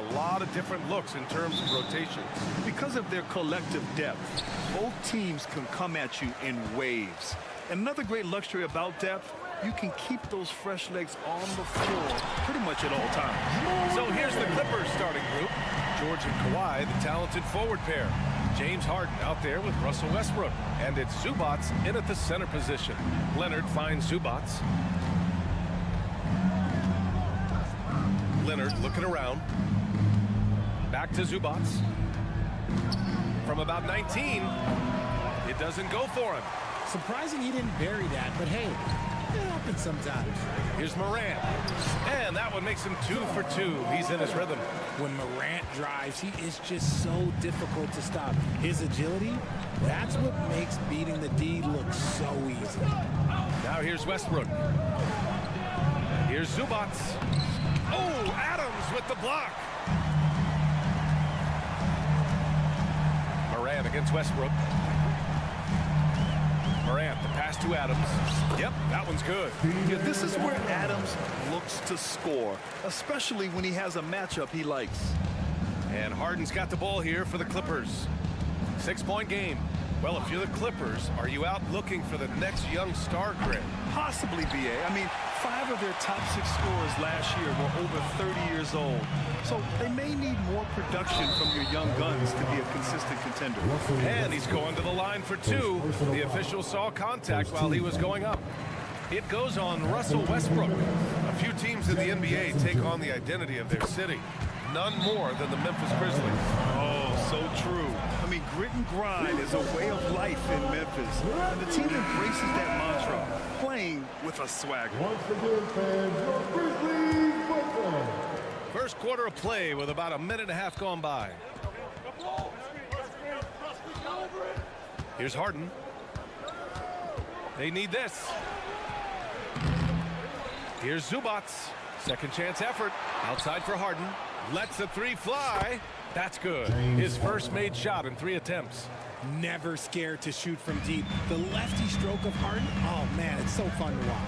a lot of different looks in terms of rotations. Because of their collective depth, both teams can come at you in waves. And another great luxury about depth, you can keep those fresh legs on the floor pretty much at all times. So here's the Clippers starting group. George and Kawhi, the talented forward pair. James Harden out there with Russell Westbrook. And it's Zubac in at the center position. Leonard finds Zubac. Leonard looking around. Back to Zubac. From about 19, it doesn't go for him. Surprising he didn't bury that, but hey, it happens sometimes. Here's Morant. And that one makes him 2 for 2. He's in his rhythm. When Morant drives, he is just so difficult to stop. His agility, that's what makes beating the D look so easy. Now here's Westbrook. Here's Zubac. Oh, Adams with the block. Morant against Westbrook. Morant, the pass to Adams. Yep, that one's good. Yeah, this is where Adams looks to score, especially when he has a matchup he likes. And Harden's got the ball here for the Clippers. 6-point game. Well, if you're the Clippers, are you out looking for the next young star, Grant? Possibly, BA. I mean, 5 of their top 6 scorers last year were over 30 years old. So they may need more production from your young guns to be a consistent contender. And he's going to the line for 2. The official saw contact while he was going up. It goes on Russell Westbrook. A few teams in the NBA take on the identity of their city. None more than the Memphis Grizzlies. Oh, so true. I mean, grit and grind is a way of life in Memphis. And the team embraces that mantra, playing with a swagger. First quarter of play with about a minute and a half gone by. Here's Harden. They need this. Here's Zubac. Second chance effort. Outside for Harden. Lets the 3 fly. That's good. His first made shot in 3 attempts. Never scared to shoot from deep. The lefty stroke of Harden, oh man, it's so fun to watch.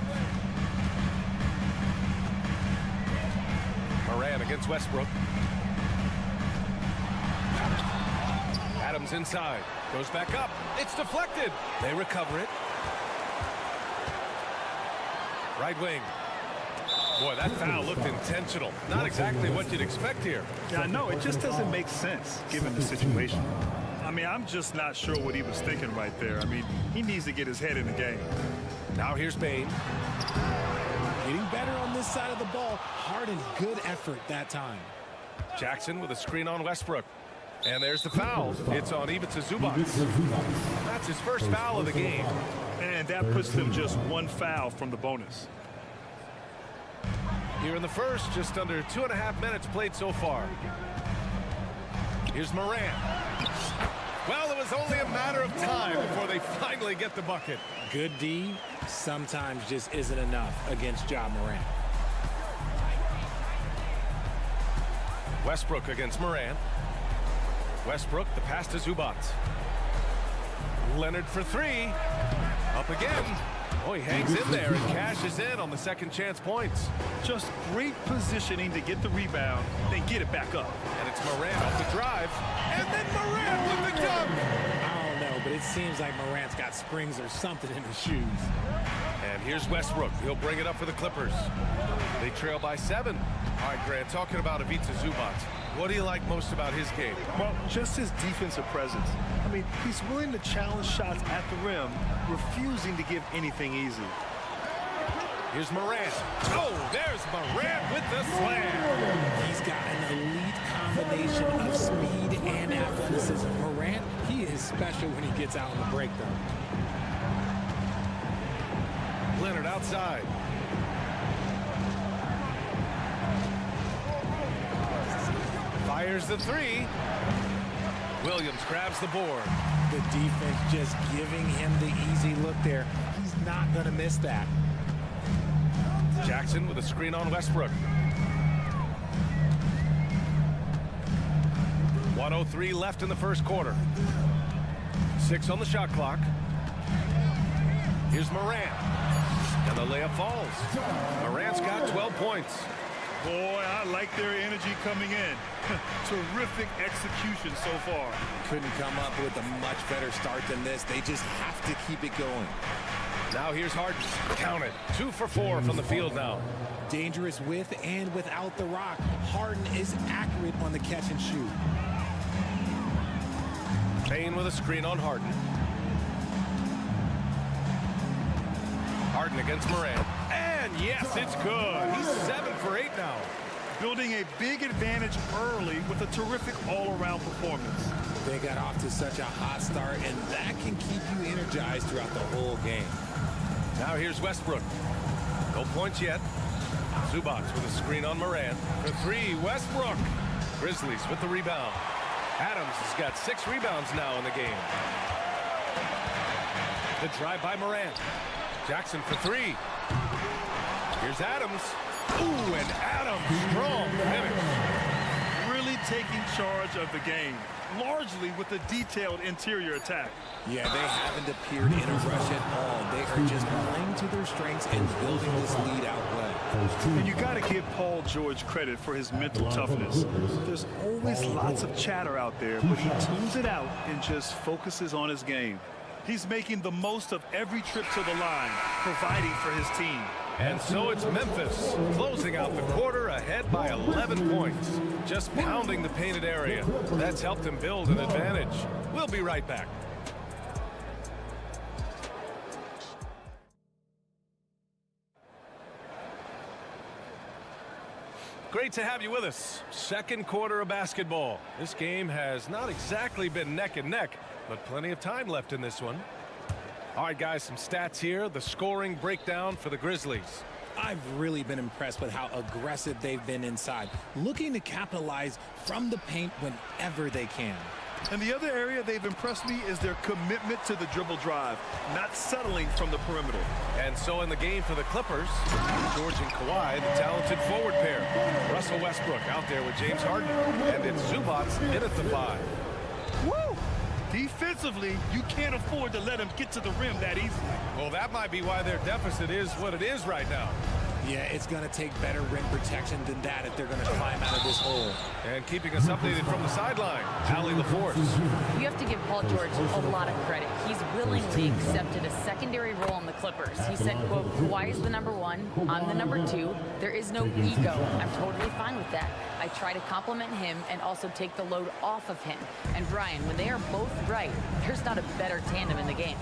Morant against Westbrook. Adams inside. Goes back up. It's deflected. They recover it. Right wing. Boy, that foul looked intentional. Not exactly what you'd expect here. Yeah, no, it just doesn't make sense given the situation. I mean, I'm just not sure what he was thinking right there. I mean, he needs to get his head in the game. Now here's Bane. Getting better on this side of the ball. Harden, good effort that time. Jackson with a screen on Westbrook. And there's the foul. It's on Ivica Zubac. That's his first foul of the game. And that puts them just 1 foul from the bonus. Here in the first, just under 2.5 minutes played so far. Here's Morant. Well, it was only a matter of time before they finally get the bucket. Good D sometimes just isn't enough against Ja Morant. Westbrook against Morant. Westbrook, the pass to Zubac. Leonard for 3. Up again. Oh, he hangs in there and cashes in on the second chance points. Just great positioning to get the rebound, then get it back up. And it's Morant off the drive. And then Morant with the dunk. I don't know, but it seems like Morant's got springs or something in his shoes. And here's Westbrook. He'll bring it up for the Clippers. They trail by 7. All right, Grant, talking about Ivica Zubac. What do you like most about his game? Well, just his defensive presence. I mean, he's willing to challenge shots at the rim, refusing to give anything easy. Here's Morant. Oh, there's Morant with the slam. He's got an elite combination of speed and athleticism. Morant, he is special when he gets out on the break, though. Leonard outside. Fires the 3. Williams grabs the board. The defense just giving him the easy look there. He's not going to miss that. Jackson with a screen on Westbrook. 1:03 left in the first quarter. 6 on the shot clock. Here's Morant. And the layup falls. Morant's got 12 points. Boy, I like their energy coming in. Terrific execution so far. Couldn't come up with a much better start than this. They just have to keep it going. Now here's Harden. Count it. 2 for 4 from the field now. Dangerous with and without the rock. Harden is accurate on the catch and shoot. Payne with a screen on Harden. Harden against Morant. And yes, it's good. He's 7 for 8 now. Building a big advantage early with a terrific all-around performance. They got off to such a hot start, and that can keep you energized throughout the whole game. Now here's Westbrook. No points yet. Zubac with a screen on Morant. For 3, Westbrook. Grizzlies with the rebound. Adams has got 6 rebounds now in the game. The drive by Morant. Jackson for 3. Here's Adams. Ooh, and Adams, strong finish. Really taking charge of the game, largely with a detailed interior attack. Yeah, they haven't appeared in a rush at all. They are just playing to their strengths and building this lead out well. And you got to give Paul George credit for his mental toughness. There's always lots of chatter out there, but he tunes it out and just focuses on his game. He's making the most of every trip to the line, providing for his team. And so it's Memphis, closing out the quarter ahead by 11 points. Just pounding the painted area. That's helped him build an advantage. We'll be right back. Great to have you with us. Second quarter of basketball. This game has not exactly been neck and neck, but plenty of time left in this one. All right, guys, some stats here. The scoring breakdown for the Grizzlies. I've really been impressed with how aggressive they've been inside, looking to capitalize from the paint whenever they can. And the other area they've impressed me is their commitment to the dribble drive, not settling from the perimeter. And so in the game for the Clippers, George and Kawhi, the talented forward pair. Russell Westbrook out there with James Harden, and it's Zubac in at the 5. Woo! Defensively, you can't afford to let him get to the rim that easily. Well, that might be why their deficit is what it is right now. Yeah, it's going to take better rim protection than that if they're going to climb out of this hole. And keeping us updated from the sideline, Allie LaForce. You have to give Paul George a lot of credit. He's willingly accepted a secondary role in the Clippers. He said, quote, Kawhi is the #1, I'm the #2. There is no ego. I'm totally fine with that. I try to compliment him and also take the load off of him. And Brian, when they are both right, there's not a better tandem in the game.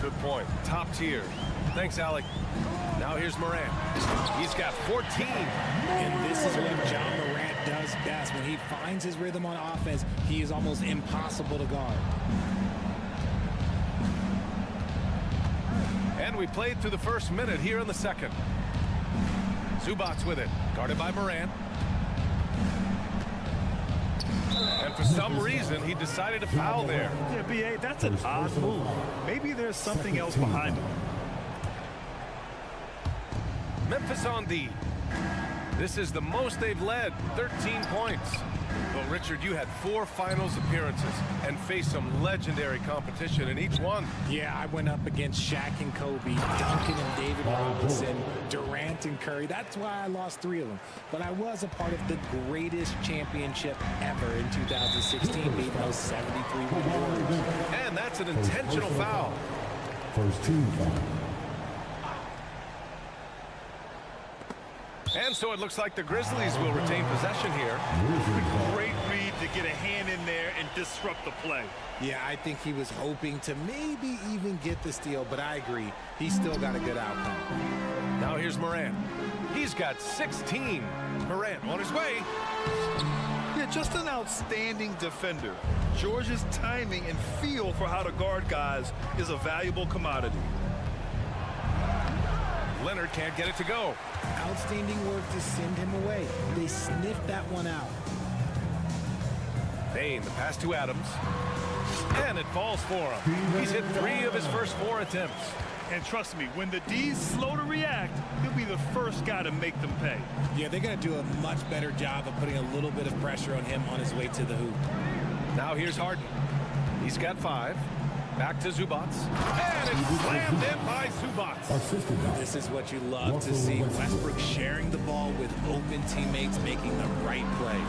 Good point. Top tier. Thanks, Allie. Now here's Morant. He's got 14. And this is what John Morant does best. When he finds his rhythm on offense, he is almost impossible to guard. And we played through the first minute here in the second. Zubac with it, guarded by Morant. And for some reason, he decided to foul there. Yeah, B.A., that's an odd move. Maybe there's something else behind it. Memphis on D. This is the most they've led, 13 points. Well, Richard, you had 4 finals appearances and faced some legendary competition in each one. Yeah, I went up against Shaq and Kobe, Duncan and David Robinson, Durant and Curry. That's why I lost 3 of them. But I was a part of the greatest championship ever in 2016, beating those 73 Warriors. And that's an intentional foul. First team foul. And so it looks like the Grizzlies will retain possession here. Great read to get a hand in there and disrupt the play. Yeah, I think he was hoping to maybe even get the steal, but I agree. He still got a good outcome. Now here's Morant. He's got 16. Morant on his way. Yeah, just an outstanding defender. George's timing and feel for how to guard guys is a valuable commodity. Leonard can't get it to go. Outstanding work to send him away. They sniffed that one out. Payne, the pass to Adams. And it falls for him. He's hit 3 of his first 4 attempts. And trust me, when the D's slow to react, he'll be the first guy to make them pay. Yeah, they're going to do a much better job of putting a little bit of pressure on him on his way to the hoop. Now here's Harden. He's got 5. Back to Zubats. And it's slammed in by Zubats. Assisted by This is what you love to see. Westbrook sharing the ball with open teammates, making the right play.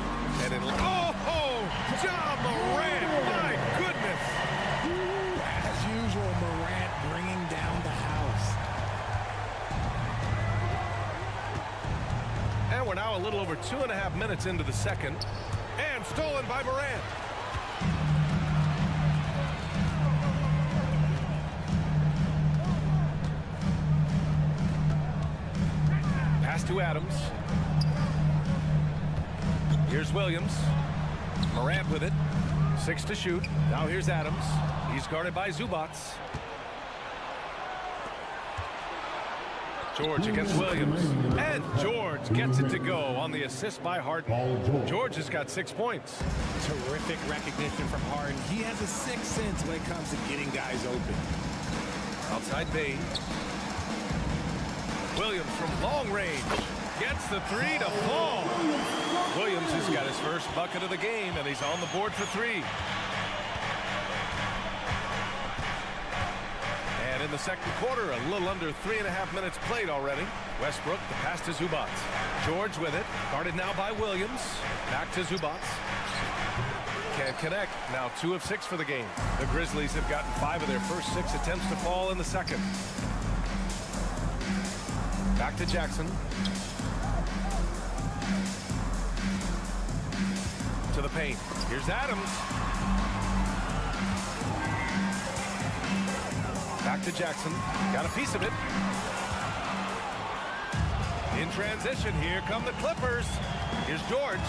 And it, Ja Morant, my goodness. As usual, Morant bringing down the house. And we're now a little over 2.5 minutes into the second. And stolen by Morant. Pass to Adams. Here's Williams. Morant with it. 6 to shoot. Now here's Adams. He's guarded by Zubats. George against Williams. And George gets it to go on the assist by Harden. George has got 6 points. Terrific recognition from Harden. He has a sixth sense when it comes to getting guys open. Outside Bain. Williams from long range. Gets the 3 to fall. Williams has got his first bucket of the game, and he's on the board for 3. And in the second quarter, a little under 3.5 minutes played already. Westbrook, the pass to Zubats. George with it. Guarded now by Williams. Back to Zubats. Can't connect. Now 2 of 6 for the game. The Grizzlies have gotten 5 of their first 6 attempts to fall in the second. Back to Jackson. To the paint. Here's Adams. Back to Jackson. Got a piece of it. In transition, here come the Clippers. Here's George.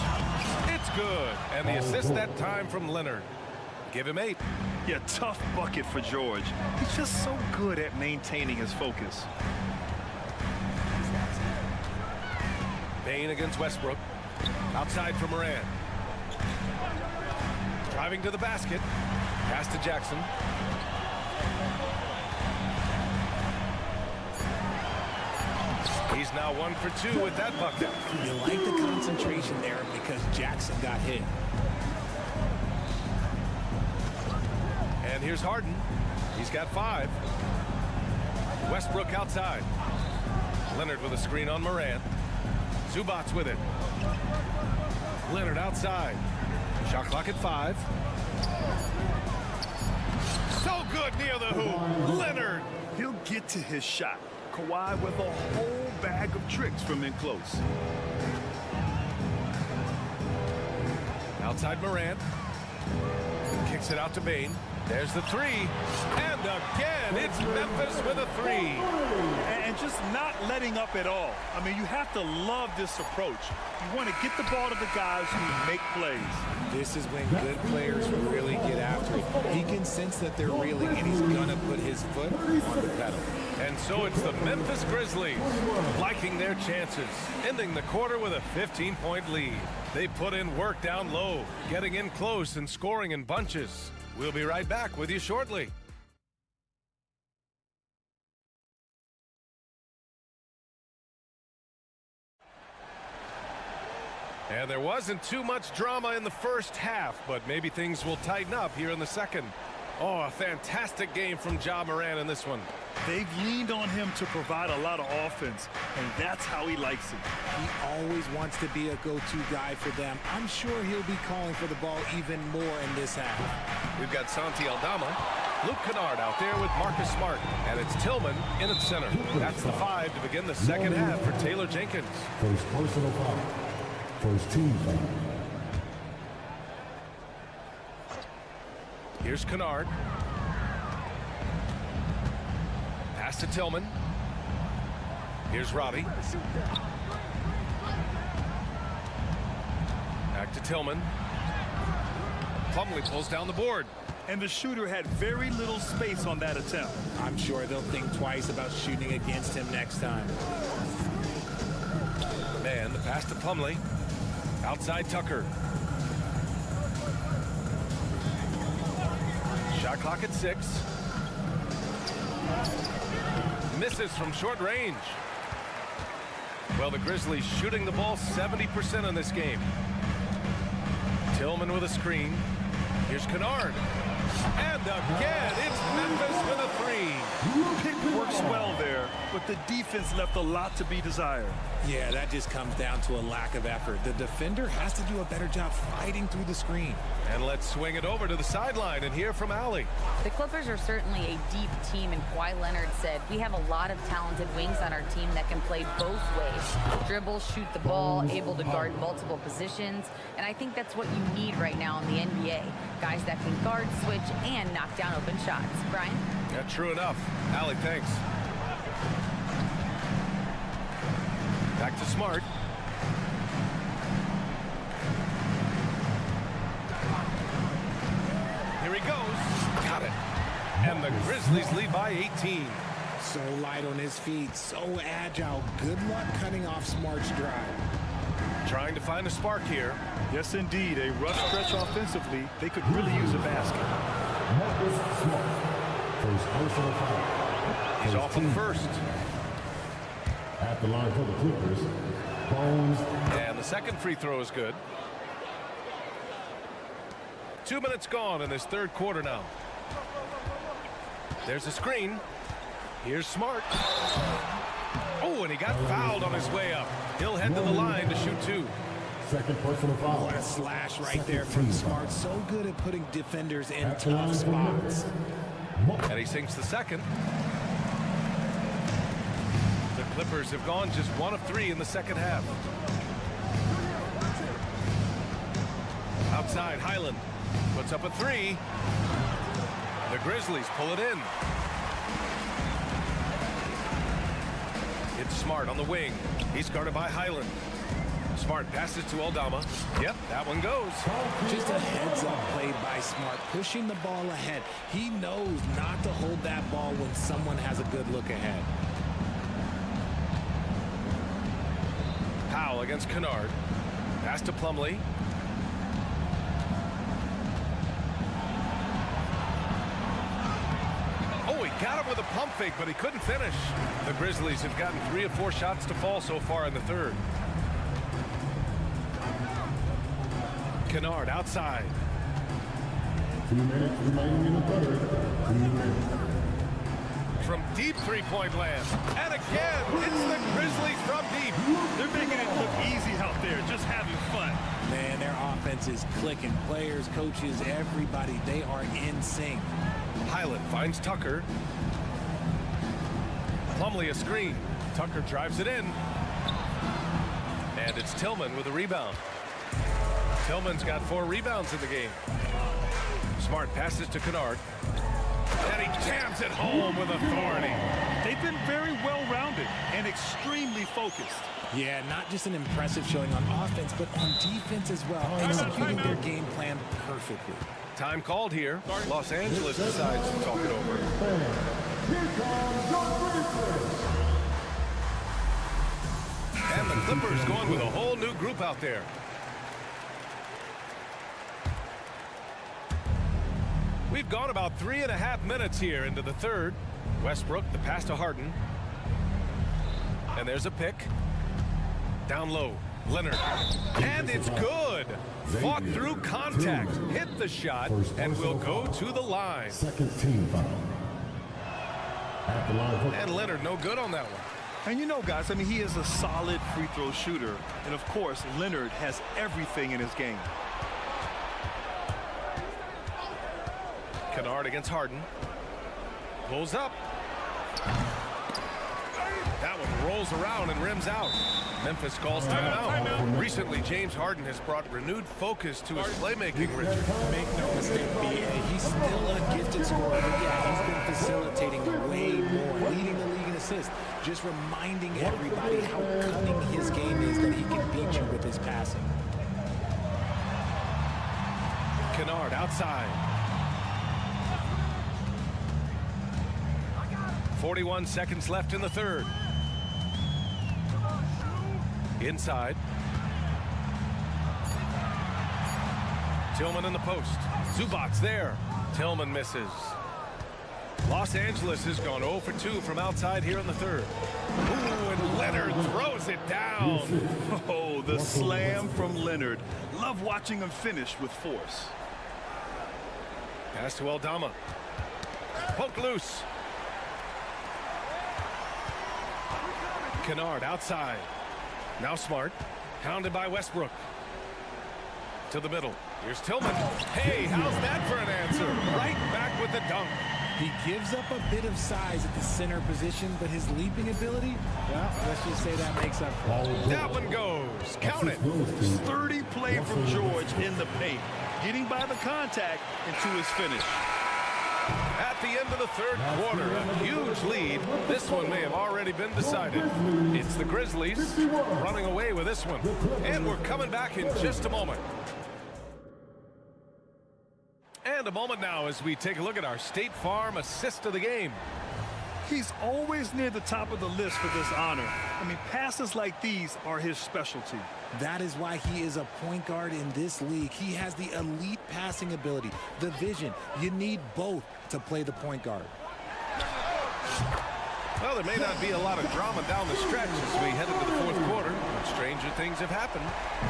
It's good. And the assist that time from Leonard. Give him 8. Yeah, tough bucket for George. He's just so good at maintaining his focus. Bain against Westbrook. Outside for Morant. Driving to the basket. Pass to Jackson. He's now 1 for 2 with that bucket. You like the concentration there because Jackson got hit. And here's Harden. He's got 5. Westbrook outside. Leonard with a screen on Morant. Zubats with it. Leonard outside. Shot clock at 5. So good near the hoop. Leonard. He'll get to his shot. Kawhi with a whole bag of tricks from in close. Outside Morant. Kicks it out to Bain. There's the 3. And again, it's Memphis with a 3. And just not letting up at all. I mean, you have to love this approach. You want to get the ball to the guys who make plays. This is when good players really get after it. He can sense that they're reeling, and he's going to put his foot on the pedal. And so it's the Memphis Grizzlies liking their chances, ending the quarter with a 15-point lead. They put in work down low, getting in close and scoring in bunches. We'll be right back with you shortly. And there wasn't too much drama in the first half, but maybe things will tighten up here in the second. Oh, a fantastic game from Ja Morant in this one. They've leaned on him to provide a lot of offense, and that's how he likes it. He always wants to be a go-to guy for them. I'm sure he'll be calling for the ball even more in this half. We've got Santi Aldama, Luke Kennard out there with Marcus Smart, and it's Tillman in at center. That's the 5 to begin the second half for Taylor Jenkins. First personal foul. First team foul. Here's Kennard. Pass to Tillman. Here's Robbie. Back to Tillman. Plumlee pulls down the board. And the shooter had very little space on that attempt. I'm sure they'll think twice about shooting against him next time. Man, the pass to Plumlee. Outside Tucker. Shot clock at 6. Misses from short range. Well, the Grizzlies shooting the ball 70% in this game. Tillman with a screen. Here's Kennard. And again, it's Memphis with a three. Pick works well there, but the defense left a lot to be desired. Yeah, that just comes down to a lack of effort. The defender has to do a better job fighting through the screen. And let's swing it over to the sideline and hear from Allie. The Clippers are certainly a deep team, and Kawhi Leonard said, we have a lot of talented wings on our team that can play both ways. Dribble, shoot the ball, able to guard multiple positions, and I think that's what you need right now in the NBA. Guys that can guard, switch, and knock down open shots. Brian? Yeah, true enough. Allie, thanks. Back to Smart. Here he goes. Got it. And the Grizzlies lead by 18. So light on his feet, so agile. Good luck cutting off Smart's drive. Trying to find a spark here. Yes, indeed. A rough stretch offensively. They could really use a basket. Marcus Smart. First personal foul. He's off on the first. At the line for the Clippers, Bones. And the second free throw is good. 2 minutes gone in this third quarter now. There's a screen. Here's Smart. Oh, and he got fouled on his way up. He'll head to the line to shoot two. Second personal foul. What a slash right there from Smart. So good at putting defenders in tough spots. And he sinks the second. The Clippers have gone just 1 of 3 in the second half. Outside, Highland puts up a three. The Grizzlies pull it in. It's Smart on the wing. He's guarded by Highland. Smart passes to Aldama. Yep, that one goes. Just a heads-up play by Smart, pushing the ball ahead. He knows not to hold that ball when someone has a good look ahead. Powell against Kennard. Pass to Plumlee. Oh, he got him with a pump fake, but he couldn't finish. The Grizzlies have gotten 3 of 4 shots to fall so far in the third. Kennard outside. 2 minutes remaining in the third. 2 minutes. From deep three-point land. And again, it's the Grizzlies from deep. They're making it look easy out there, just having fun. Man, their offense is clicking. Players, coaches, everybody, they are in sync. Highland finds Tucker. Plumlee a screen. Tucker drives it in. And it's Tillman with a rebound. Tillman's got 4 rebounds in the game. Smart passes to Kennard. And he jams it home with authority. They've been very well-rounded and extremely focused. Yeah, not just an impressive showing on offense, but on defense as well, executing their game plan perfectly. Time called here. Los Angeles decides to talk it over. And the Clippers going with a whole new group out there. We've gone about 3.5 minutes here into the third. Westbrook, the pass to Harden. And there's a pick. Down low, Leonard. And it's good. Fought through contact, hit the shot, and will go to the line. Second team foul. At the line for And Leonard no good on that one. And you know, guys, I mean, he is a solid free throw shooter. And, of course, Leonard has everything in his game. Kennard against Harden. Pulls up. That one rolls around and rims out. Memphis calls timeout. Recently, James Harden has brought renewed focus to his playmaking, Richard. Make no mistake, B.A., he's still a gifted scorer, but yeah, he's been facilitating way more, leading the league in assists, just reminding everybody how cunning his game is, that he can beat you with his passing. Kennard outside. 41 seconds left in the third. Inside. Tillman in the post. Zubac's there. Tillman misses. Los Angeles has gone 0 for 2 from outside here in the third. Ooh, and Leonard throws it down. Oh, the slam from Leonard. Love watching him finish with force. Pass to Aldama. Poke loose. Kennard outside. Now Smart. Hounded by Westbrook. To the middle. Here's Tillman. Hey, how's that for an answer? Right back with the dunk. He gives up a bit of size at the center position, but his leaping ability, well, let's just say that makes up for it. That one goes. Count it. Sturdy play from George in the paint, getting by the contact into his finish. At the end of the third quarter, a huge lead. This one may have already been decided. It's the Grizzlies running away with this one. And we're coming back in just a moment. And a moment now as we take a look at our State Farm assist of the game. He's always near the top of the list for this honor. I mean, passes like these are his specialty. That is why he is a point guard in this league. He has the elite passing ability, the vision. You need both to play the point guard. Well, there may not be a lot of drama down the stretch as we head into the fourth quarter, but stranger things have happened.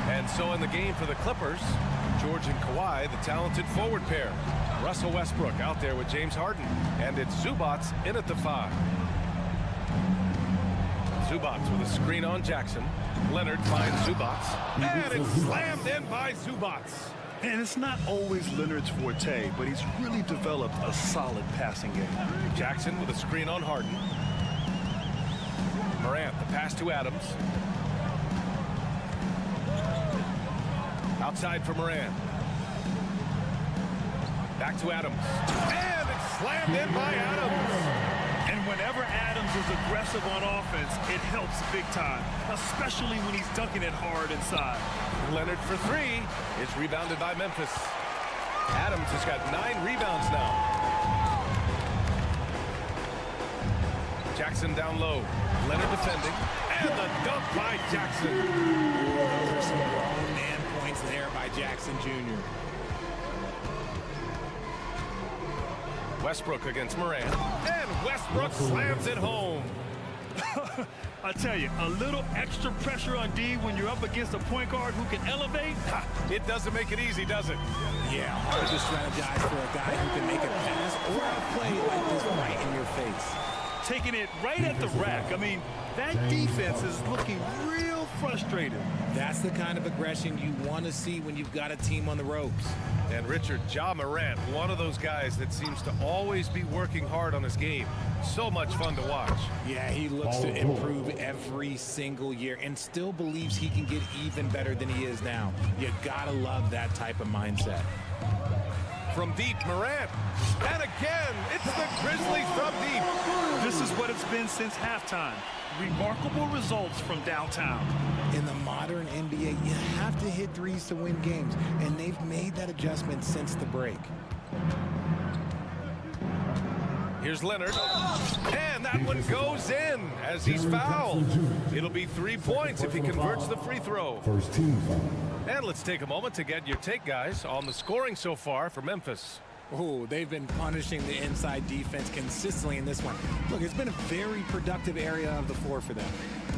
And so in the game for the Clippers, George and Kawhi, the talented forward pair. Russell Westbrook out there with James Harden, and it's Zubats in at the 5. Zubats with a screen on Jackson. Leonard finds Zubats, and it's slammed in by Zubats. And it's not always Leonard's forte, but he's really developed a solid passing game. Jackson with a screen on Harden. Morant, the pass to Adams. Outside for Morant. Back to Adams. And it's slammed in by Adams. And whenever Adams is aggressive on offense, it helps big time, especially when he's dunking it hard inside. Leonard for 3. It's rebounded by Memphis. Adams has got 9 rebounds now. Jackson down low. Leonard defending. And the dunk by Jackson. Those are some grown man points there by Jackson Jr. Westbrook against Morant. And Westbrook slams it home. I tell you, a little extra pressure on D when you're up against a point guard who can elevate. It doesn't make it easy, does it? Yeah, hard to strategize for a guy who can make a pass or a play like this right in your face. Taking it right at the rack. I mean, that defense is looking real frustrated. That's the kind of aggression you want to see when you've got a team on the ropes. And Richard, Ja Morant, one of those guys that seems to always be working hard on his game. So much fun to watch. Yeah, he looks to improve every single year and still believes he can get even better than he is now. You gotta love that type of mindset. From deep, Morant. And again, it's the Grizzlies from deep. This is what it's been since halftime. Remarkable results from downtown. In the modern NBA, you have to hit threes to win games, and they've made that adjustment since the break. Here's Leonard. And that one goes in as he's fouled. It'll be 3 points if he converts the free throw. First team foul. And let's take a moment to get your take, guys, on the scoring so far for Memphis. Oh, they've been punishing the inside defense consistently in this one. Look, it's been a very productive area of the floor for them.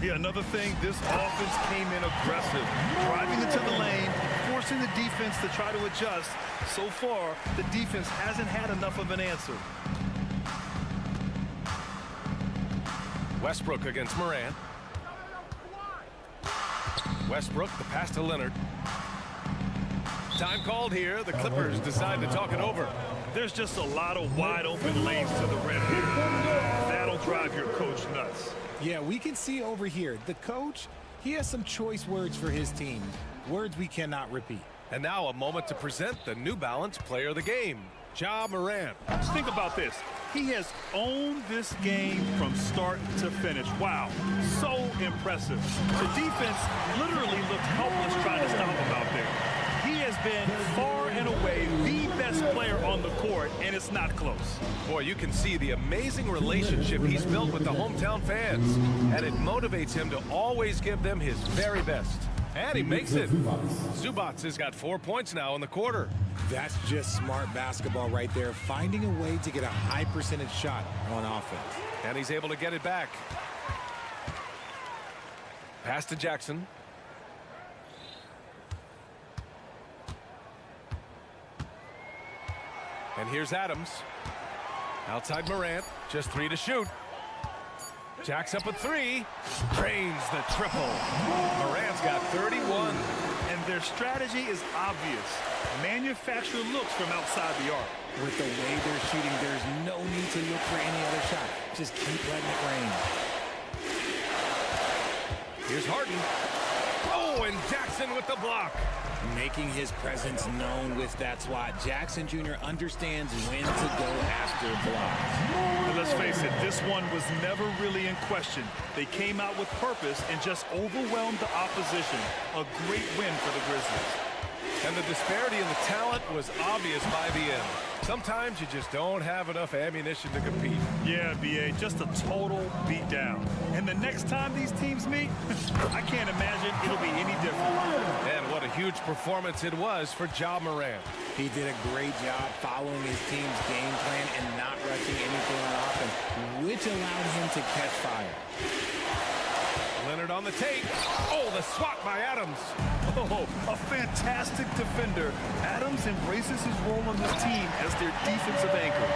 Yeah, another thing, this offense came in aggressive, driving into the lane, forcing the defense to try to adjust. So far, the defense hasn't had enough of an answer. Westbrook against Morant. Westbrook, the pass to Leonard. Time called here. The Clippers decide to talk it over. There's just a lot of wide open lanes to the rim here. That'll drive your coach nuts. Yeah, we can see over here, the coach, he has some choice words for his team. Words we cannot repeat. And now a moment to present the New Balance Player of the Game, Ja Morant. Think about this. He has owned this game from start to finish. Wow, so impressive. The defense literally looked helpless trying to stop him out there. He has been far and away the best player on the court, and it's not close. Boy, you can see the amazing relationship he's built with the hometown fans, and it motivates him to always give them his very best. And he makes it. Zubats has got 4 points now in the quarter. That's just smart basketball right there, finding a way to get a high percentage shot on offense. And he's able to get it back. Pass to Jackson. And here's Adams. Outside Morant, just 3 to shoot. Jacks up a 3, drains the triple. Morant's got 31. And their strategy is obvious. Manufacture looks from outside the arc. With the way they're shooting, there's no need to look for any other shot. Just keep letting it rain. Here's Harden. Oh, and Jackson with the block. Making his presence known with that swat. Jackson Jr. understands when to go after blocks. And let's face it, this one was never really in question. They came out with purpose and just overwhelmed the opposition. A great win for the Grizzlies. And the disparity in the talent was obvious by the end. Sometimes you just don't have enough ammunition to compete. Yeah, BA, just a total beatdown. And the next time these teams meet, I can't imagine it'll be any different. And what a huge performance it was for Ja Morant. He did a great job following his team's game plan and not rushing anything on offense, which allowed him to catch fire. Leonard on the tape. Oh, the swat by Adams. Oh, a fantastic defender. Adams embraces his role on this team as their defensive anchor.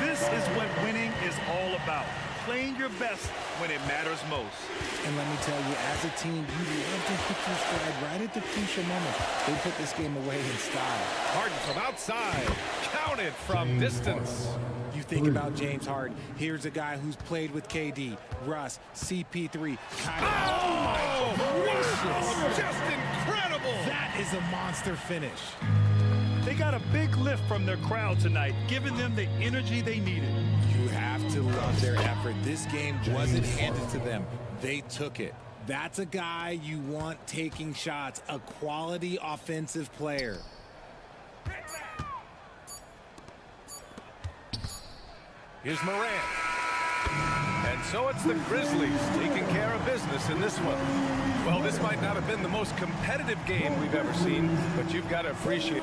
This is what winning is all about. Playing your best when it matters most. And let me tell you, as a team, you love to hit your stride right at the crucial moment. They put this game away in style. Harden from outside. Counted from distance. You think about James Harden. Here's a guy who's played with KD, Russ, CP3. Oh, wow, just incredible. That is a monster finish. They got a big lift from their crowd tonight, giving them the energy they needed. You have to love their effort. This game wasn't handed to them. They took it. That's a guy you want taking shots, a quality offensive player. Here's Morant. And so it's the Grizzlies taking care of business in this one. Well, this might not have been the most competitive game we've ever seen, but you've got to appreciate it.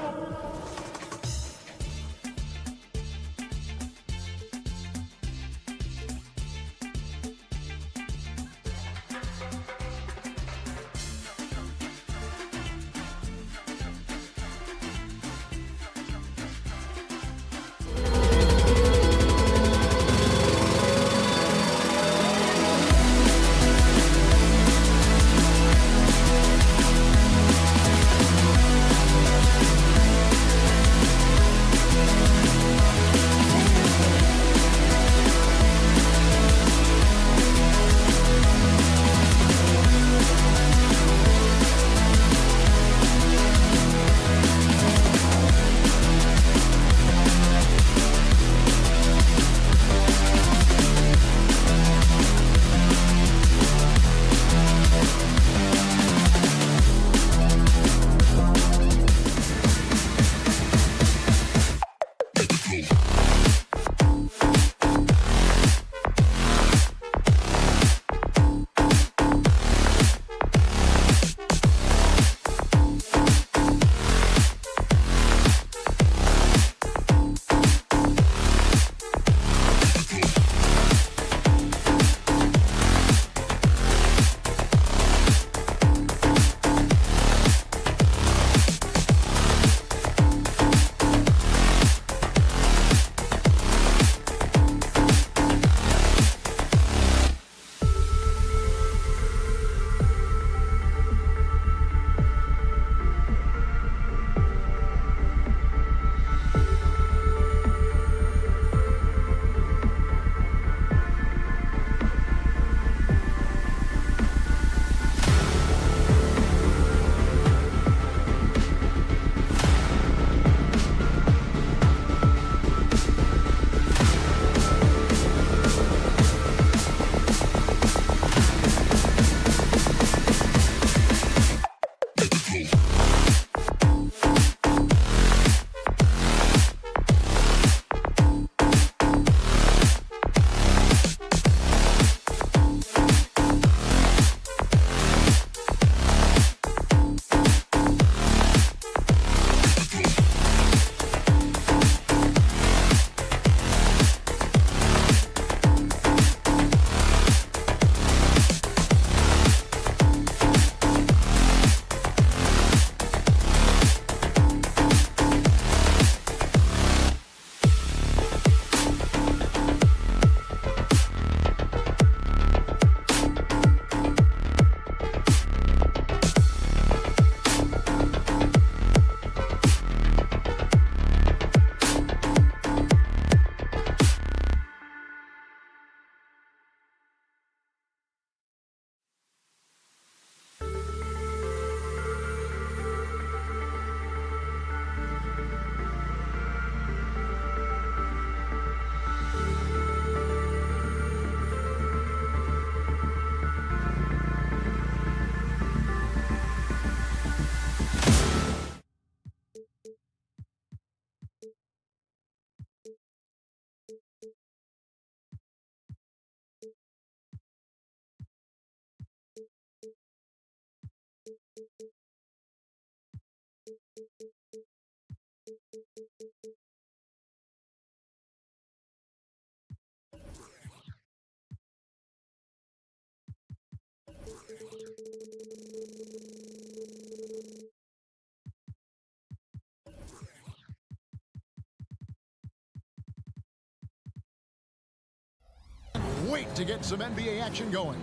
wait to get some NBA action going.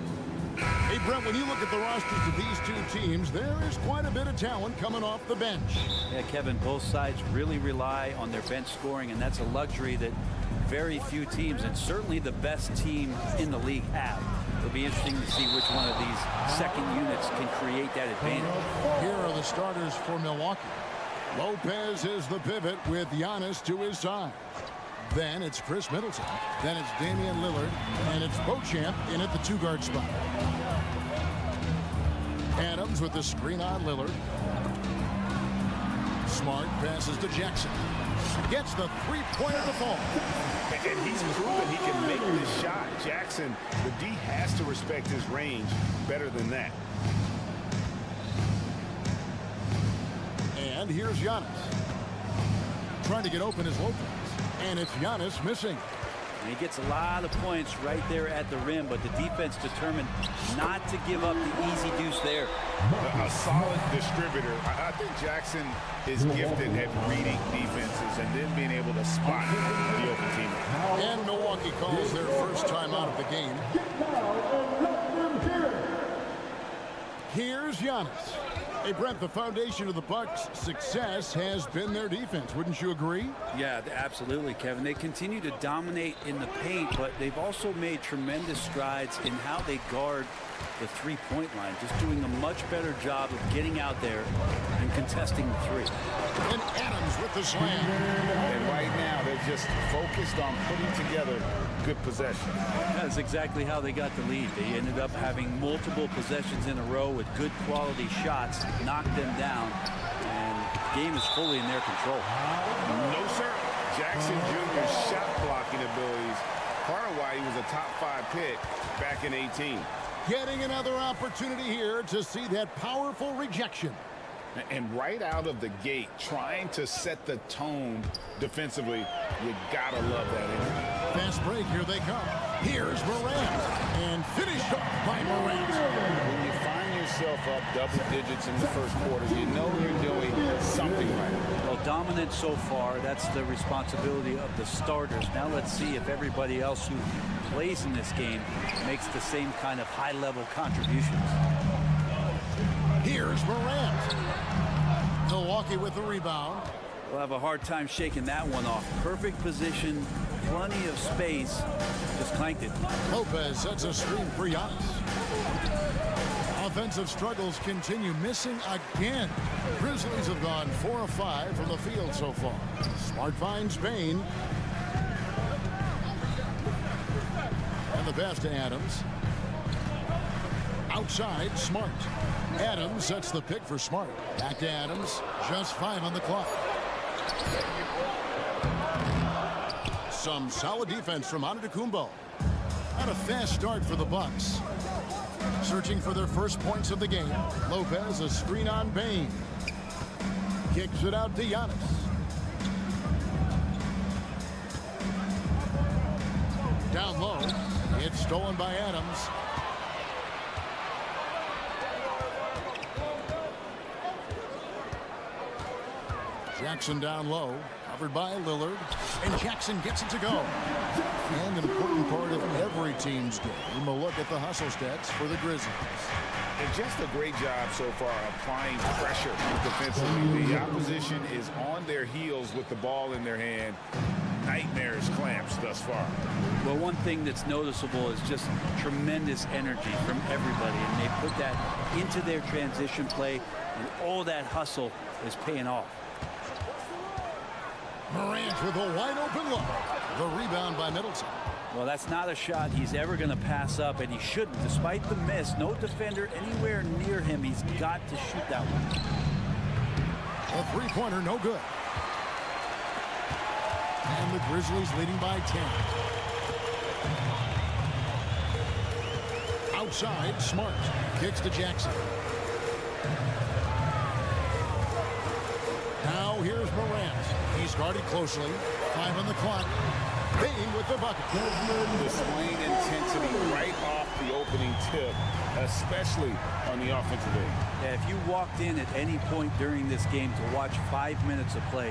Hey, Brent, when you look at the rosters of these two teams, there is quite a bit of talent coming off the bench. Yeah, Kevin, both sides really rely on their bench scoring, and that's a luxury that very few teams, and certainly the best team in the league, have. It'll be interesting to see which one of these second units can create that advantage. Here are the starters for Milwaukee. Lopez is the pivot with Giannis to his side. Then it's Chris Middleton. Then it's Damian Lillard. And it's Beauchamp in at the two-guard spot. Adams with the screen on Lillard. Smart passes to Jackson. Gets the three-pointer to fall. And he's proven he can make this shot. Jackson, the D has to respect his range better than that. And here's Giannis. Trying to get open is Lopez. And it's Giannis missing. And he gets a lot of points right there at the rim, but the defense determined not to give up the easy deuce there. A solid distributor. I think Jackson is gifted at reading defenses and then being able to spot the open team. And Milwaukee calls their first time out of the game. Here's Giannis. Hey, Brent, the foundation of the Bucks' success has been their defense. Wouldn't you agree? Yeah, absolutely, Kevin. They continue to dominate in the paint, but they've also made tremendous strides in how they guard the three-point line, just doing a much better job of getting out there and contesting the three. And Adams with the slam. And right now, they're just focused on putting together good possession. That's exactly how they got the lead. They ended up having multiple possessions in a row with good quality shots, knocked them down, and the game is fully in their control. No, sir. Jackson Jr.'s shot blocking abilities, part of why he was a top 5 pick back in 18. Getting another opportunity here to see that powerful rejection. And right out of the gate, trying to set the tone defensively, you gotta love that energy. Fast break, here they come. Here's Morant, and finished off by Morant. When you find yourself up double digits in the first quarter, you know you're doing something right. Well, dominant so far. That's the responsibility of the starters. Now let's see if everybody else who plays in this game makes the same kind of high-level contributions. Here's Morant. Milwaukee with the rebound. We'll have a hard time shaking that one off. Perfect position, plenty of space, just clanked it. Lopez sets a screen for Giannis. Offensive struggles continue, missing again. Grizzlies have gone 4 of 5 from the field so far. Smart finds Bain. And the pass to Adams. Outside, Smart. Adams sets the pick for Smart. Back to Adams. Just 5 on the clock. Some solid defense from Antetokounmpo. Had a fast start for the Bucks. Searching for their first points of the game. Lopez, a screen on Bain. Kicks it out to Giannis. Down low. It's stolen by Adams. Jackson down low, covered by Lillard, and Jackson gets it to go. And an important part of every team's game, a look at the hustle stats for the Grizzlies. And just a great job so far applying pressure defensively. The opposition is on their heels with the ball in their hand. Nightmares clamps thus far. Well, one thing that's noticeable is just tremendous energy from everybody, and they put that into their transition play, and all that hustle is paying off. Morant with a wide open look. The rebound by Middleton. Well, that's not a shot he's ever going to pass up, and he shouldn't. Despite the miss, no defender anywhere near him. He's got to shoot that one. A three-pointer, no good. And the Grizzlies leading by 10. Outside, Smart. Kicks to Jackson. Now here's Morant. He's guarded closely. 5 on the clock. Bain with the bucket. Displaying intensity right off the opening tip, especially on the offensive end. Yeah, if you walked in at any point during this game to watch 5 minutes of play,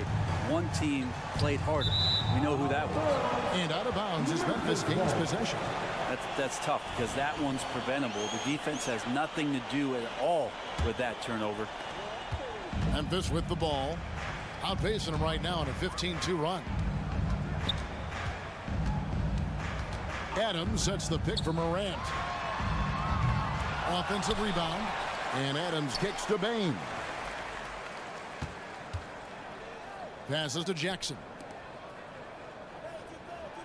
one team played harder. We know who that was. And out of bounds as Memphis gains possession. That's tough because that one's preventable. The defense has nothing to do at all with that turnover. Memphis with the ball. Outpacing them right now in a 15-2 run. Adams sets the pick for Morant. Offensive rebound. And Adams kicks to Bain. Passes to Jackson.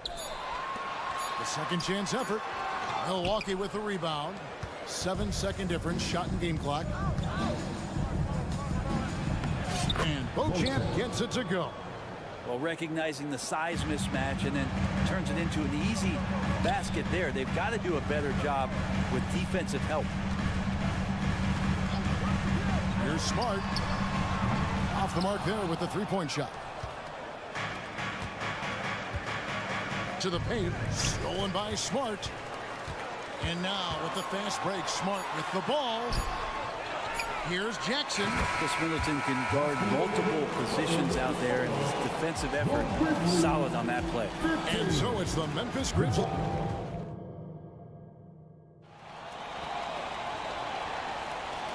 The second chance effort. Milwaukee with the rebound. 7-second difference. Shot and game clock. And Beauchamp gets it to go. Well, recognizing the size mismatch and then turns it into an easy basket there. They've got to do a better job with defensive help. Here's Smart. Off the mark there with the three-point shot. To the paint. Stolen by Smart. And now with the fast break, Smart with the ball. Here's Jackson. Chris Middleton can guard multiple positions out there, and his defensive effort solid on that play. And so it's the Memphis Grizzlies.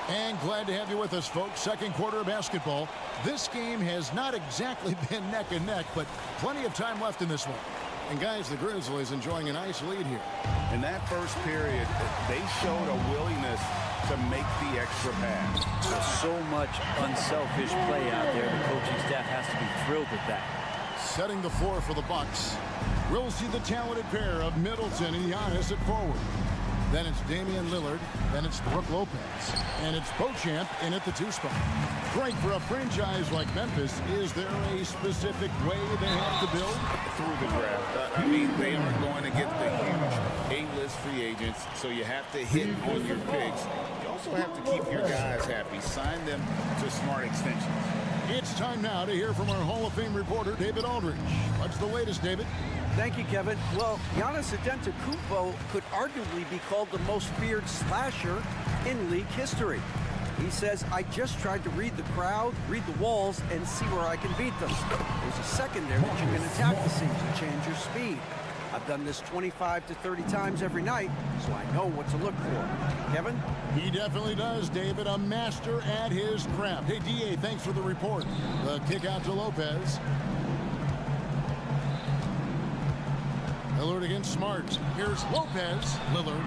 And glad to have you with us, folks. Second quarter of basketball. This game has not exactly been neck and neck, but plenty of time left in this one. And guys, the Grizzlies enjoying a nice lead here. In that first period, they showed a willingness to make the extra pass. There's so much unselfish play out there. The coaching staff has to be thrilled with that. Setting the floor for the Bucks. We'll see the talented pair of Middleton and Giannis at forward. Then it's Damian Lillard. Then it's Brook Lopez. And it's Beauchamp in at the 2 spot. Great for a franchise like Memphis. Is there a specific way they have to build? Through the draft. I mean, they aren't going to get the huge A-list free agents, so you have to hit on your picks. You also have to keep your guys happy. Sign them to smart extensions. It's time now to hear from our Hall of Fame reporter, David Aldridge. What's the latest, David? Thank you, Kevin. Well, Giannis Antetokounmpo could arguably be called the most feared slasher in league history. He says, I just tried to read the crowd, read the walls, and see where I can beat them. There's a secondary that you can attack the seams and change your speed. I've done this 25 to 30 times every night, so I know what to look for. Kevin? He definitely does, David. A master at his craft. Hey, D.A., thanks for the report. The kick out to Lopez. Lillard against Smart. Here's Lopez. Lillard.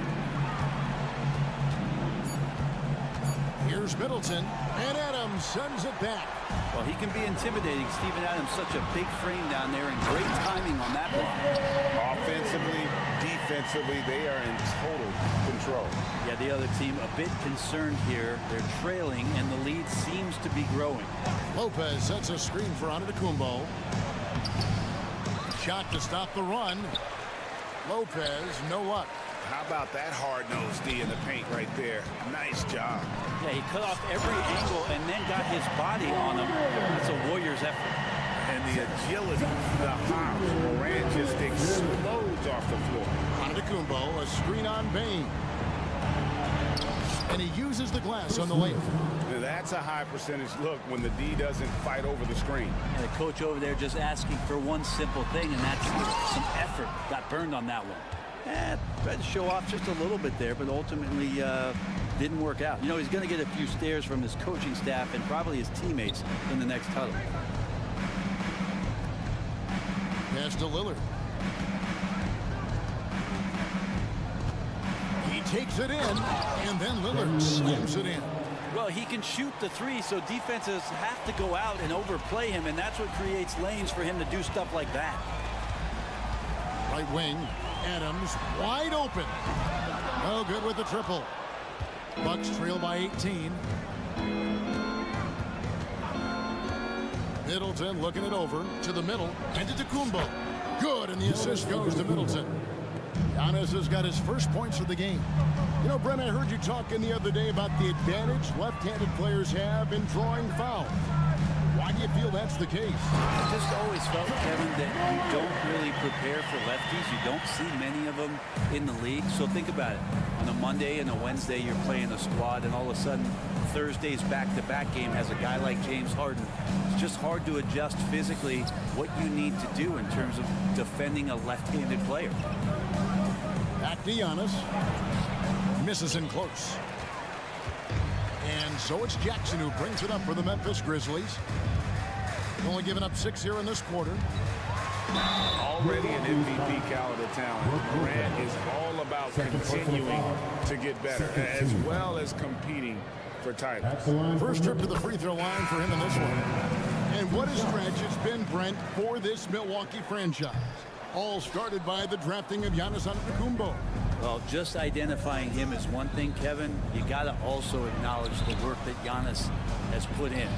Here's Middleton. And Adams sends it back. Well, he can be intimidating. Steven Adams, such a big frame down there, and great timing on that block. Offensively, defensively, they are in total control. Yeah, the other team a bit concerned here. They're trailing, and the lead seems to be growing. Lopez sets a screen for Antetokounmpo. Shot to stop the run. Lopez, no luck. How about that hard-nosed D in the paint right there? Nice job. Yeah, he cut off every angle and then got his body on him. That's a Warriors effort. And the agility, the hops, Morant just explodes off the floor. Antetokounmpo, a screen on Bain. And he uses the glass on the layup. That's a high percentage look when the D doesn't fight over the screen. And the coach over there just asking for one simple thing, and that's some effort. Got burned on that one. Tried to show off just a little bit there, but ultimately didn't work out. You know, he's going to get a few stares from his coaching staff and probably his teammates in the next huddle. Pass to Lillard. He takes it in, and then Lillard slams it in. Well, he can shoot the three, so defenses have to go out and overplay him, and that's what creates lanes for him to do stuff like that. Right wing, Adams wide open. No good with the triple. Bucks trail by 18. Middleton looking it over to the middle. And to Antetokounmpo. Good, and the assist goes to Middleton. Giannis has got his first points of the game. You know, Brent, I heard you talking the other day about the advantage left-handed players have in drawing fouls. Why do you feel that's the case? I just always felt, Kevin, that you don't really prepare for lefties. You don't see many of them in the league. So think about it. On a Monday and a Wednesday, you're playing a squad, and all of a sudden, Thursday's back-to-back game has a guy like James Harden. It's just hard to adjust physically what you need to do in terms of defending a left-handed player. Back to Giannis. Misses in close. And so it's Jackson who brings it up for the Memphis Grizzlies. Only giving up 6 here in this quarter. Already an MVP caliber talent. Morant is all about continuing to get better, as well as competing for titles. First trip to the free throw line for him in this one. And what a stretch it's been, Brent, for this Milwaukee franchise. All started by the drafting of Giannis Antetokounmpo. Well, just identifying him is one thing, Kevin. You got to also acknowledge the work that Giannis has put in.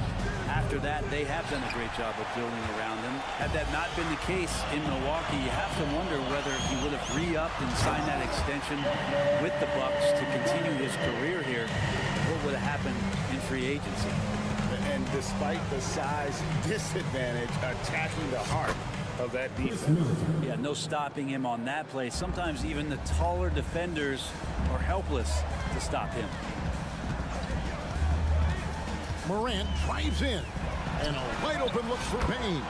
After that, they have done a great job of building around him. Had that not been the case in Milwaukee, you have to wonder whether he would have re-upped and signed that extension with the Bucks to continue his career here. What would have happened in free agency? And despite the size disadvantage, attacking the heart of that defense. Yeah, no stopping him on that play. Sometimes even the taller defenders are helpless to stop him. Morant drives in. And a wide open look for Bane.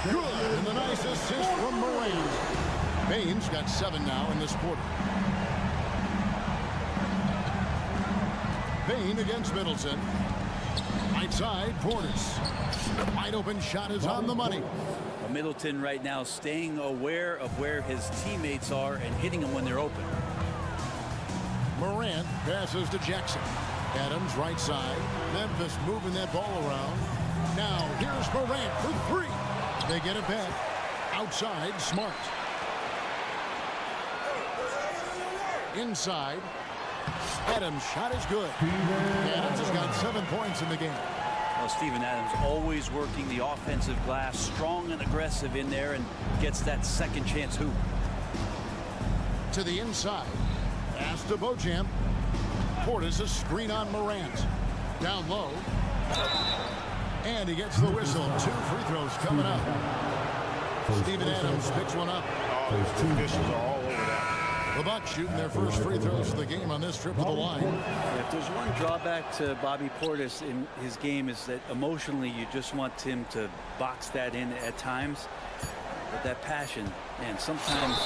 Good. And the nice assist from Morant. Bane's got 7 now in this quarter. Bane against Middleton. Right side, Portis. Wide open shot is on the money. Middleton right now staying aware of where his teammates are and hitting them when they're open. Morant passes to Jackson. Adams right side. Memphis moving that ball around. Now here's Morant for 3. They get it back. Outside, Smart. Inside. Adams' shot is good. Adams has got 7 points in the game. Well, Steven Adams always working the offensive glass, strong and aggressive in there, and gets that second chance hoop. To the inside. Pass to Bojam. Portis a screen on Morant. Down low. And he gets the whistle. 2 free throws coming up. Steven Adams picks one up. Oh, the officials are all over that. The Bucks shooting their first free throws of the game on this trip to the line. If there's one drawback to Bobby Portis in his game is that emotionally you just want him to box that in at times. But that passion, man, sometimes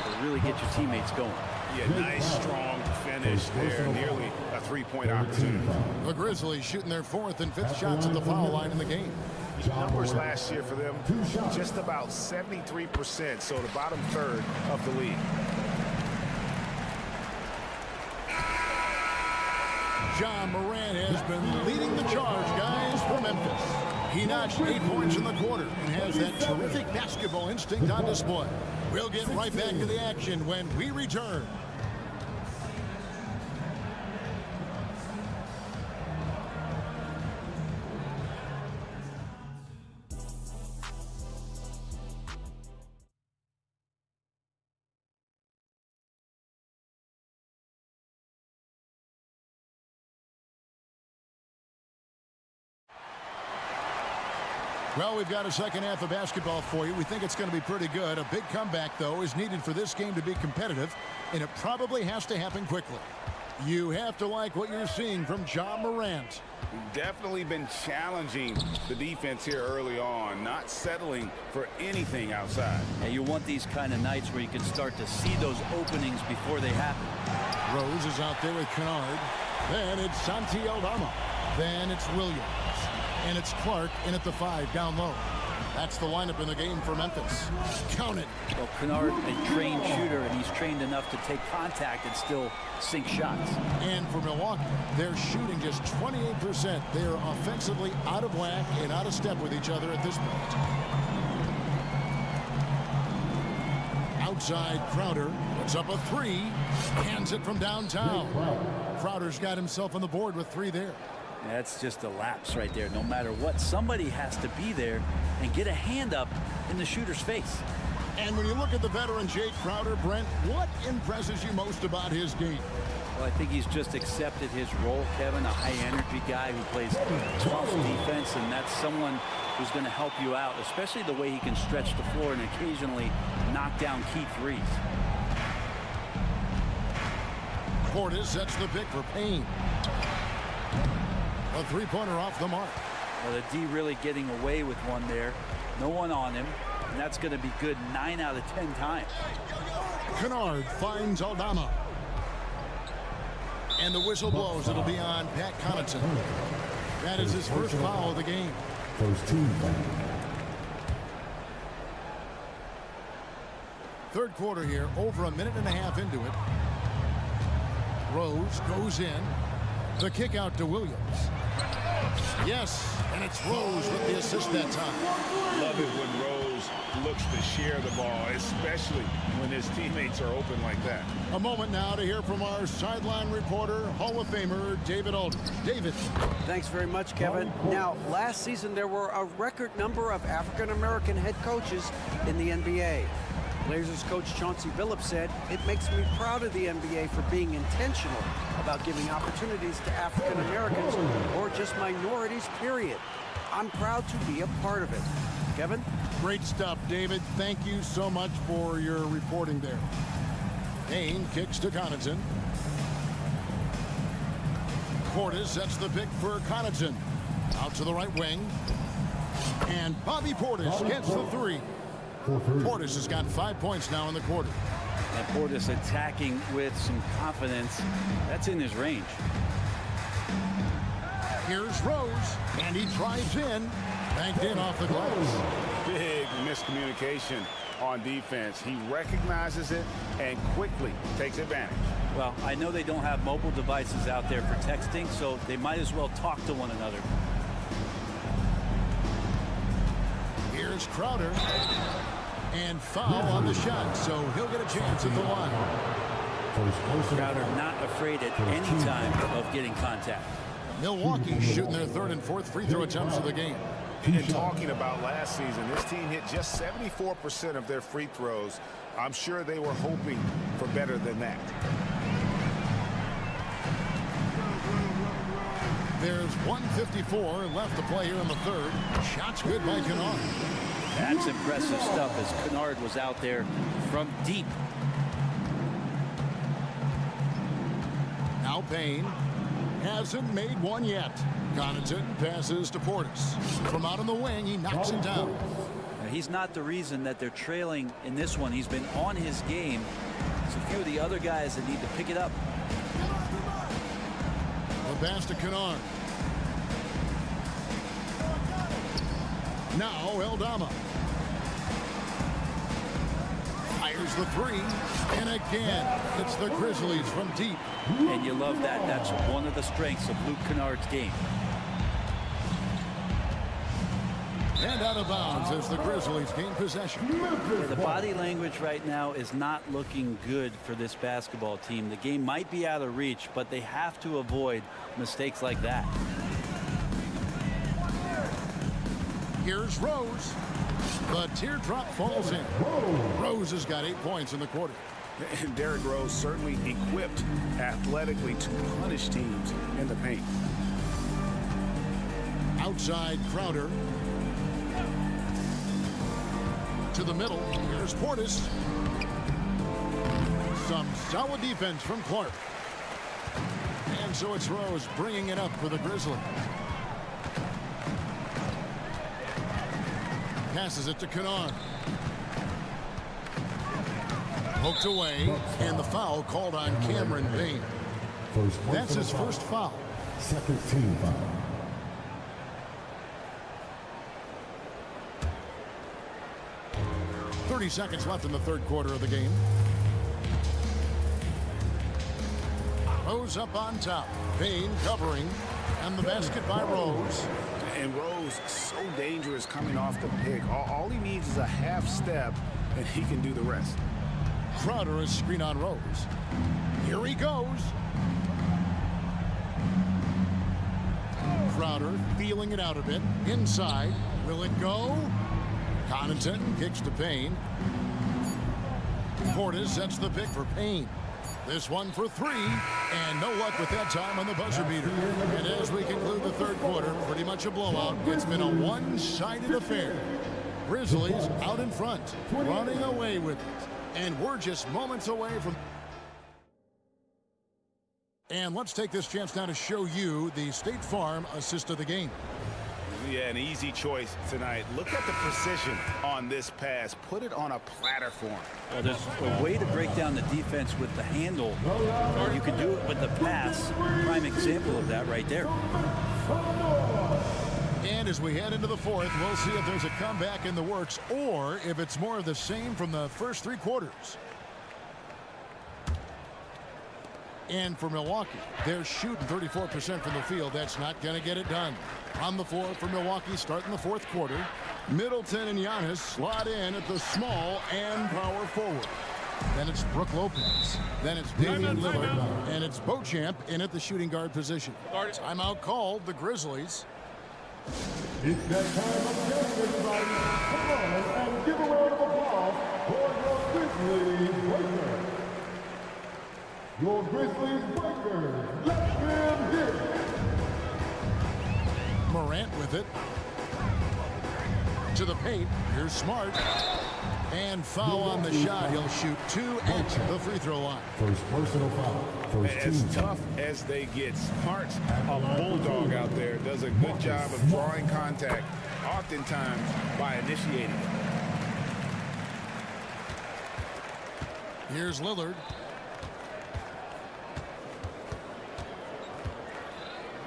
it'll really get your teammates going. Yeah, nice, strong finish there. Nearly a 3-point opportunity. The Grizzlies shooting their 4th and 5th shots at the foul line in the game. Numbers last year for them, just about 73%, so the bottom third of the league. Ja Morant has been leading the charge, guys, for Memphis. He notched 8 points in the quarter and has that terrific basketball instinct on display. We'll get right back to the action when we return. Well, we've got a second half of basketball for you. We think it's going to be pretty good. A big comeback, though, is needed for this game to be competitive, and it probably has to happen quickly. You have to like what you're seeing from Ja Morant. Definitely been challenging the defense here early on, not settling for anything outside. And you want these kind of nights where you can start to see those openings before they happen. Rose is out there with Kennard. Then it's Santi Aldama. Then it's Williams. And it's Clark in at the 5 down low. That's the lineup in the game for Memphis. Count it. Well, Kennard, a trained shooter, and he's trained enough to take contact and still sink shots. And for Milwaukee, they're shooting just 28%. They are offensively out of whack and out of step with each other at this point. Outside, Crowder puts up a 3. Hands it from downtown. Crowder's got himself on the board with 3 there. That's just a lapse right there. No matter what, somebody has to be there and get a hand up in the shooter's face. And when you look at the veteran Jay Crowder, Brent, what impresses you most about his game? Well, I think he's just accepted his role, Kevin, a high-energy guy who plays tough defense, and that's someone who's going to help you out, especially the way he can stretch the floor and occasionally knock down key threes. Portis sets the pick for Payne. A three-pointer off the mark. Well, the D really getting away with one there. No one on him, and that's going to be good 9 out of 10 times. Kennard finds Aldama. And the whistle blows. It'll be on Pat Connaughton. That is his first foul of the game. First team foul. Third quarter here, over a minute and a half into it. Rose goes in. The kick out to Williams. Yes, and it's Rose with the assist that time. Love it when Rose looks to share the ball, especially when his teammates are open like that. A moment now to hear from our sideline reporter, Hall of Famer David Aldridge. David. Thanks very much, Kevin. Now, last season there were a record number of African-American head coaches in the NBA. Blazers coach Chauncey Billups said, "It makes me proud of the NBA for being intentional about giving opportunities to African Americans or just minorities, period. I'm proud to be a part of it." Kevin? Great stuff, David. Thank you so much for your reporting there. Payne kicks to Connaughton. Portis sets the pick for Connaughton. Out to the right wing. And Bobby Portis gets the three. Portis has got 5 points now in the quarter. And Portis attacking with some confidence. That's in his range. Here's Rose, and he drives in. Banked in off the glass. Big miscommunication on defense. He recognizes it and quickly takes advantage. Well, I know they don't have mobile devices out there for texting, so they might as well talk to one another. Here's Crowder. And foul on the shot, so he'll get a chance at the line. Crowder not afraid at any time of getting contact. Milwaukee shooting their third and fourth free throw attempts of the game. And talking about last season, this team hit just 74% of their free throws. I'm sure they were hoping for better than that. There's 1:54 left to play here in the third. Shots good by Kennard. That's impressive stuff as Kennard was out there from deep. Now Payne hasn't made one yet. Connaughton passes to Portis. From out on the wing, he knocks it down. Now, he's not the reason that they're trailing in this one. He's been on his game. It's a few of the other guys that need to pick it up. The pass to Kennard. Now Aldama. Fires the three. And again, it's the Grizzlies from deep. And you love that. That's one of the strengths of Luke Kennard's game. And out of bounds as the Grizzlies gain possession. Yeah, the body language right now is not looking good for this basketball team. The game might be out of reach, but they have to avoid mistakes like that. Here's Rose. The teardrop falls in. Rose has got 8 points in the quarter. And Derrick Rose certainly equipped athletically to punish teams in the paint. Outside Crowder. To the middle. Here's Portis. Some solid defense from Clark. And so it's Rose bringing it up for the Grizzlies. Passes it to Kennard. Poked away, and the foul called on Cameron Payne. That's his first foul. Second team foul. .30 seconds left in the third quarter of the game. Rose up on top. Payne covering. And the basket by Rose. And Rose, so dangerous coming off the pick. All he needs is a half step, and he can do the rest. Crowder is screen on Rose. Here he goes. Crowder feeling it out a bit. Inside. Will it go? Connaughton kicks to Payne. Portis sets the pick for Payne. This one for three, and no luck with that time on the buzzer beater. And as we conclude the third quarter, pretty much a blowout. It's been a one-sided affair. Grizzlies out in front, running away with it. And we're just moments away from... And let's take this chance now to show you the State Farm assist of the game. Yeah, an easy choice tonight. Look at the precision on this pass. Put it on a platter for him. Well, there's a way to break down the defense with the handle, or you can do it with the pass. Prime example of that right there. And as we head into the fourth, we'll see if there's a comeback in the works or if it's more of the same from the first 3 quarters. And for Milwaukee, they're shooting 34% from the field. That's not going to get it done. On the floor for Milwaukee starting the fourth quarter. Middleton and Giannis slot in at the small and power forward. Then it's Brook Lopez. Then it's Damian Lillard. And it's Beauchamp in at the shooting guard position. Timeout called the Grizzlies. It's that time of game, everybody. Come on and give a round of applause for your Grizzlies Breakers. Your Grizzlies Breakers. Let them hit it. Morant with it. To the paint. Here's Smart. And foul on the shot. He'll shoot 2 at the free throw line. First personal foul. As tough as they get, Smart's a bulldog out there. Does a good job of drawing contact, oftentimes by initiating it. Here's Lillard.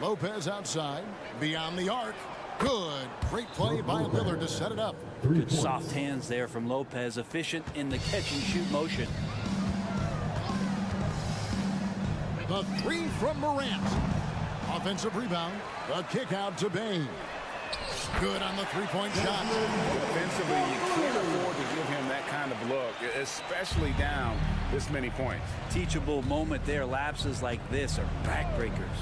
Lopez outside. Beyond the arc. Good. Great play by Lillard to set it up. Good soft hands there from Lopez. Efficient in the catch-and-shoot motion. The 3 from Morant. Offensive rebound. The kick out to Bain. Good on the three-point shot. Defensively, you can't afford to give him that kind of look, especially down this many points. Teachable moment there. Lapses like this are backbreakers.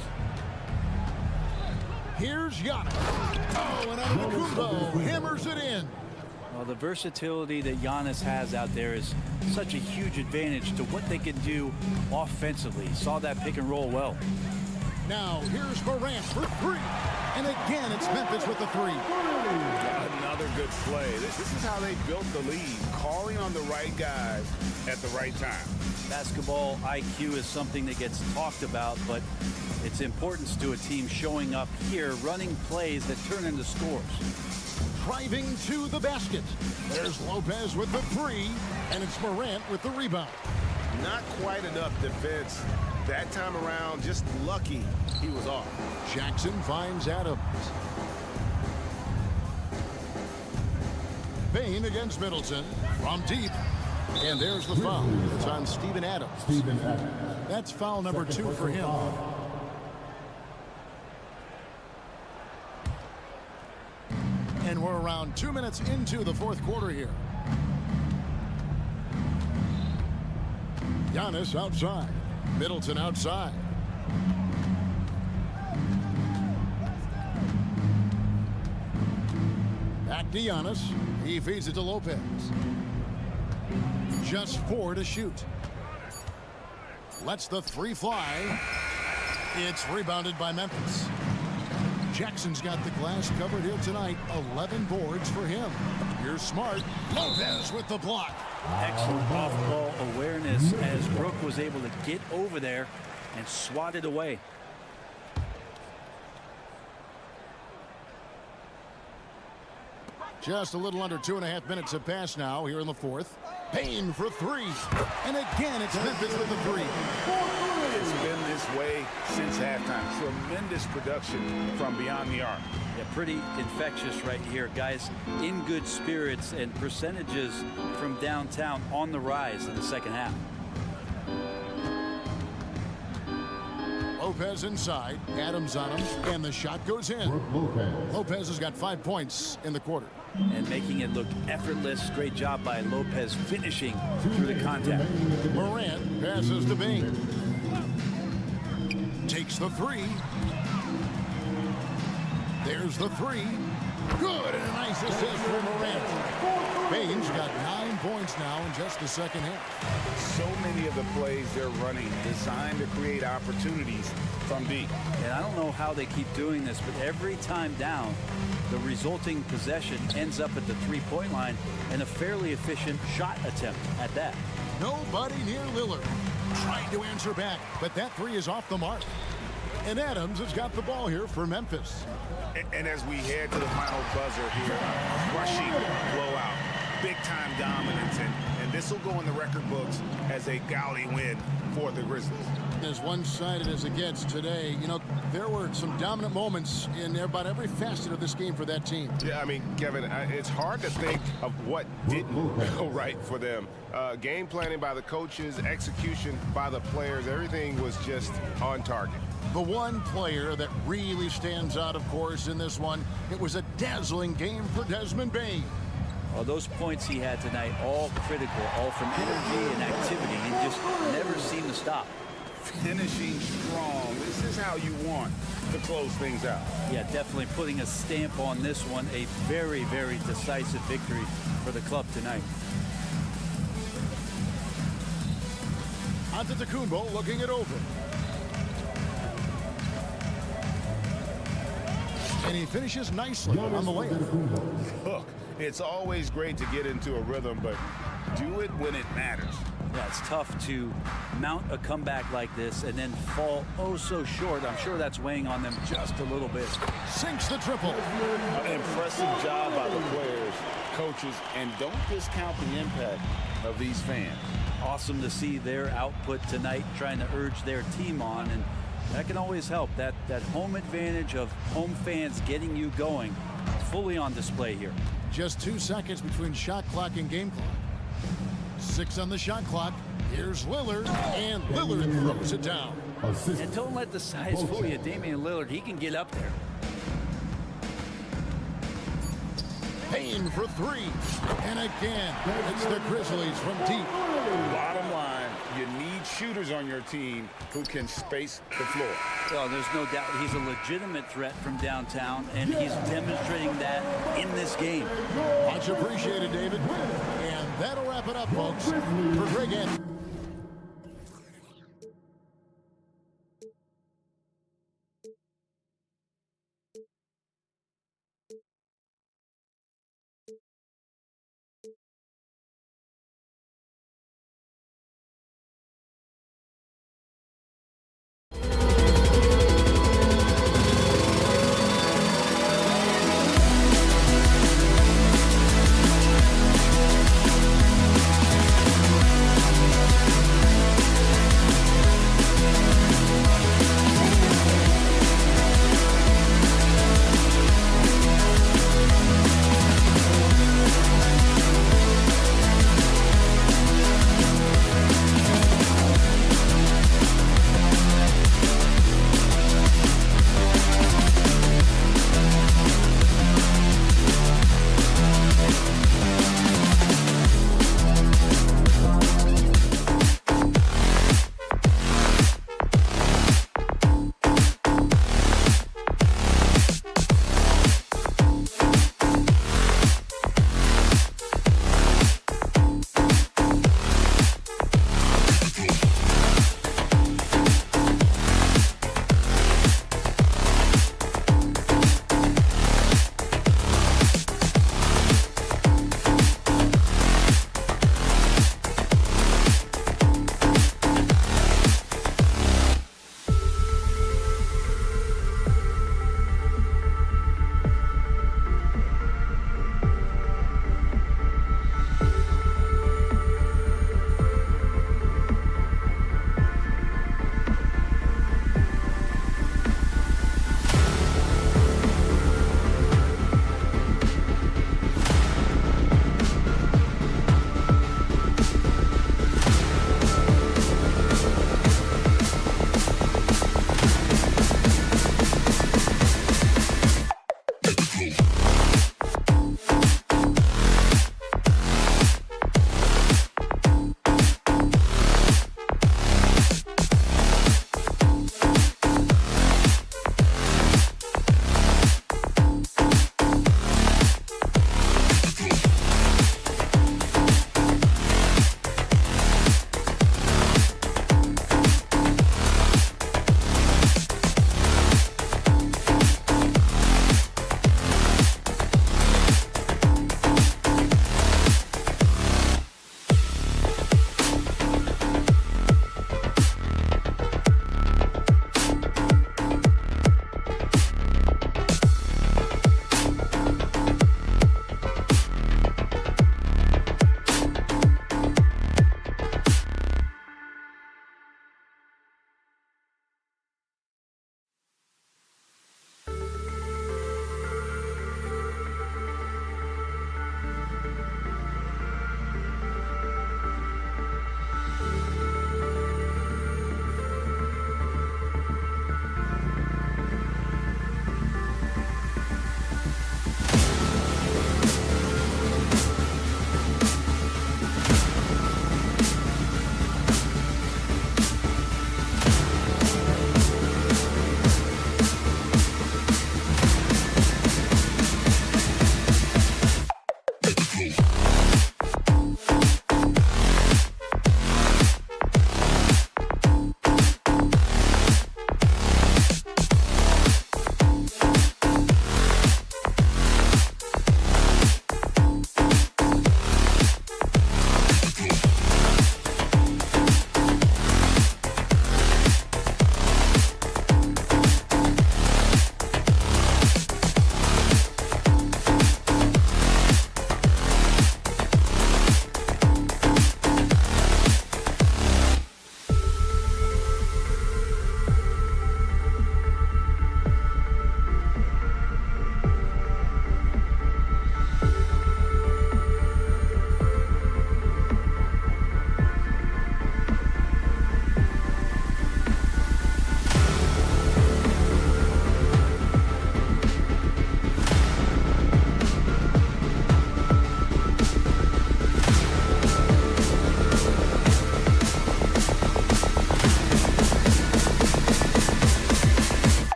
Here's Giannis. Oh, and Antetokounmpo hammers it in. Well, the versatility that Giannis has out there is such a huge advantage to what they can do offensively. Saw that pick and roll well. Now, here's Morant for 3. And again, it's Memphis with the 3. Another good play. This is how they built the lead, calling on the right guys at the right time. Basketball IQ is something that gets talked about, but its importance to a team showing up here, running plays that turn into scores. Driving to the basket. There's Lopez with the 3, and it's Morant with the rebound. Not quite enough defense that time around. Just lucky he was off. Jackson finds Adams. Bain against Middleton from deep. And there's the foul. It's on Steven Adams. That's foul number 2 for him. And we're around 2 minutes into the fourth quarter here. Giannis outside. Middleton outside. Back to Giannis. He feeds it to Lopez. Just 4 to shoot. Lets the 3 fly. It's rebounded by Memphis. Jackson's got the glass covered here tonight. 11 boards for him. Here's Smart. Lopez with the block. Excellent off-ball awareness as Brook was able to get over there and swat it away. Just a little under 2.5 minutes have passed now here in the fourth. Bain for 3. And again, it's Memphis with the 3. It's been this way since halftime. Tremendous production from beyond the arc. Yeah, pretty infectious right here, guys. In good spirits and percentages from downtown on the rise in the second half. Lopez inside. Adams on him. And the shot goes in. Lopez has got 5 points in the quarter. And making it look effortless. Great job by Lopez finishing through the contact. Morant passes to Bain. Takes the 3. There's the 3. Good, and a nice assist for Morant. Bain's got 9 points now in just the second half. So many of the plays they're running designed to create opportunities from deep. And I don't know how they keep doing this, but every time down, the resulting possession ends up at the three-point line and a fairly efficient shot attempt at that. Nobody near Lillard. Trying to answer back, but that three is off the mark. And Adams has got the ball here for Memphis. And as we head to the final buzzer here, rushing blowout, big-time dominance, and this will go in the record books as a gaudy win for the Grizzlies. As one-sided as it gets today, you know, there were some dominant moments in about every facet of this game for that team. Yeah, I mean, Kevin, it's hard to think of what didn't go right for them. Game planning by the coaches, execution by the players, everything was just on target. The one player that really stands out, of course, in this one, it was a dazzling game for Desmond Bane. Well, those points he had tonight, all critical, all from energy and activity. He just never seemed to stop. Finishing strong. This is how you want to close things out. Yeah, definitely putting a stamp on this one. A very, very decisive victory for the club tonight. Antetokounmpo looking it over. And he finishes nicely on the layup. Look, it's always great to get into a rhythm, but do it when it matters. Yeah, it's tough to mount a comeback like this and then fall oh so short. I'm sure that's weighing on them just a little bit. Sinks the triple. An impressive job by the players, coaches, and don't discount the impact of these fans. Awesome to see their output tonight, trying to urge their team on, and that can always help. That home advantage of home fans getting you going, fully on display here. Just 2 seconds between shot clock and game clock. 6 on the shot clock. Here's Lillard, and Lillard throws it down. And don't let the size fool you. Damian Lillard, he can get up there. Payne for 3. And again, it's the Grizzlies from deep. Bottom line, you need shooters on your team who can space the floor. Well, there's no doubt he's a legitimate threat from downtown, and he's demonstrating that in this game. Much appreciated, David. And that'll wrap it up, folks. For Greg Anthony.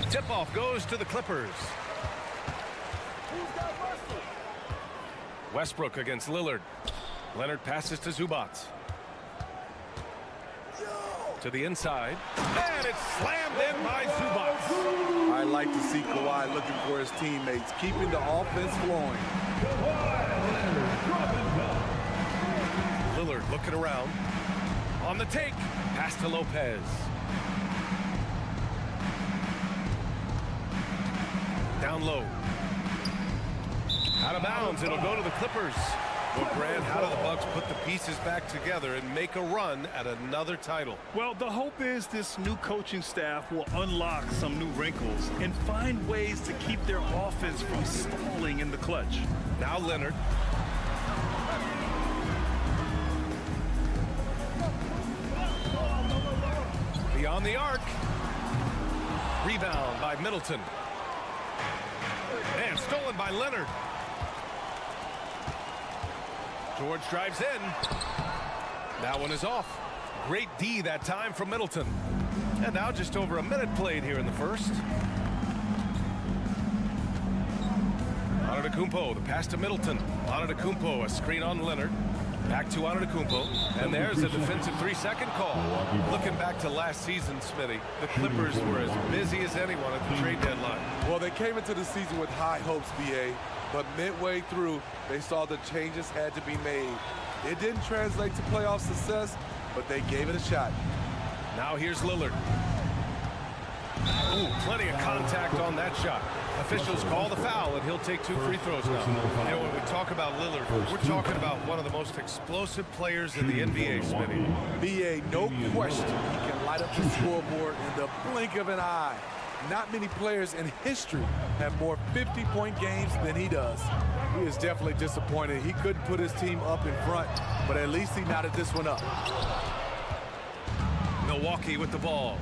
Tip-off goes to the Clippers. Westbrook against Lillard. Leonard passes to Zubac. To the inside. And it's slammed in by Zubac. I like to see Kawhi looking for his teammates, keeping the offense flowing. Lillard looking around. On the take. Pass to Lopez. Down low. Out of bounds. It'll go to the Clippers. Well, Grant, how do the Bucks put the pieces back together and make a run at another title? Well, the hope is this new coaching staff will unlock some new wrinkles and find ways to keep their offense from stalling in the clutch. Now Leonard. Beyond the arc. Rebound by Middleton. And stolen by Leonard. George drives in. That one is off. Great D that time from Middleton. And now just over a minute played here in the first. Antetokounmpo, the pass to Middleton. Antetokounmpo, a screen on Leonard. Back to Antetokounmpo. And there's a defensive 3-second call. Looking back to last season, Smitty, the Clippers were as busy as anyone at the trade deadline. Well, they came into the season with high hopes, BA, but midway through, they saw the changes had to be made. It didn't translate to playoff success, but they gave it a shot. Now here's Lillard. Ooh, plenty of contact on that shot. Officials call the foul, and he'll take 2 free throws now. You know, when we talk about Lillard, we're talking about one of the most explosive players in the NBA, Smitty. BA, no question, he can light up the scoreboard in the blink of an eye. Not many players in history have more 50-point games than he does. He is definitely disappointed. He couldn't put his team up in front, but at least he knotted this one up. Milwaukee with the ball.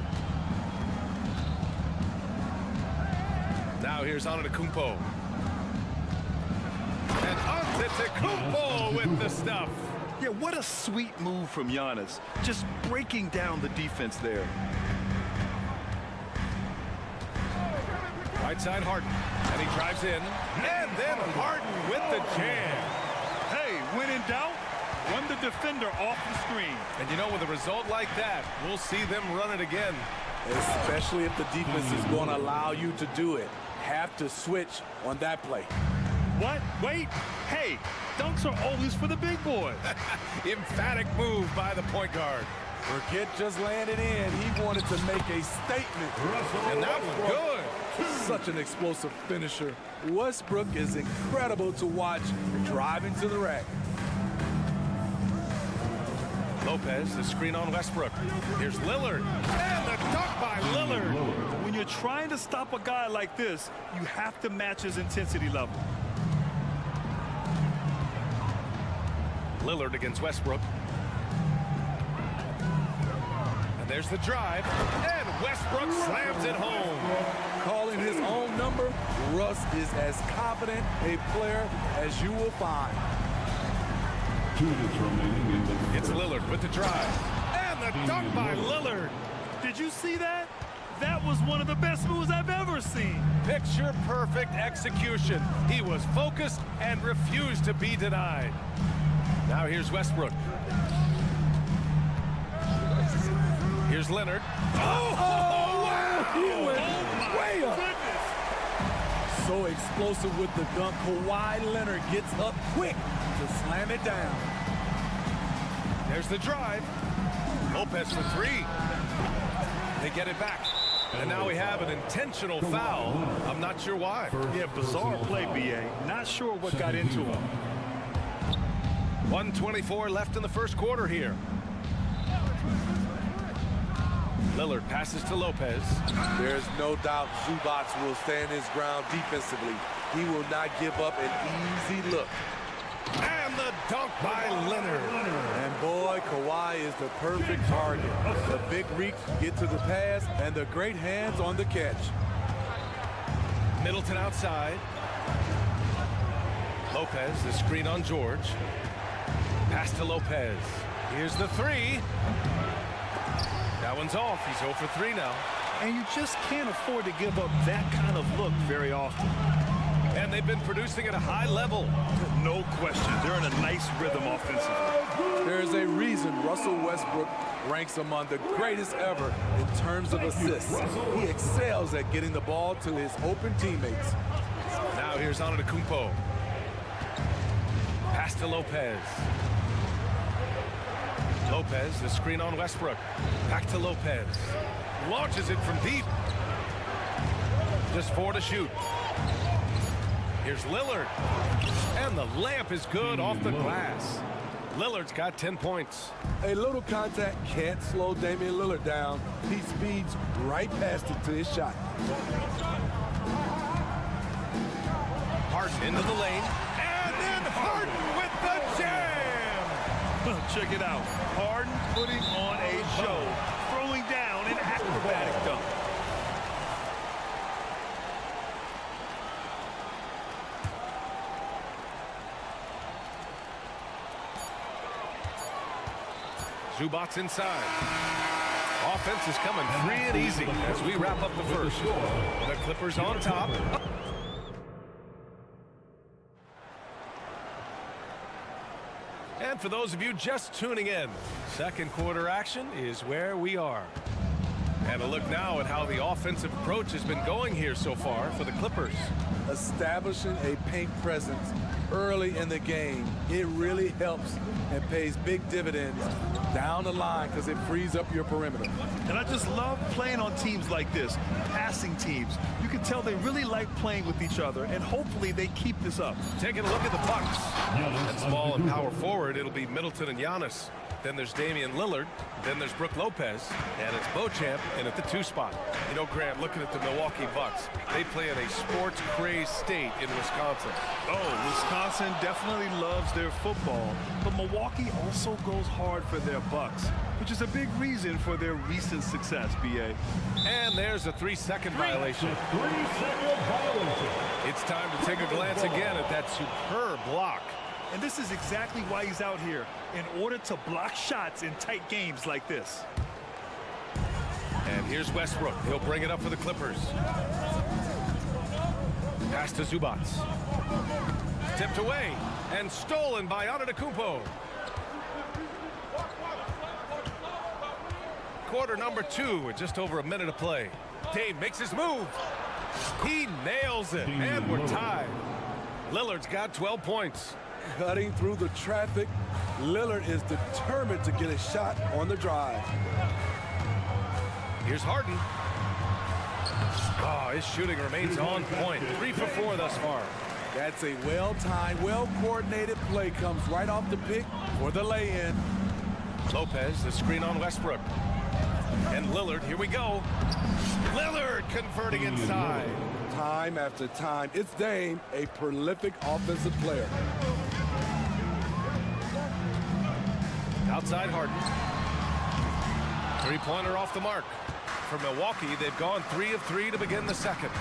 Now here's Antetokounmpo. And Antetokounmpo with the stuff. Yeah, what a sweet move from Giannis. Just breaking down the defense there. Right side Harden. And he drives in. And then Harden with the jam. Hey, when in doubt, run the defender off the screen. And you know, with a result like that, we'll see them run it again. Especially if the defense is going to allow you to do it. Have to switch on that play. What? Wait. Hey, dunks are always for the big boy. Emphatic move by the point guard. Forget just laying it in. He wanted to make a statement. And that was good. Such an explosive finisher. Westbrook is incredible to watch driving to the rack. Lopez, the screen on Westbrook. Here's Lillard. And the dunk by Lillard. When you're trying to stop a guy like this, you have to match his intensity level. Lillard against Westbrook. And there's the drive. And Westbrook slams it home. Calling his own number, Russ is as confident a player as you will find. It's Lillard with the drive. And the dunk by Lillard. Did you see that? That was one of the best moves I've ever seen. Picture perfect execution. He was focused and refused to be denied. Now here's Westbrook. Here's Leonard. Oh, wow! He went way up. So explosive with the dunk. Kawhi Leonard gets up quick to slam it down. There's the drive. Lopez for 3. They get it back. And now we have an intentional foul. I'm not sure why. Yeah, bizarre play, BA. Not sure what got into him. 1:24 left in the first quarter here. Lillard passes to Lopez. There's no doubt Zubac will stand his ground defensively. He will not give up an easy look. And the dunk by Leonard. And boy, Kawhi is the perfect target. The big reach, get to the pass, and the great hands on the catch. Middleton outside. Lopez, the screen on George. Pass to Lopez. Here's the 3. That one's off. He's 0 for 3 now. And you just can't afford to give up that kind of look very often. And they've been producing at a high level. No question. They're in a nice rhythm offensively. There is a reason Russell Westbrook ranks among the greatest ever in terms of assists. He excels at getting the ball to his open teammates. Now here's Antetokounmpo. Pass to Lopez. Lopez, the screen on Westbrook. Back to Lopez. Launches it from deep. Just 4 to shoot. Here's Lillard. And the layup is good off the glass. Lillard's got 10 points. A little contact can't slow Damian Lillard down. He speeds right past it to his shot. Harden into the lane. And then Harden with the jam! Check it out. Harden putting on a show, throwing down an acrobatic dunk. Zubats inside. Offense is coming free and easy as we wrap up the first. The Clippers on top. And for those of you just tuning in, second quarter action is where we are. And a look now at how the offensive approach has been going here so far for the Clippers. Establishing a paint presence early in the game, it really helps and pays big dividends down the line because it frees up your perimeter. And I just love playing on teams like this, passing teams. You can tell they really like playing with each other, and hopefully they keep this up. Taking a look at the Bucks. And small and power forward, it'll be Middleton and Giannis. Then there's Damian Lillard. Then there's Brook Lopez. And it's Beauchamp in at the 2 spot. You know, Grant, looking at the Milwaukee Bucks, they play in a sports-crazed state in Wisconsin. Oh, Wisconsin definitely loves their football, but Milwaukee also goes hard for their Bucks, which is a big reason for their recent success, B.A. And there's a 3-second violation. 3-second violation. It's time to take a glance again at that superb block. And this is exactly why he's out here, in order to block shots in tight games like this. And here's Westbrook. He'll bring it up for the Clippers. Pass to Zubats. Tipped away and stolen by Antetokounmpo. Quarter number 2 with just over a minute to play. Dame makes his move. He nails it, and we're tied. Lillard's got 12 points. Cutting through the traffic, Lillard is determined to get a shot on the drive. Here's Harden. Oh, his shooting remains on point. 3 for 4 thus far. That's a well-timed, well-coordinated play. Comes right off the pick for the lay-in. Lopez, the screen on Westbrook. And Lillard, here we go. Lillard converting inside. Time after time, it's Dame, a prolific offensive player. Outside Harden. 3-pointer off the mark. For Milwaukee, they've gone 3 of 3 to begin the second.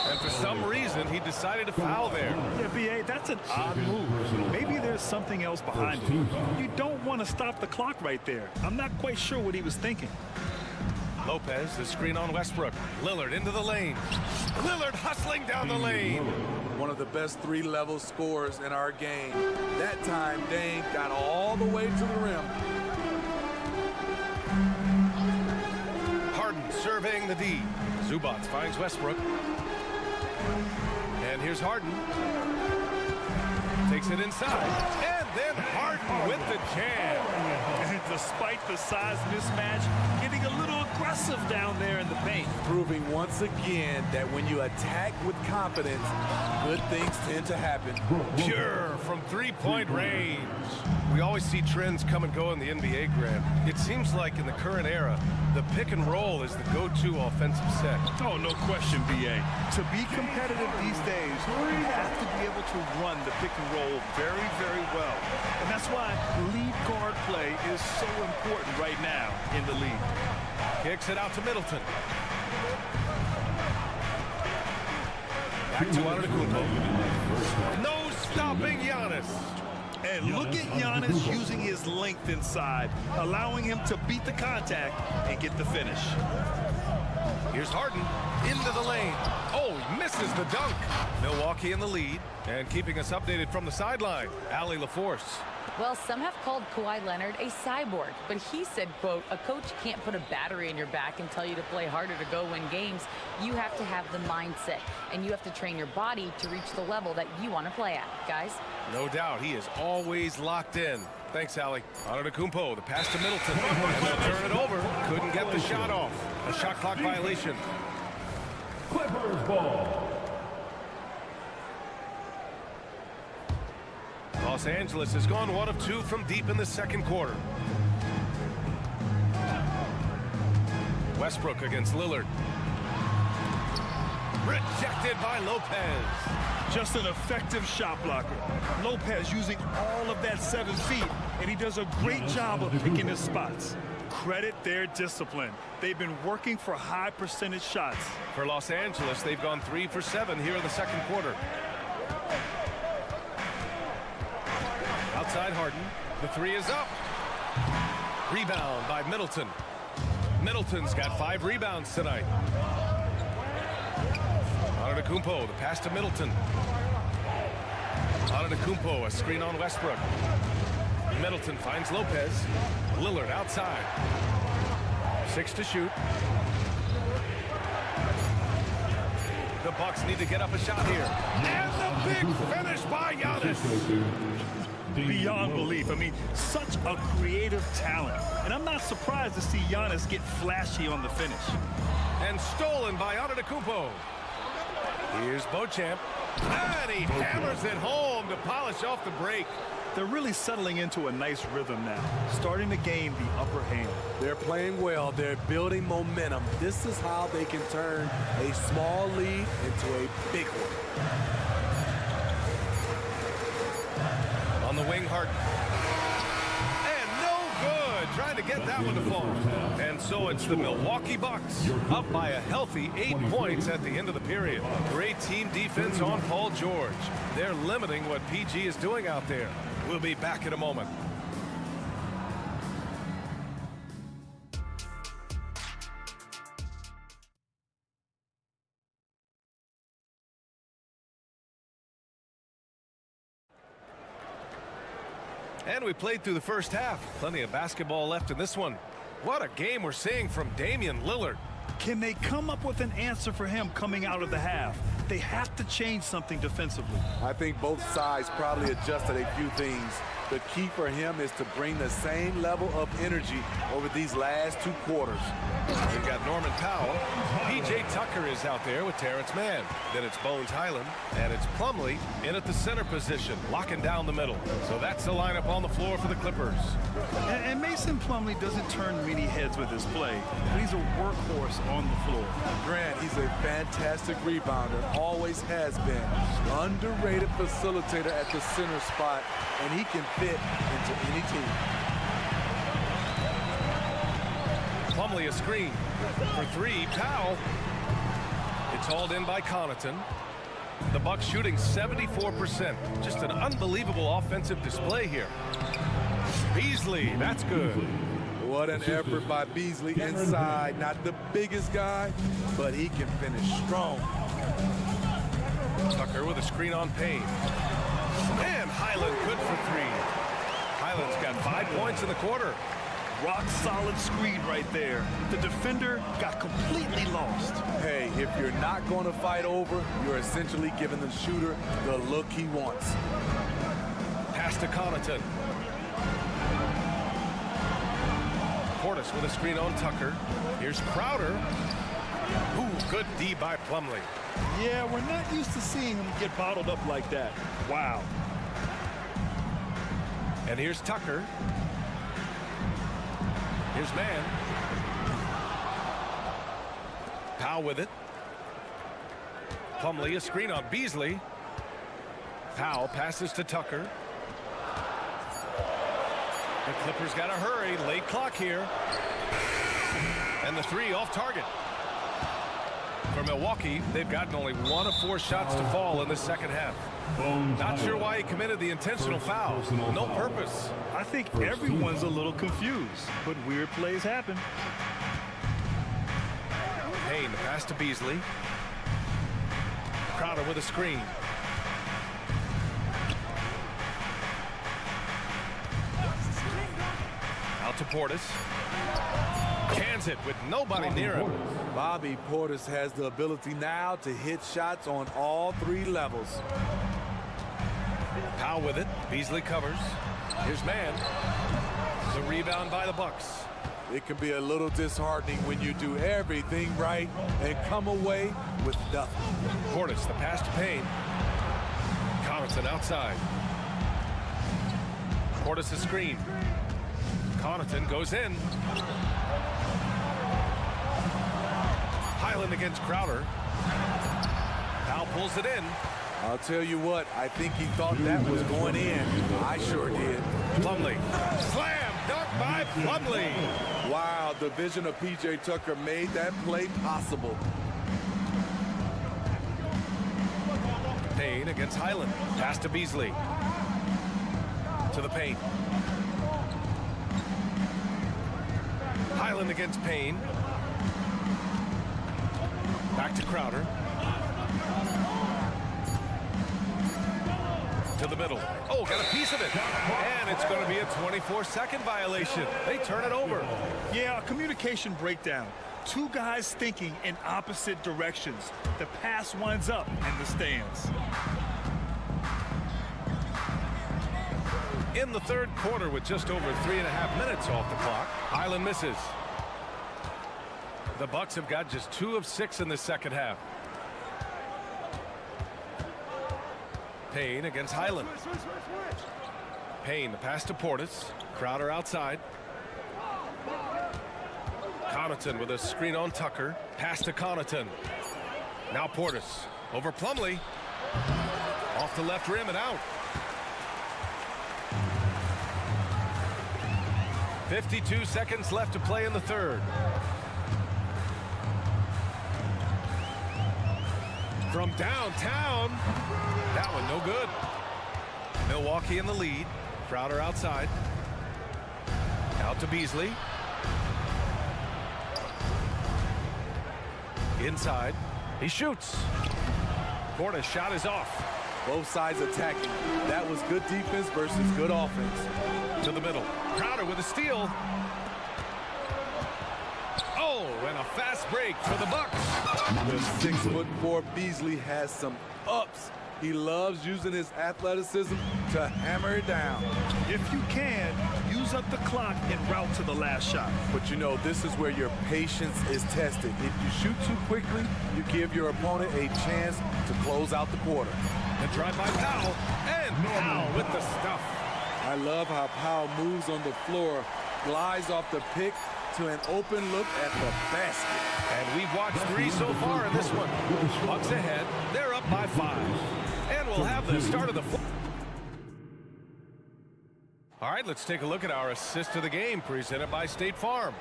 And for some reason, he decided to foul there. Yeah, B.A., that's an odd move. Maybe there's something else behind it. You don't want to stop the clock right there. I'm not quite sure what he was thinking. Lopez, the screen on Westbrook. Lillard into the lane. Lillard hustling down the lane. One of the best 3-level scorers in our game. That time, Dame got all the way to the rim. Harden surveying the D. Zubats finds Westbrook. And here's Harden. Takes it inside. And then Harden with the jam. And despite the size mismatch, getting a little aggressive down there in the paint. Proving once again that when you attack with confidence, good things tend to happen. Pure from 3-point range. We always see trends come and go in the NBA, Grant. It seems like in the current era, the pick and roll is the go-to offensive set. Oh, no question, B.A. To be competitive these days, you have to be able to run the pick and roll very, very well. And that's why lead guard play is so important right now in the league. Kicks it out to Middleton. Back to Antetokounmpo. No stopping Giannis. And look at Giannis using his length inside, allowing him to beat the contact and get the finish. Here's Harden into the lane. Oh, he misses the dunk. Milwaukee in the lead, and keeping us updated from the sideline, Allie LaForce. Well, some have called Kawhi Leonard a cyborg, but he said, quote, a coach can't put a battery in your back and tell you to play harder to go win games. You have to have the mindset, and you have to train your body to reach the level that you want to play at, guys. No doubt, he is always locked in. Thanks, Allie. Antetokounmpo, the pass to Middleton, and they'll turn it over. Couldn't get the shot off. A shot clock violation. Clippers ball. Los Angeles has gone 1 of 2 from deep in the second quarter. Westbrook against Lillard. Rejected by Lopez. Just an effective shot blocker. Lopez using all of that 7 feet, and he does a great job of picking his spots. Credit their discipline. They've been working for high percentage shots. For Los Angeles, they've gone 3 for 7 here in the second quarter. Outside Harden. The 3 is up. Rebound by Middleton. Middleton's got 5 rebounds tonight. Antetokounmpo, the pass to Middleton. Antetokounmpo, a screen on Westbrook. Middleton finds Lopez. Lillard outside. 6 to shoot. The Bucks need to get up a shot here. And the big finish by Giannis. Beyond belief. I mean, such a creative talent. And I'm not surprised to see Giannis get flashy on the finish. And stolen by Antetokounmpo. Here's Beauchamp. And he hammers it home to polish off the break. They're really settling into a nice rhythm now, starting to gain the upper hand. They're playing well. They're building momentum. This is how they can turn a small lead into a big one. On the wing, Harden. And no good. Trying to get that one to fall. And so it's the Milwaukee Bucks up by a healthy 8 points at the end of the period. Great team defense on Paul George. They're limiting what PG is doing out there. We'll be back in a moment. And we played through the first half. Plenty of basketball left in this one. What a game we're seeing from Damian Lillard. Can they come up with an answer for him coming out of the half? They have to change something defensively. I think both sides probably adjusted a few things. The key for him is to bring the same level of energy over these last 2 quarters. We've got Norman Powell. P.J. Tucker is out there with Terrence Mann. Then it's Bones Highland. And it's Plumlee in at the center position, locking down the middle. So that's the lineup on the floor for the Clippers. And Mason Plumlee doesn't turn many heads with his play, but he's a workhorse on the floor. Grant, he's a fantastic rebounder, always has been. Underrated facilitator at the center spot, and he can fit into any team. Plumlee a screen for 3. Powell. It's hauled in by Connaughton. The Bucks shooting 74%. Just an unbelievable offensive display here. Beasley, that's good. What an effort by Beasley inside. Not the biggest guy, but he can finish strong. Tucker with a screen on Payne. And Highland good for 3. Highland's got 5 points in the quarter. Rock solid screen right there. The defender got completely lost. Hey, if you're not going to fight over, you're essentially giving the shooter the look he wants. Pass to Connaughton. Portis with a screen on Tucker. Here's Crowder. Ooh, good D by Plumlee. Yeah, we're not used to seeing him get bottled up like that. Wow. And here's Tucker. Here's Mann. Powell with it. Plumlee a screen on Beasley. Powell passes to Tucker. The Clippers got to hurry. Late clock here. And the 3 off target. For Milwaukee, they've gotten only 1 of 4 shots to fall in the second half. Not sure why he committed the intentional foul. No purpose. I think everyone's a little confused, but weird plays happen. Payne, the pass to Beasley. Crowder with a screen. Out to Portis. Cans it with nobody near him. Bobby Portis has the ability now to hit shots on all 3 levels. Powell with it. Beasley covers. Here's man. The rebound by the Bucks. It can be a little disheartening when you do everything right and come away with nothing. Portis, the pass to Payne. Connaughton outside. Portis a screen. Connaughton goes in. Highland against Crowder. Powell pulls it in. I'll tell you what, I think he thought that was going in. I sure did. Plumlee. Slam dunk by Plumlee. Wow, the vision of P.J. Tucker made that play possible. Payne against Highland. Pass to Beasley. To the paint. Highland against Payne. Back to Crowder. To the middle. Oh, got a piece of it. And it's going to be a 24-second violation. They turn it over. Yeah, a communication breakdown. 2 guys thinking in opposite directions. The pass winds up in the stands. In the third quarter with just over 3.5 minutes off the clock, Highland misses. The Bucks have got just 2 of 6 in the second half. Payne against Highland. Payne, the pass to Portis. Crowder outside. Connaughton with a screen on Tucker. Pass to Connaughton. Now Portis over Plumlee. Off the left rim and out. 52 seconds left to play in the third. From downtown. That one no good. Milwaukee in the lead. Crowder outside. Out to Beasley. Inside. He shoots. Portis shot is off. Both sides attacking. That was good defense versus good offense. To the middle. Crowder with a steal. Oh, and a fast break for the Bucks. The 6'4" Beasley has some ups. He loves using his athleticism to hammer it down. If you can, use up the clock en route to the last shot. But you know, this is where your patience is tested. If you shoot too quickly, you give your opponent a chance to close out the quarter. And drive by Powell. And Powell with the stuff. I love how Powell moves on the floor, glides off the pick to an open look at the basket. And we've watched 3 so far in this one. Bucks ahead. They're up by 5. And we'll have the start of the fourth. All right, let's take a look at our assist of the game presented by State Farm.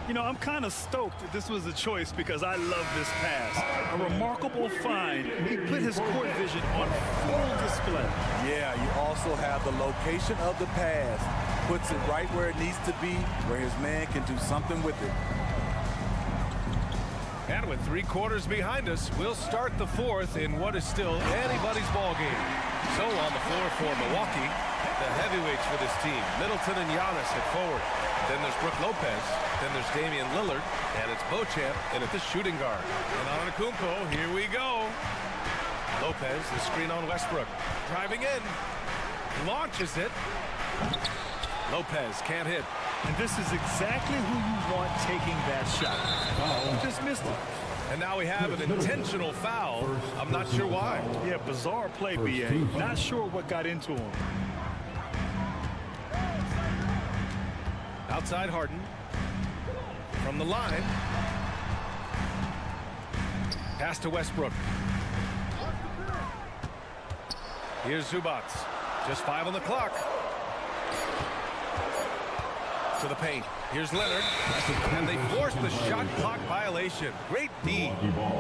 You know, I'm kind of stoked that this was a choice because I love this pass. A remarkable find. He put his court vision on full display. Yeah, you also have the location of the pass. Puts it right where it needs to be, where his man can do something with it. And with 3 quarters behind us, we'll start the fourth in what is still anybody's ball game. So on the floor for Milwaukee, the heavyweights for this team, Middleton and Giannis at forward. Then there's Brook Lopez. Then there's Damian Lillard. And it's Beauchamp in at the shooting guard. And Antetokounmpo, here we go. Lopez, the screen on Westbrook. Driving in. Launches it. Lopez can't hit. And this is exactly who you want taking that shot. Just missed it. And now we have an intentional foul. I'm not sure why. Yeah, bizarre play, BA. Not sure what got into him. Outside Harden. From the line. Pass to Westbrook. Here's Zubats. Just 5 on the clock. To the paint. Here's Leonard. And they forced the shot clock violation. Great D.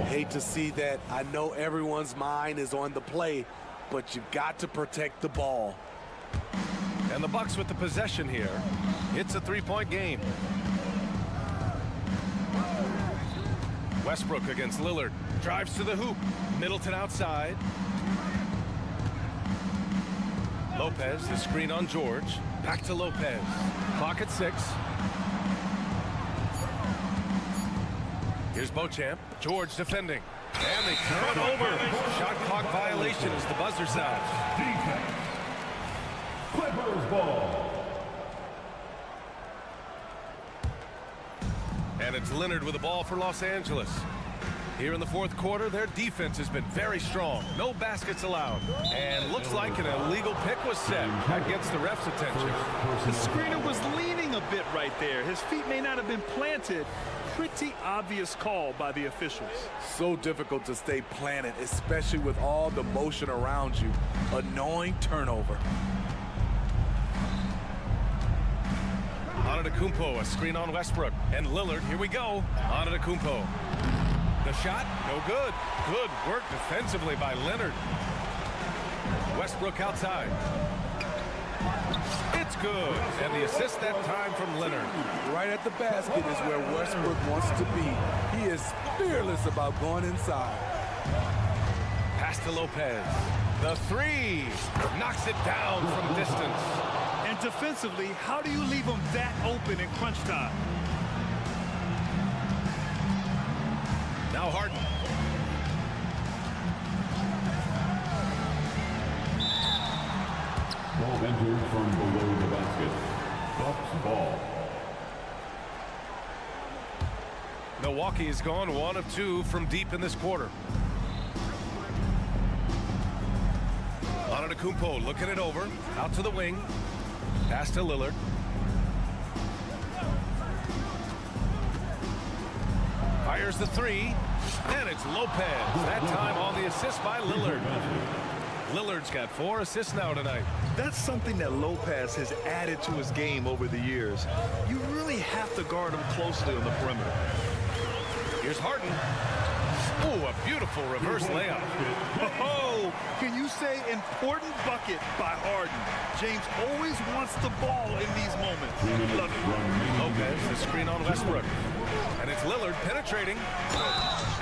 Hate to see that. I know everyone's mind is on the play, but you've got to protect the ball. And the Bucks with the possession here. It's a three-point game. Westbrook against Lillard. Drives to the hoop. Middleton outside. Lopez, the screen on George. Back to Lopez. Clock at 6. Here's Beauchamp. George defending. And they turn over. Shot clock violation as the buzzer sounds. Clippers ball. And it's Leonard with the ball for Los Angeles. Here in the fourth quarter, their defense has been very strong. No baskets allowed. And looks like an illegal pick was set. That gets the ref's attention. The screener was leaning a bit right there. His feet may not have been planted. Pretty obvious call by the officials. So difficult to stay planted, especially with all the motion around you. Annoying turnover. Antetokounmpo, a screen on Westbrook. And Lillard, here we go. Antetokounmpo. The shot, no good. Good work defensively by Leonard. Westbrook outside. It's good. And the assist that time from Leonard. Right at the basket is where Westbrook wants to be. He is fearless about going inside. Pass to Lopez. The three. Knocks it down from distance. And defensively, how do you leave them that open in crunch time? Now Harden. Ball entered from below the basket. Bucks ball. Milwaukee has gone 1 of 2 from deep in this quarter. Antetokounmpo looking it over. Out to the wing. Pass to Lillard. Fires the three. And it's Lopez. That time on the assist by Lillard. Lillard's got 4 assists now tonight. That's something that Lopez has added to his game over the years. You really have to guard him closely on the perimeter. Here's Harden. Oh, a beautiful reverse layup. Oh, can you say important bucket by Harden? James always wants the ball in these moments. Love it. Lopez, the screen on Westbrook. And it's Lillard penetrating.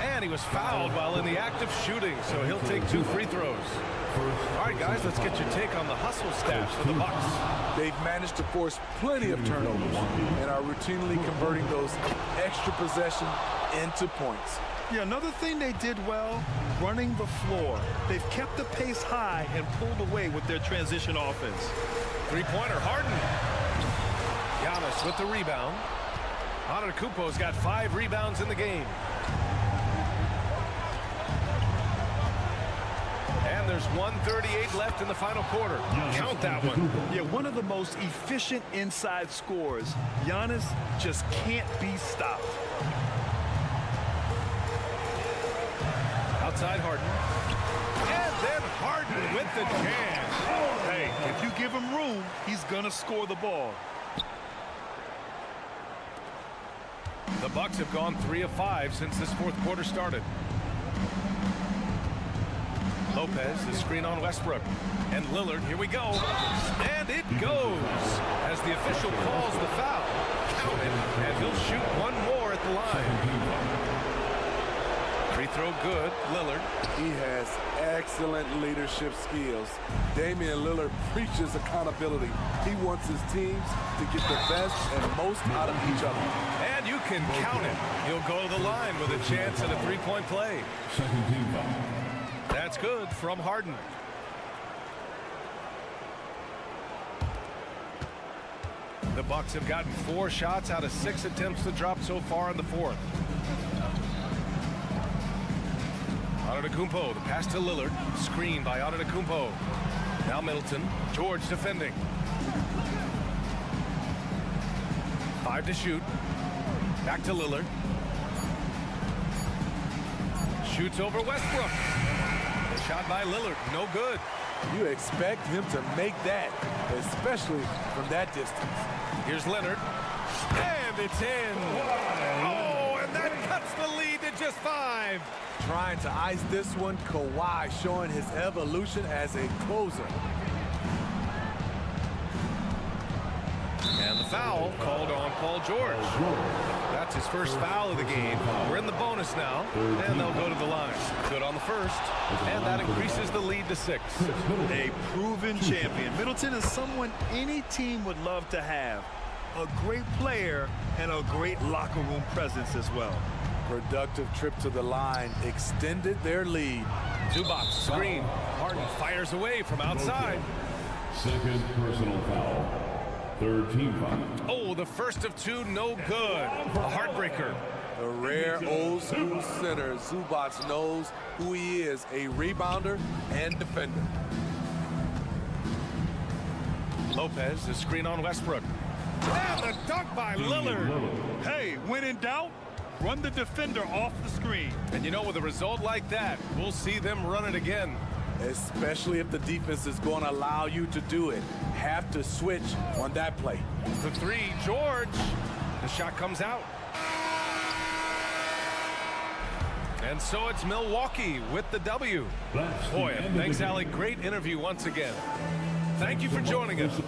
And he was fouled while in the act of shooting, so he'll take 2 free throws. All right, guys, let's get your take on the hustle stats for the Bucks. They've managed to force plenty of turnovers and are routinely converting those extra possession into points. Yeah, another thing they did well, running the floor. They've kept the pace high and pulled away with their transition offense. Three-pointer, Harden. Giannis with the rebound. Antetokounmpo's got 5 rebounds in the game. And there's 1:38 left in the final quarter. Count that one. Yeah, one of the most efficient inside scorers. Giannis just can't be stopped. Outside Harden. And then Harden with the jam. Hey, if you give him room, he's going to score the ball. The Bucks have gone 3 of 5 since this fourth quarter started. Lopez, the screen on Westbrook. And Lillard, here we go. And it goes as the official calls the foul. Count it, and he'll shoot 1 more at the line. Free throw good, Lillard. He has excellent leadership skills. Damian Lillard preaches accountability. He wants his teams to get the best and most out of each other. And you can count it. He'll go to the line with a chance at a 3-point play. Second team foul. That's good from Harden. The Bucks have gotten 4 shots out of 6 attempts to drop so far in the fourth. Antetokounmpo, the pass to Lillard. Screen by Antetokounmpo. Now Middleton. George defending. 5 to shoot. Back to Lillard. Shoots over Westbrook. The shot by Lillard, no good. You expect him to make that, especially from that distance. Here's Leonard. And it's in. Oh, and that cuts the lead to just 5. Trying to ice this one, Kawhi showing his evolution as a closer. And the foul called on Paul George. That's his first foul of the game. We're in the bonus now, and they'll go to the line. Good on the first, and that increases the lead to 6. A proven champion. Middleton is someone any team would love to have. A great player and a great locker room presence as well. Productive trip to the line extended their lead. Zubac screen. Harden fires away from outside. Second personal foul. Third team foul. Oh, the first of 2, no good. A heartbreaker. The rare old school center, Zubac knows who he is, a rebounder and defender. Lopez, the screen on Westbrook. And the dunk by Lillard. Hey, when in doubt, run the defender off the screen. And you know, with a result like that, we'll see them run it again. Especially if the defense is going to allow you to do it. Have to switch on that play. The 3, George. The shot comes out. And so it's Milwaukee with the W. Boy, and thanks, Allie. Great interview once again. Thank you for joining us.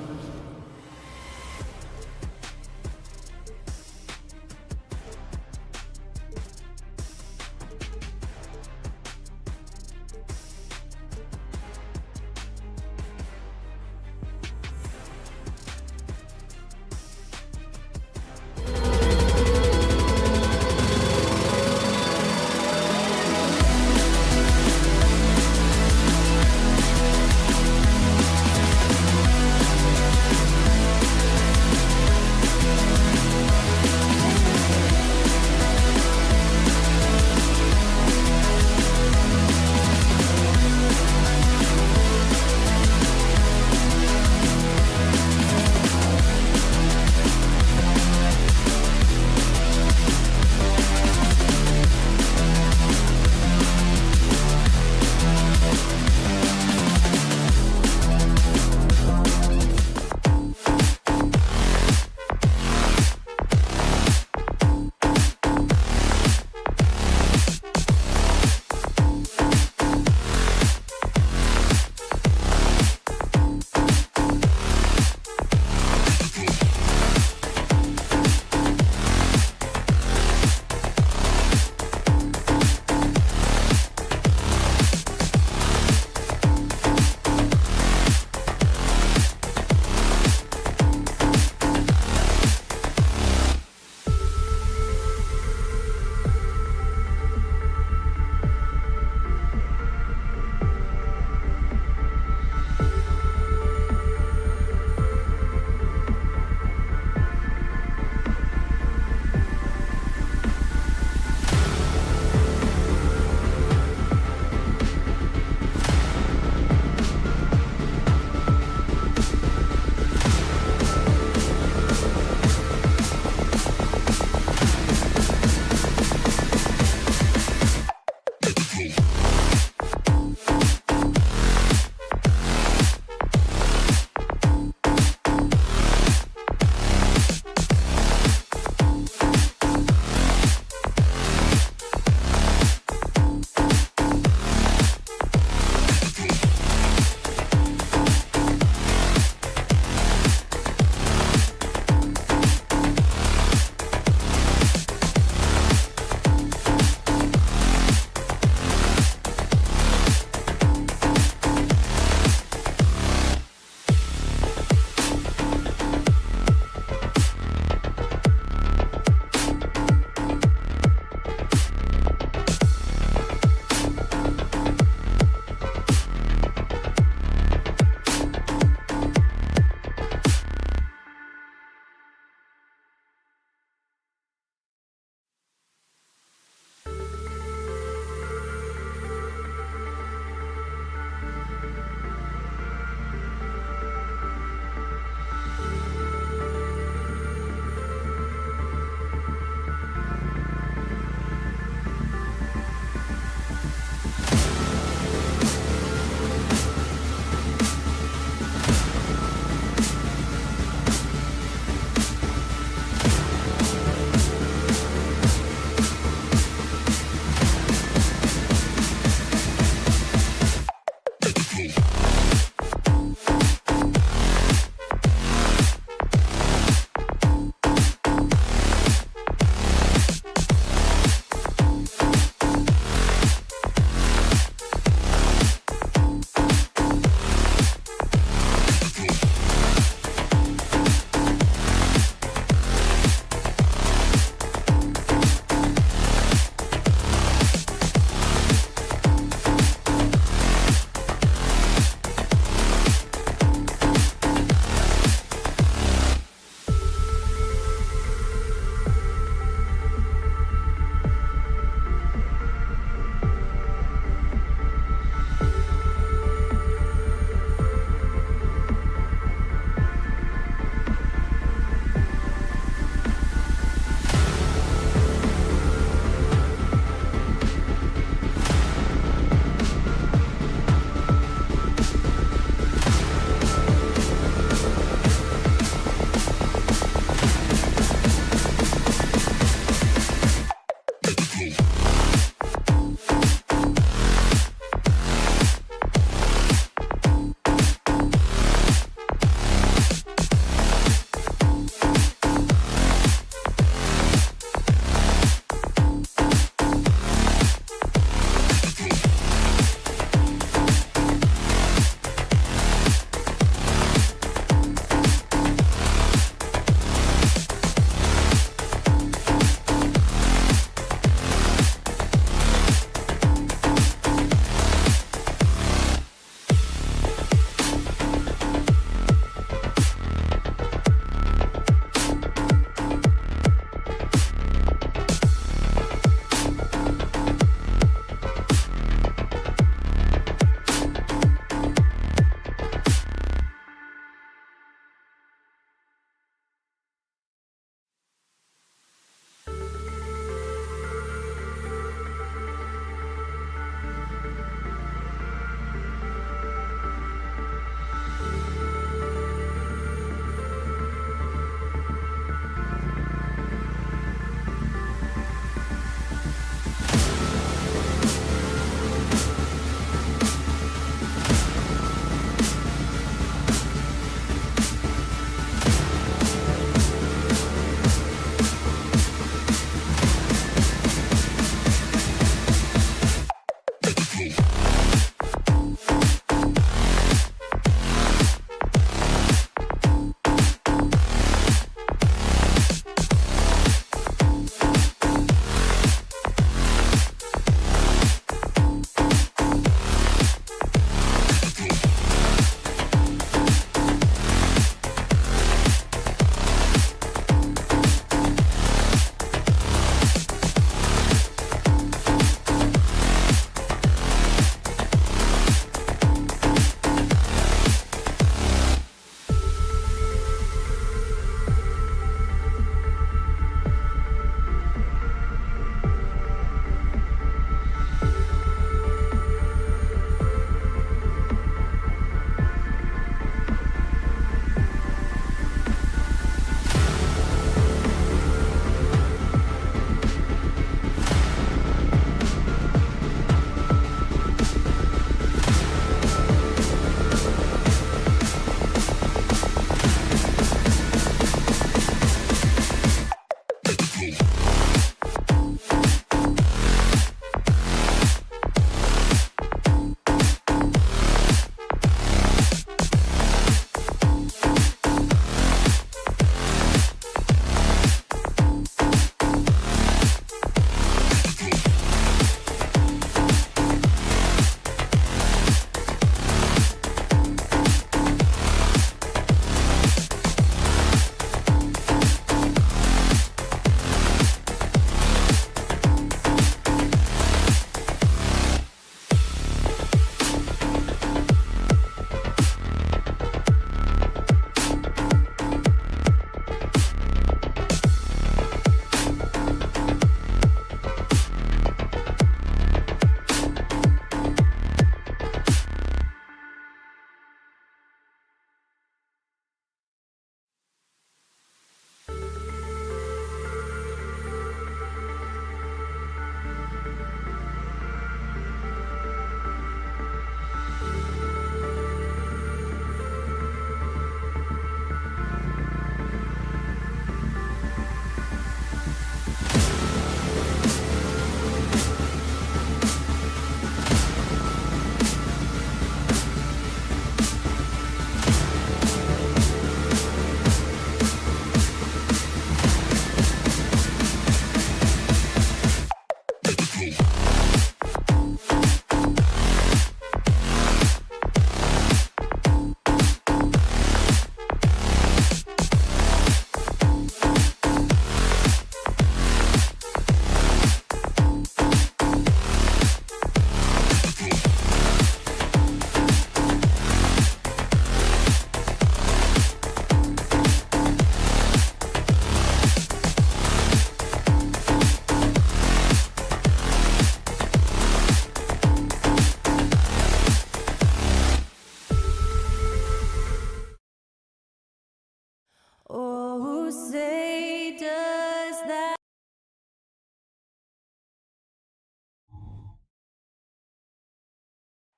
say does that?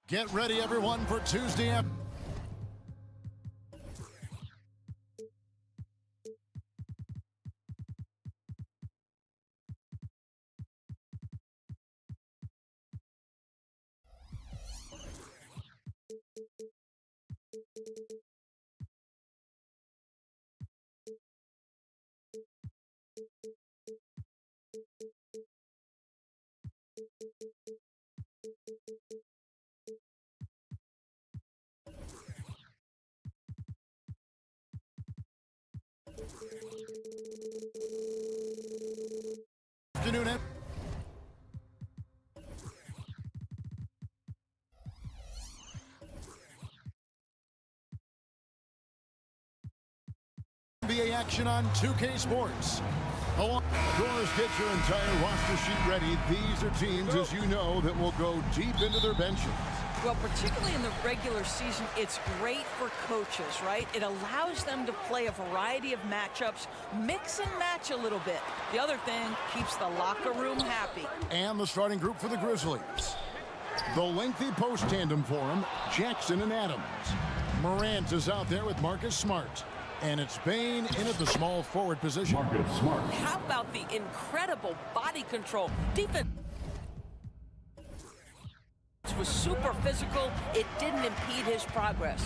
Get ready, everyone, for Tuesday afternoon. NBA action on 2K Sports. Of course, get your entire roster sheet ready. These are teams, as you know, that will go deep into their benches. Well, particularly in the regular season, it's great for coaches, right? It allows them to play a variety of matchups, mix and match a little bit. The other thing, keeps the locker room happy. And the starting group for the Grizzlies. The lengthy post tandem for him, Jackson and Adams. Morant is out there with Marcus Smart. And it's Bane in at the small forward position. Marcus Smart. How about the incredible body control? Defense was super physical. It didn't impede his progress.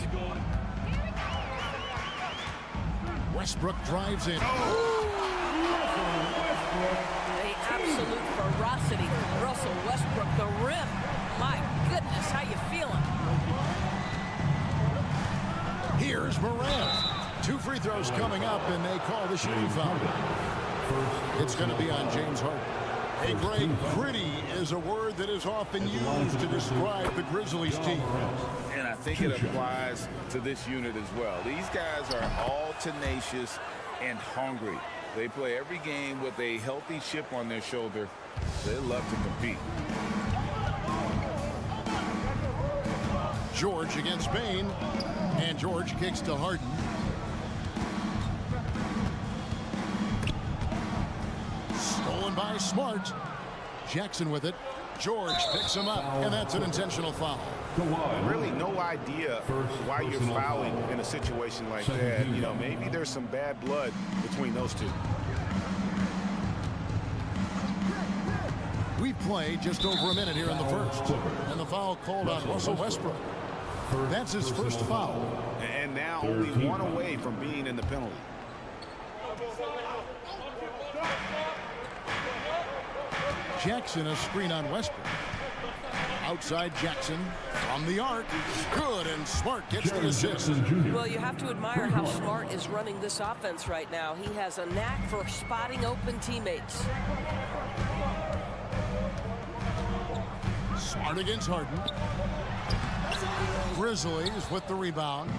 Westbrook drives in. The absolute ferocity from Russell Westbrook. The rim. My goodness, how you feeling? Here's Morant. 2 free throws coming up, and they call the shooting foul. It's going to be on James Harden. Hey, Greg, gritty is a word that is often used to describe the Grizzlies team. And I think it applies to this unit as well. These guys are all tenacious and hungry. They play every game with a healthy chip on their shoulder. They love to compete. George against Bane, and George kicks to Harden. Stolen by Smart. Jackson with it. George picks him up, and that's an intentional foul. Really no idea why you're fouling in a situation like that. You know, maybe there's some bad blood between those two. We play just over a minute here in the first. And the foul called on Russell Westbrook. That's his first foul. And now only one away from being in the penalty. Jackson, a screen on Westbrook. Outside Jackson from the arc. Good, and Smart gets the assist. Well, you have to admire how Smart is running this offense right now. He has a knack for spotting open teammates. Smart against Harden. Grizzlies with the rebound.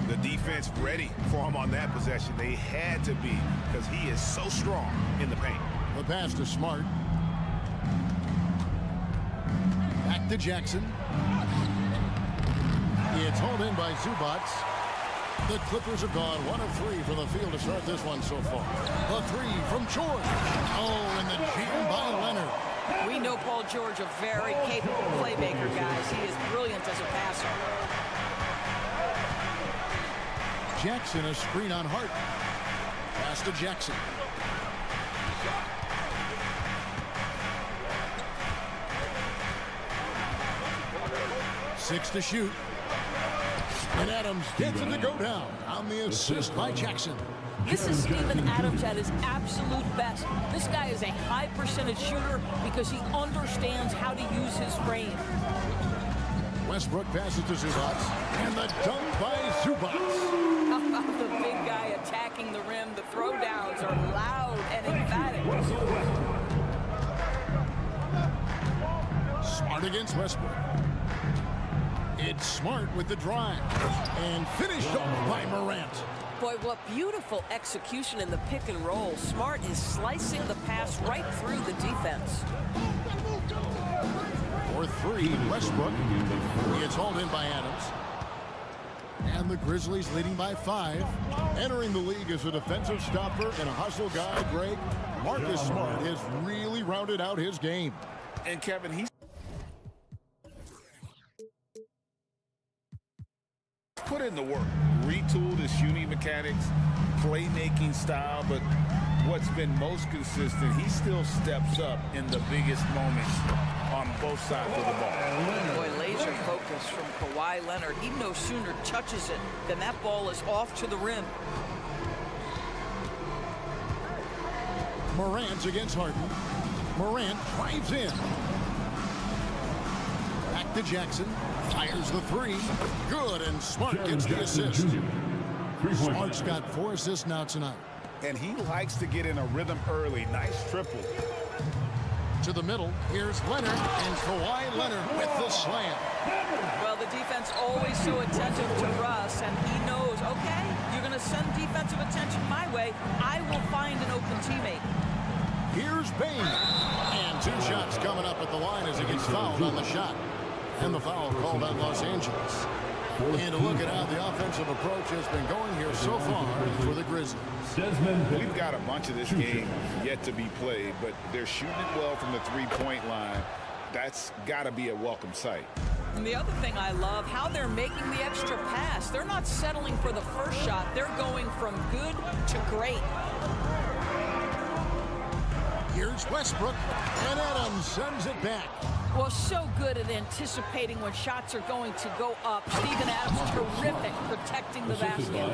The defense ready for him on that possession. They had to be, because he is so strong in the paint. The pass to Smart. Back to Jackson. It's hauled in by Zubac. The Clippers have gone 1 of 3 from the field to start this one so far. A 3 from George. Oh, and the jam by Leonard. We know Paul George, a very capable playmaker, guys. He is brilliant as a passer. Jackson, a screen on Hart. Pass to Jackson. Six to shoot. And Adams gets it to go down on the assist by Jackson. This is Steven Adams at his absolute best. This guy is a high percentage shooter because he understands how to use his frame. Westbrook passes to Zubac. And the dunk by Zubac. How about the big guy attacking the rim? The throwdowns are loud and emphatic. Smart against Westbrook. It's Smart with the drive. And finished off by Morant. Boy, what beautiful execution in the pick and roll. Smart is slicing the pass right through the defense. For 3, Westbrook. It's hauled in by Adams. And the Grizzlies leading by 5. Entering the league as a defensive stopper and a hustle guy, Greg, Marcus Smart has really rounded out his game. And Kevin, he's put in the work, retooled his shooting mechanics, playmaking style, but what's been most consistent, he still steps up in the biggest moments on both sides of the ball. Boy, laser focus from Kawhi Leonard. He no sooner touches it than that ball is off to the rim. Morant against Harden. Morant drives in. Back to Jackson. Fires the 3. Good, and Smart gets the assist. Smart's got 4 assists now tonight. And he likes to get in a rhythm early. Nice triple. To the middle, here's Leonard, and Kawhi Leonard with the slam. Well, the defense always so attentive to Russ, and he knows, okay, you're going to send defensive attention my way. I will find an open teammate. Here's Bain. And 2 shots coming up at the line as he gets fouled on the shot. And the foul called on Los Angeles. And a look at how the offensive approach has been going here so far for the Grizzlies. We've got a bunch of this game yet to be played, but they're shooting it well from the 3-point line. That's got to be a welcome sight. And the other thing I love, how they're making the extra pass. They're not settling for the first shot. They're going from good to great. Here's Westbrook, and Adams sends it back. Well, so good at anticipating when shots are going to go up. Steven Adams, terrific protecting the basket.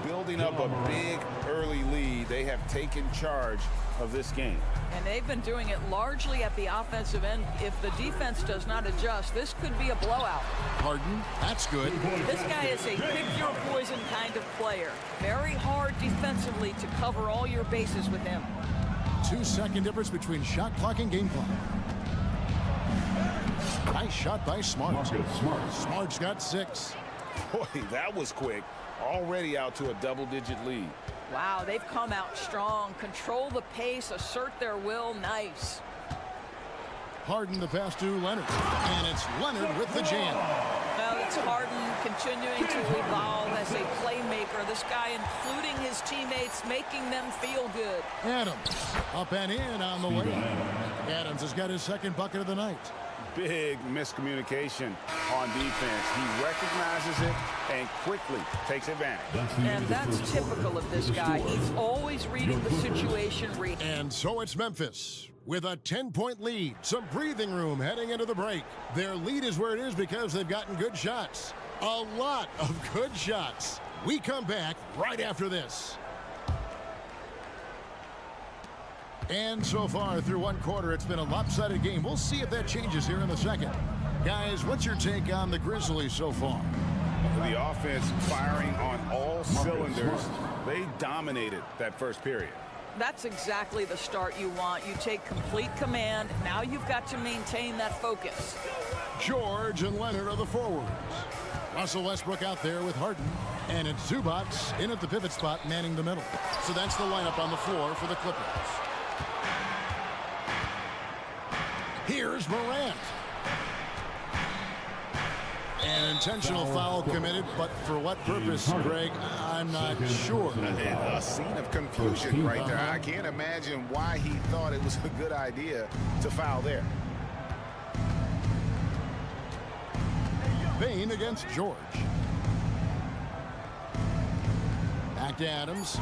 Building up a big early lead, they have taken charge of this game. And they've been doing it largely at the offensive end. If the defense does not adjust, this could be a blowout. Harden, that's good. This guy is a pick-your-poison kind of player. Very hard defensively to cover all your bases with him. 2-second difference between shot clock and game clock. Nice shot by Smart. Smart's got 6. Boy, that was quick. Already out to a double-digit lead. Wow, they've come out strong. Control the pace, assert their will. Nice. Harden the pass to Leonard. And it's Leonard with the jam. Now it's Harden continuing to evolve as a playmaker. This guy, including his teammates, making them feel good. Adams up and in on the way. Adams has got his 2nd bucket of the night. Big miscommunication on defense. He recognizes it and quickly takes advantage. And that's typical of this guy. He's always reading the situation. And so it's Memphis with a 10-point lead. Some breathing room heading into the break. Their lead is where it is because they've gotten good shots. A lot of good shots. We come back right after this. And so far through 1 quarter, it's been a lopsided game. We'll see if that changes here in the second. Guys, what's your take on the Grizzlies so far? The offense firing on all cylinders. They dominated that first period. That's exactly the start you want. You take complete command. Now you've got to maintain that focus. George and Leonard are the forwards. Russell Westbrook out there with Harden. And it's Zubats in at the pivot spot, manning the middle. So that's the lineup on the floor for the Clippers. Here's Morant. An intentional foul committed, but for what purpose, Greg, I'm not sure. A scene of confusion right there. I can't imagine why he thought it was a good idea to foul there. Bain against George. Back to Adams.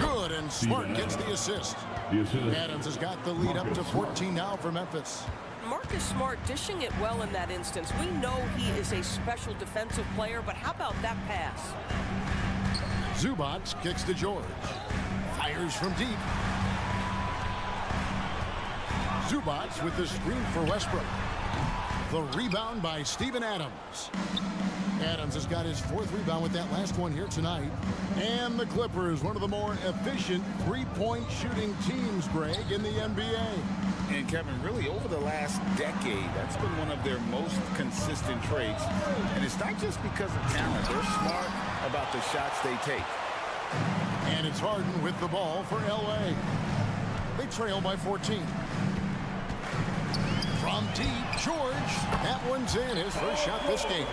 Good, and Smart gets the assist. Adams has got the lead up to 14 now for Memphis. Marcus Smart dishing it well in that instance. We know he is a special defensive player, but how about that pass? Zubats kicks to George. Fires from deep. Zubats with the screen for Westbrook. The rebound by Steven Adams. Adams has got his 4th rebound with that last one here tonight. And the Clippers, one of the more efficient 3-point shooting teams, Greg, in the NBA. And Kevin, really over the last decade, that's been one of their most consistent traits. And it's not just because of talent. They're smart about the shots they take. And it's Harden with the ball for LA. They trail by 14. From deep, George. That one's in, his first shot this game.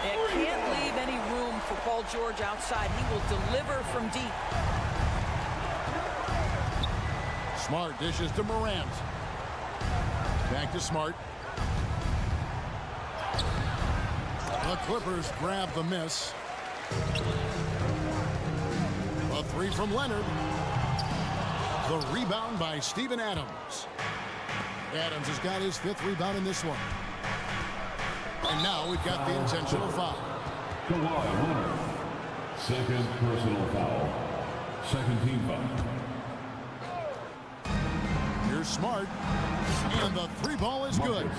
It can't leave any room for Paul George outside. He will deliver from deep. Smart dishes to Morant. Back to Smart. The Clippers grab the miss. A three from Leonard. The rebound by Steven Adams. Adams has got his 5th rebound in this one. And now we've got the intentional foul. Kawhi Leonard. 2nd personal foul. 2nd team foul. Here's Smart. And the 3 ball is good.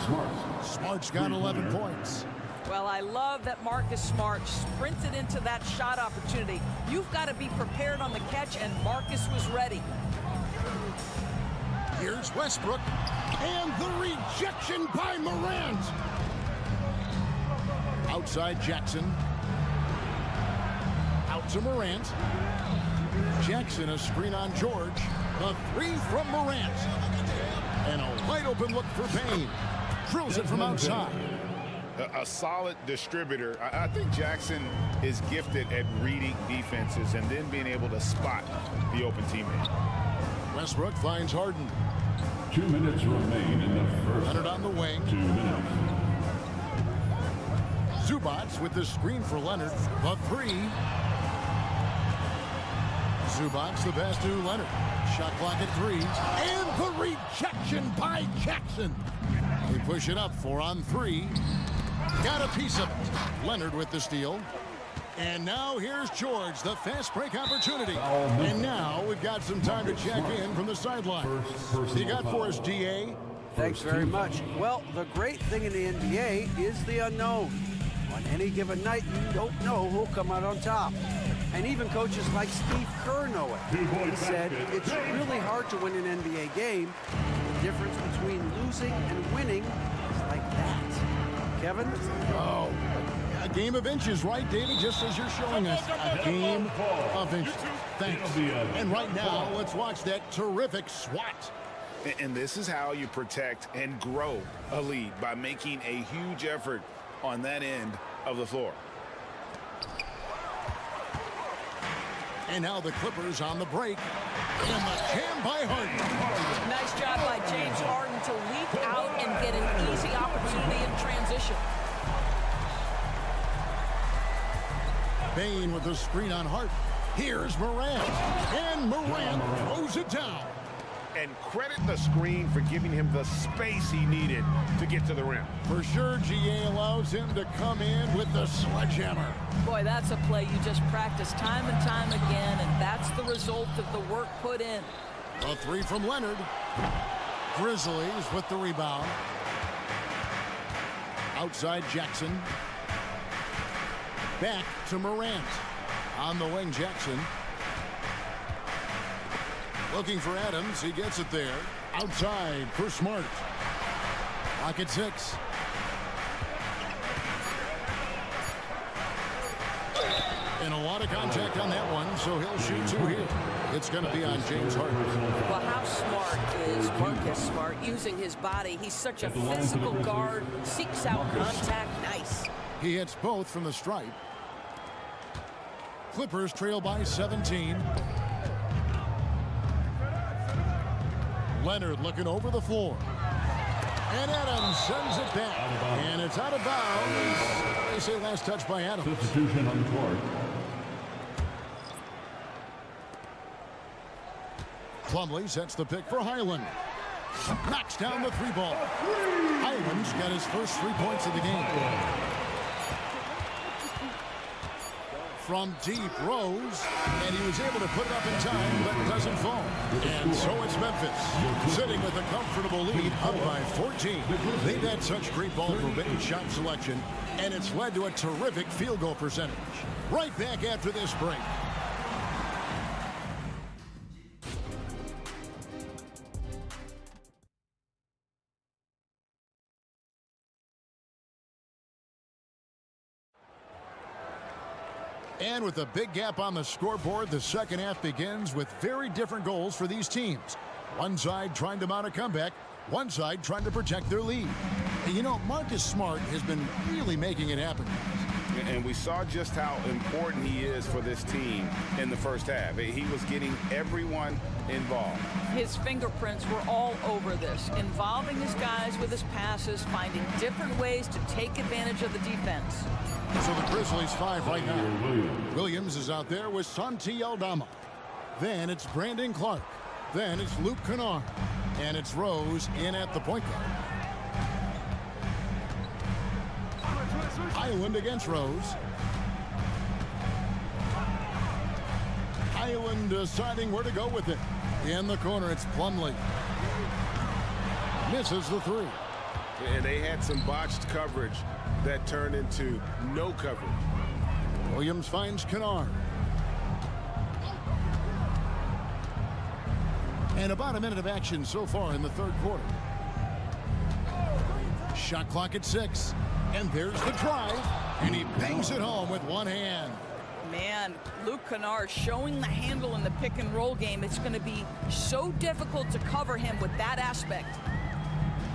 Smart's got 11 points. Well, I love that Marcus Smart sprinted into that shot opportunity. You've got to be prepared on the catch, and Marcus was ready. Here's Westbrook. And the rejection by Morant. Outside Jackson. Out to Morant. Jackson, a screen on George. A 3 from Morant. And a wide open look for Payne. Drills it from outside. A solid distributor. I think Jackson is gifted at reading defenses and then being able to spot the open teammate. Westbrook finds Harden. 2 minutes remain in the first. Leonard on the wing. 2 minutes. Zubac with the screen for Leonard. The 3. Zubac the pass to Leonard. Shot clock at 3. And the rejection by Jackson. They push it up 4 on 3. Got a piece of it. Leonard with the steal. And now here's George, the fast break opportunity. And now we've got some time to check in from the sideline. You got for us, DA? Thanks very much. Well, the great thing in the NBA is the unknown. On any given night, you don't know who'll come out on top. And even coaches like Steve Kerr know it. He said, it's really hard to win an NBA game. The difference between losing and winning is like that. Kevin? Oh, a game of inches, right, David? Just as you're showing us. A game of inches. Thanks. And right now, let's watch that terrific swat. And this is how you protect and grow a lead, by making a huge effort on that end of the floor. And now the Clippers on the break. And the jam by Harden. Nice job by James Harden to leap out and get an easy opportunity in transition. Bane with the screen on Harden. Here's Morant. And Morant throws it down. And credit the screen for giving him the space he needed to get to the rim. For sure, GA allows him to come in with the sledgehammer. Boy, that's a play you just practice time and time again, and that's the result of the work put in. A 3 from Leonard. Grizzlies with the rebound. Outside Jackson. Back to Morant. On the wing, Jackson. Looking for Adams. He gets it there. Outside for Smart. Lock at 6. And a lot of contact on that one, so he'll shoot 2 here. It's going to be on James Harden. Well, how smart is Marcus Smart using his body? He's such a physical guard, seeks out contact. Nice. He hits both from the stripe. Clippers trail by 17. Leonard looking over the floor. And Adams sends it back. And it's out of bounds. They say last touch by Adams. Substitution on the court. Plumlee sets the pick for Highland. Knocks down the 3 ball. Highland's got his first 3 points of the game. From deep, Rose, and he was able to put it up in time, but it doesn't fall. And so it's Memphis, sitting with a comfortable lead, up by 14. They've had such great ball movement and shot selection, and it's led to a terrific field goal percentage. Right back after this break. And with a big gap on the scoreboard, the second half begins with very different goals for these teams. One side trying to mount a comeback, one side trying to protect their lead. And you know, Marcus Smart has been really making it happen. And we saw just how important he is for this team in the first half. He was getting everyone involved. His fingerprints were all over this, involving his guys with his passes, finding different ways to take advantage of the defense. So the Grizzlies 5 right now. Williams is out there with Santi Aldama. Then it's Brandon Clark. Then it's Luke Kennard. And it's Rose in at the point guard. Highland against Rose. Highland deciding where to go with it. In the corner, it's Plumlee. Misses the three. And they had some botched coverage that turned into no coverage. Williams finds Kennard. And about a minute of action so far in the third quarter. Shot clock at 6. And there's the drive. And he bangs it home with one hand. Man, Luke Kennard showing the handle in the pick and roll game. It's going to be so difficult to cover him with that aspect.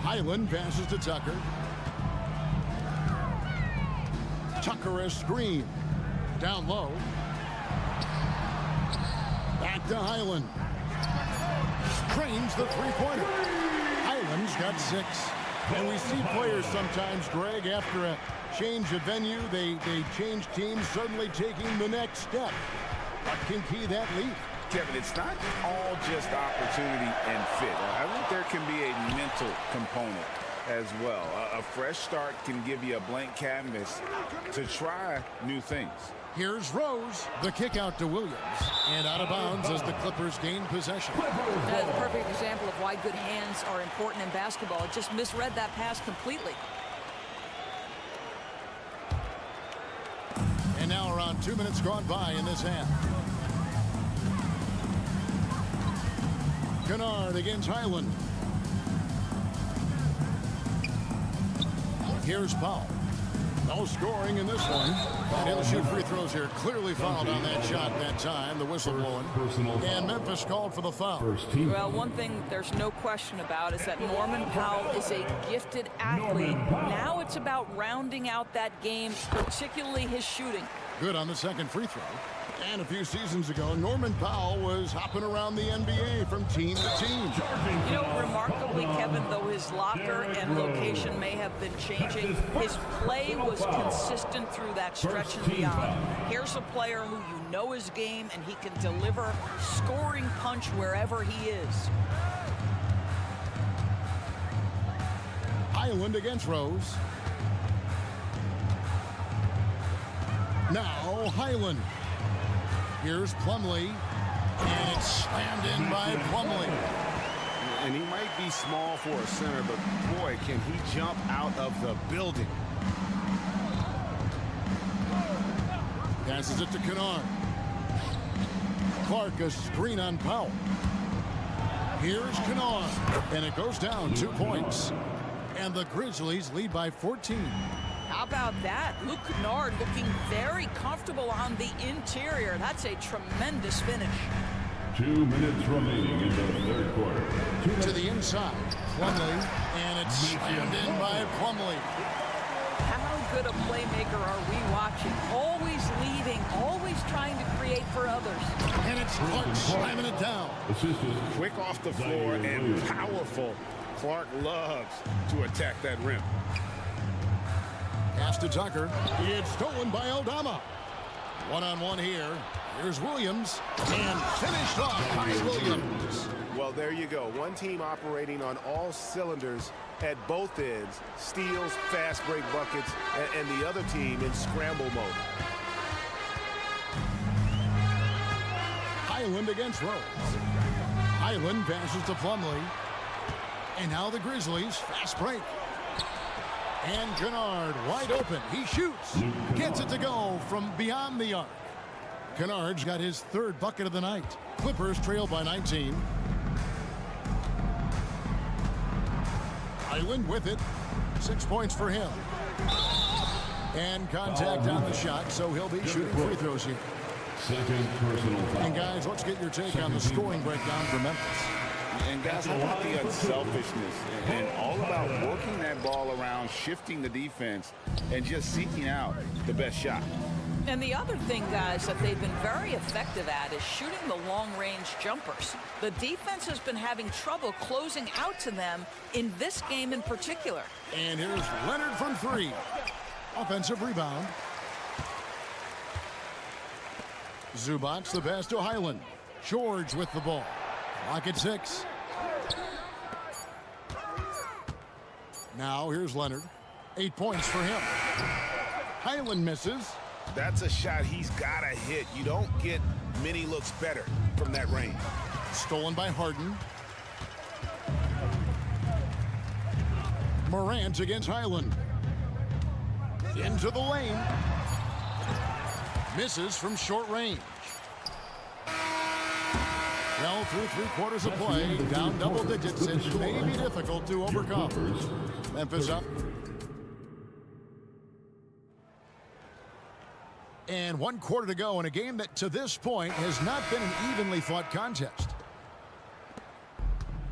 Highland passes to Tucker. Tucker a screen. Down low. Back to Highland. Trains the three-pointer. Highland's got 6. And we see players sometimes, Greg, after a change of venue, they change teams, suddenly taking the next step. What can key that lead? Kevin, it's not all just opportunity and fit. I think there can be a mental component as well. A fresh start can give you a blank canvas to try new things. Here's Rose, the kick out to Williams, and out of bounds as the Clippers gain possession. That is a perfect example of why good hands are important in basketball. It just misread that pass completely. And now around 2 minutes gone by in this half. Kennard against Highland. Here's Powell. No scoring in this one. He'll shoot free throws here. Clearly fouled on that shot that time. The whistle blowing. And Memphis called for the foul. Well, one thing there's no question about is that Norman Powell is a gifted athlete. Now it's about rounding out that game, particularly his shooting. Good on the second free throw. And a few seasons ago, Norman Powell was hopping around the NBA from team to team. You know, remarkably, Kevin, though his locker and location may have been changing, his play was consistent through that stretch and beyond. Here's a player who you know his game, and he can deliver scoring punch wherever he is. Highland against Rose. Now Highland. Here's Plumlee, and it's slammed in by Plumlee. And he might be small for a center, but boy, can he jump out of the building. Passes it to Kennard. Clark, a screen on Powell. Here's Kennard, and it goes down 2 points. And the Grizzlies lead by 14. How about that? Luke Kennard looking very comfortable on the interior. That's a tremendous finish. 2 minutes remaining in the third quarter. To the inside, Plumlee, and it's slammed in by Plumlee. How good a playmaker are we watching? Always leading, always trying to create for others. And it's Clark slamming it down. Quick off the floor and powerful. Clark loves to attack that rim. Pass to Tucker. It's stolen by Aldama. One-on-one here. Here's Williams. And finished off by Williams. Well, there you go. One team operating on all cylinders at both ends. Steals, fast break buckets, and the other team in scramble mode. Highland against Rose. Highland passes to Plumlee. And now the Grizzlies, fast break. And Kennard wide open. He shoots. Gets it to go from beyond the arc. Kennard's got his third bucket of the night. Clippers trail by 19. Highland with it. 6 points for him. And contact on the shot, so he'll be shooting free throws here. Second personal foul. And guys, let's get your take on the scoring breakdown for Memphis. And guys, how about the unselfishness and all about working that ball around, shifting the defense, and just seeking out the best shot. And the other thing, guys, that they've been very effective at is shooting the long-range jumpers. The defense has been having trouble closing out to them in this game in particular. And here's Leonard from three. Offensive rebound. Zubac the pass to Highland. George with the ball. Clock at 6. Now here's Leonard. 8 points for him. Highland misses. That's a shot he's got to hit. You don't get many looks better from that range. Stolen by Harden. Morant against Highland. Into the lane. Misses from short range. Well, through 3/4 of play, down double digits, it may be difficult to overcome. Memphis up. And 1 quarter to go in a game that to this point has not been an evenly fought contest.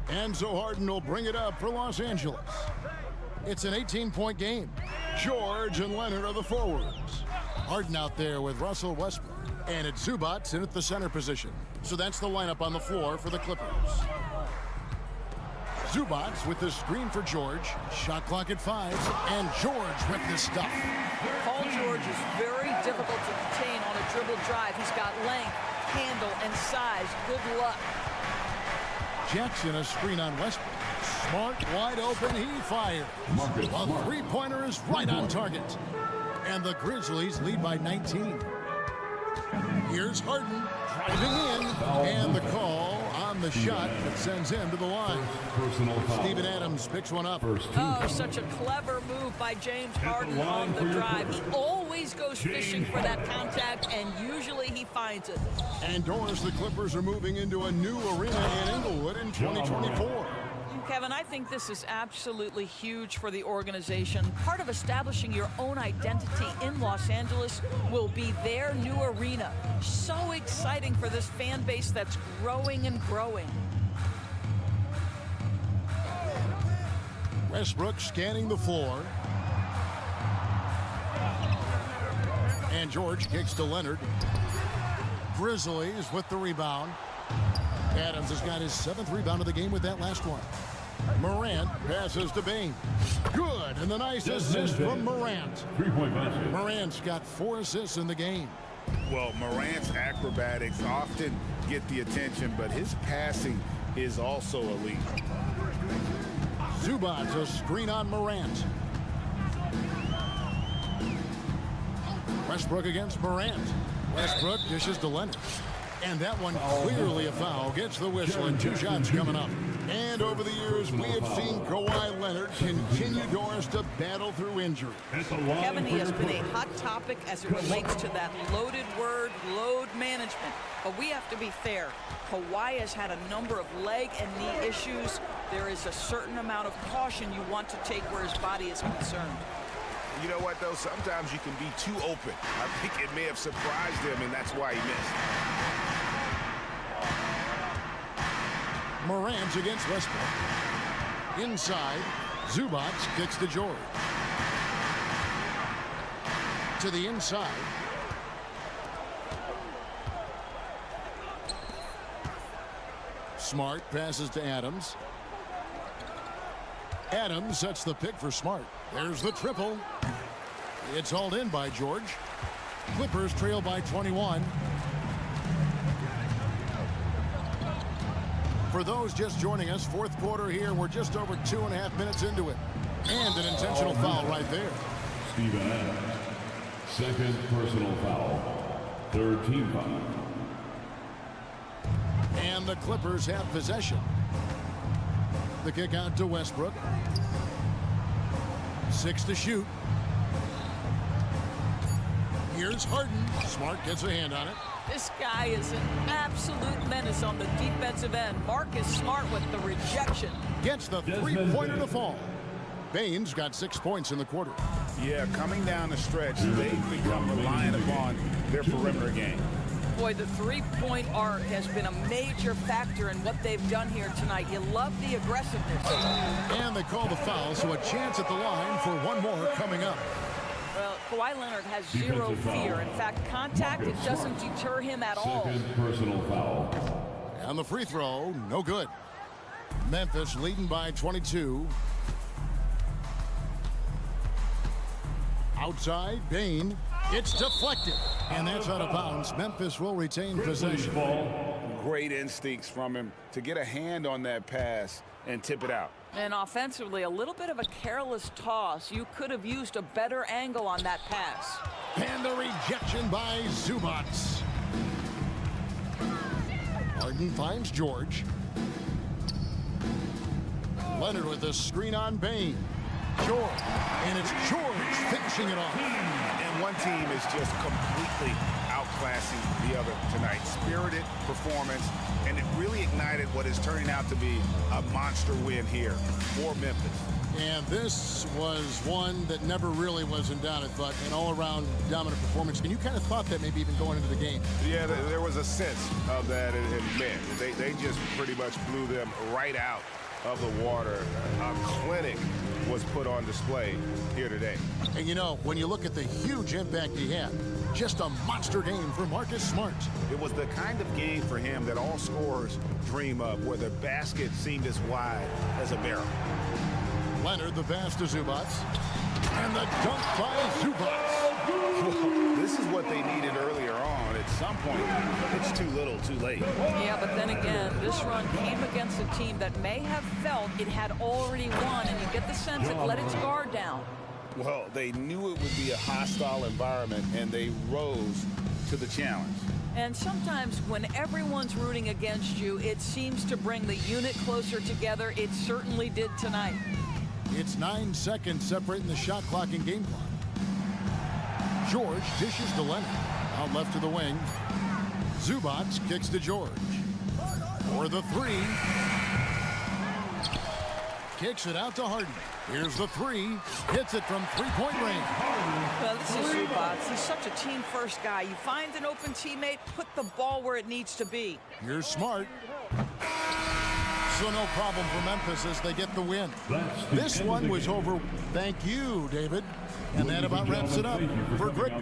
And so Harden will bring it up for Los Angeles. It's an 18-point game. George and Leonard are the forwards. Harden out there with Russell Westbrook. And it's Zubac in at the center position. So that's the lineup on the floor for the Clippers. Zubac with the screen for George. Shot clock at 5. And George with the stuff. Paul George is very difficult to contain on a dribble drive. He's got length, handle, and size. Good luck. Jackson a screen on Westbrook. Smart, wide open, he fires. A three-pointer is right on target. And the Grizzlies lead by 19. Here's Harden driving in. And the call on the shot that sends him to the line. Steven Adams picks one up. Oh, such a clever move by James Harden on the drive. He always goes fishing for that contact, and usually he finds it. And Doris, the Clippers are moving into a new arena in Inglewood in 2024. Kevin, I think this is absolutely huge for the organization. Part of establishing your own identity in Los Angeles will be their new arena. So exciting for this fan base that's growing and growing. Westbrook scanning the floor. And George kicks to Leonard. Grizzlies with the rebound. Adams has got his 7th rebound of the game with that last one. Morant passes to Bain. Good, and the nice assist from Morant. Morant's got 4 assists in the game. Well, Morant's acrobatics often get the attention, but his passing is also elite. Zubac a screen on Morant. Westbrook against Morant. Westbrook dishes to Leonard. And that one clearly a foul. Gets the whistle and 2 shots coming up. And over the years, we have seen Kawhi Leonard continue, Doris, to battle through injury. Kevin, he has been a hot topic as it relates to that loaded word, load management. But we have to be fair. Kawhi has had a number of leg and knee issues. There is a certain amount of caution you want to take where his body is concerned. You know what, though? Sometimes you can be too open. I think it may have surprised him, and that's why he missed. Morant against Westbrook. Inside, Zubac kicks to George. To the inside. Smart passes to Adams. Adams sets the pick for Smart. There's the triple. It's hauled in by George. Clippers trail by 21. For those just joining us, 4th quarter here. We're just over 2.5 minutes into it. And an intentional foul right there. Steven Adams, 2nd personal foul, 3rd team foul. And the Clippers have possession. The kick out to Westbrook. 6 to shoot. Here's Harden. Smart gets a hand on it. This guy is an absolute menace on the defensive end. Marcus Smart with the rejection. Gets the 3-pointer to fall. Bain's got 6 points in the quarter. Yeah, coming down the stretch, they've become reliant upon their perimeter game. Boy, the three-point arc has been a major factor in what they've done here tonight. You love the aggressiveness. And they call the foul, so a chance at the line for one more coming up. Well, Kawhi Leonard has zero fear. In fact, contact, it doesn't deter him at all. Second personal foul. And the free throw, no good. Memphis leading by 22. Outside, Bain. It's deflected. And that's out of bounds. Memphis will retain possession. Great instincts from him to get a hand on that pass and tip it out. And offensively, a little bit of a careless toss. You could have used a better angle on that pass. And the rejection by Zubats. Harden finds George. Leonard with a screen on Bain. George. And it's George finishing it off. And one team is just completely outclassing the other tonight. Spirited performance, and it really ignited what is turning out to be a monster win here for Memphis. And this was one that never really was in doubt, I thought, an all-around dominant performance. And you kind of thought that maybe even going into the game. Yeah, there was a sense of that, and man, they just pretty much blew them right out of the water. A clinic was put on display here today. And you know, when you look at the huge impact he had, just a monster game for Marcus Smart. It was the kind of game for him that all scorers dream of, where the basket seemed as wide as a barrel. Leonard, the pass to Zubats. And the dunk by Zubats. Well, this is what they needed earlier on. At some point, it's too little, too late. Yeah, but then again, this run came against a team that may have felt it had already won, and you get the sense it let its guard down. Well, they knew it would be a hostile environment, and they rose to the challenge. And sometimes when everyone's rooting against you, it seems to bring the unit closer together. It certainly did tonight. It's 9 seconds separating the shot clock and game clock. George dishes to Leonard. Out left to the wing. Zubats kicks to George. For the three. Kicks it out to Harden. Here's the three. Hits it from three-point range. Well, this is Zubats. He's such a team-first guy. You find an open teammate, put the ball where it needs to be. Here's Smart. So no problem for Memphis as they get the win. This one was over. Thank you, David. And that about wraps it up for Greg.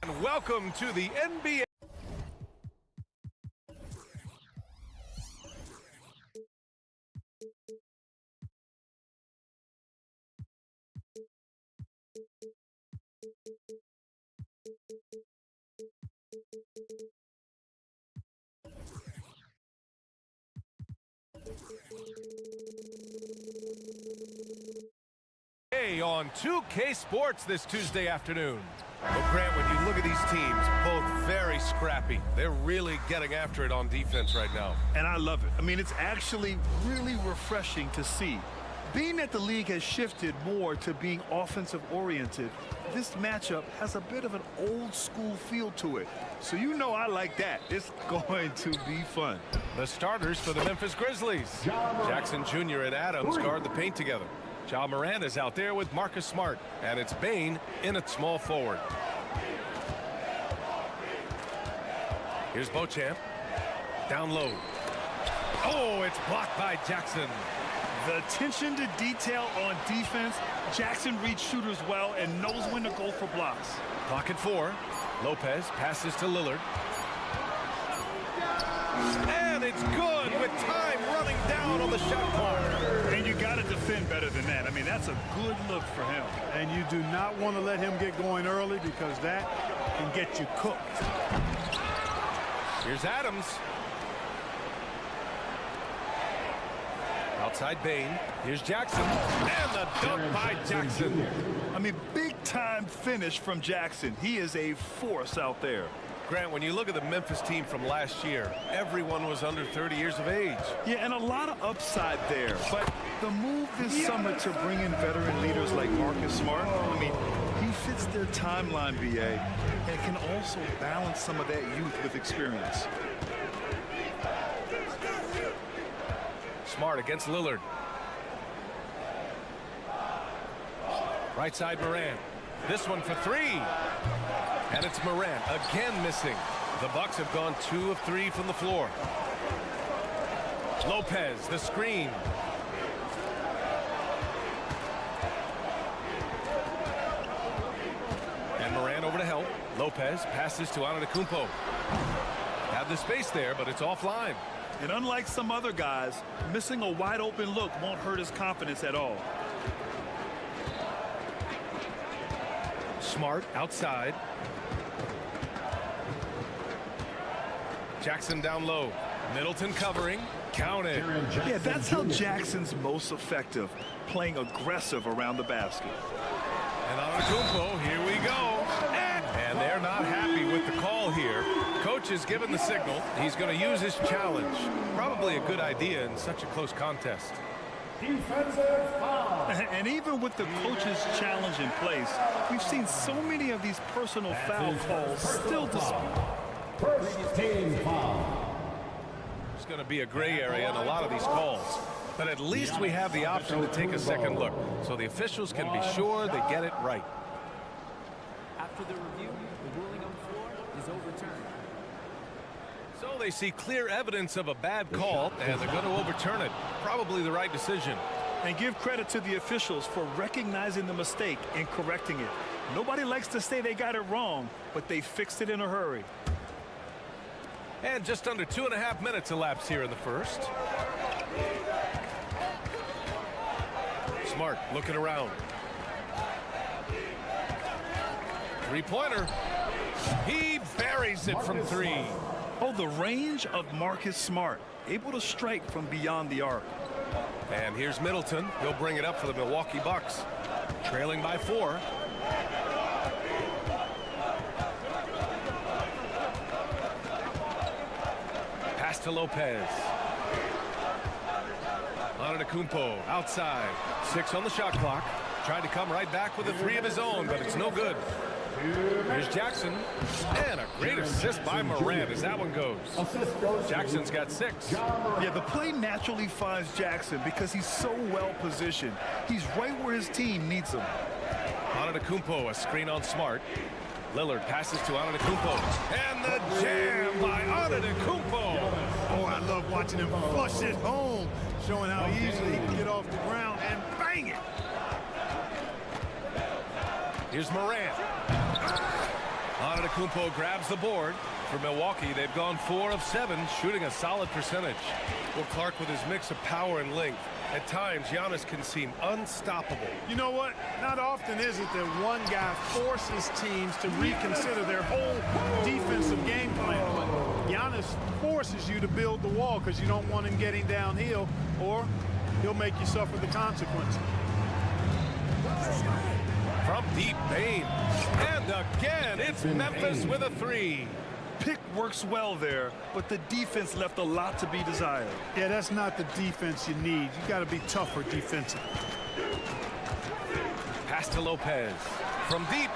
And welcome to the NBA. On 2K Sports this Tuesday afternoon. Well, Grant, when you look at these teams, both very scrappy. They're really getting after it on defense right now. And I love it. I mean, it's actually really refreshing to see. Being that the league has shifted more to being offensive-oriented, this matchup has a bit of an old-school feel to it. So you know I like that. It's going to be fun. The starters for the Memphis Grizzlies. Jackson Jr. and Adams guard the paint together. Ja Morant is out there with Marcus Smart, and it's Bane in at small forward. Here's Beauchamp. Down low. Oh, it's blocked by Jackson. The attention to detail on defense. Jackson reads shooters well and knows when to go for blocks. Clock at 4. Lopez passes to Lillard. And it's good with time running down on the shot clock. And you got to defend better than that. I mean, that's a good look for him. And you do not want to let him get going early because that can get you cooked. Here's Adams. Outside Bane. Here's Jackson. And the dunk by Jackson. I mean, big-time finish from Jackson. He is a force out there. Grant, when you look at the Memphis team from last year, everyone was under 30 years of age. Yeah, and a lot of upside there. But the move this summer to bring in veteran leaders like Marcus Smart, I mean, he fits their timeline, BA, and can also balance some of that youth with experience. Smart against Lillard. Right side Morant. This one for 3. And it's Morant again missing. The Bucks have gone 2 of 3 from the floor. Lopez, the screen. And Morant over to help. Lopez passes to Antetokounmpo. Have the space there, but it's offline. And unlike some other guys, missing a wide open look won't hurt his confidence at all. Smart outside. Jackson down low. Middleton covering. Count it. Yeah, that's how Jackson's most effective, playing aggressive around the basket. And Antetokounmpo, here we go. And they're not happy with the call here. Coach has given the signal. He's going to use his challenge. Probably a good idea in such a close contest. Defensive foul. And even with the coach's challenge in place, we've seen so many of these personal foul calls still displayed. First team foul. There's going to be a gray area in a lot of these calls. But at least we have the option to take a second look, so the officials can be sure they get it right. After the review, the ruling on the floor is overturned. So they see clear evidence of a bad call, and they're going to overturn it. Probably the right decision. And give credit to the officials for recognizing the mistake and correcting it. Nobody likes to say they got it wrong, but they fixed it in a hurry. And just under 2.5 minutes elapsed here in the first. Smart looking around. Three-pointer. He buries it from 3. Oh, the range of Marcus Smart, able to strike from beyond the arc. And here's Middleton. He'll bring it up for the Milwaukee Bucks. Trailing by 4. Pass to Lopez. Antetokounmpo outside. 6 on the shot clock. Tried to come right back with a 3 of his own, but it's no good. Here's Jackson. And a great assist by Morant as that one goes. Jackson's got 6. Yeah, the play naturally finds Jackson because he's so well positioned. He's right where his team needs him. Antetokounmpo, a screen on Smart. Lillard passes to Antetokounmpo. And the jam by Antetokounmpo. Oh, I love watching him flush it home, showing how easily he can get off the ground and bang it. Here's Morant. Antetokounmpo grabs the board. For Milwaukee, they've gone 4 of 7, shooting a solid percentage. Well, Clark, with his mix of power and length, at times Giannis can seem unstoppable. You know what? Not often is it that one guy forces teams to reconsider their whole defensive game plan. But Giannis forces you to build the wall because you don't want him getting downhill, or he'll make you suffer the consequences. From deep, Bane. And again, it's Memphis with a 3. Pick works well there, but the defense left a lot to be desired. Yeah, that's not the defense you need. You got to be tougher defensively. Pass to Lopez. From deep,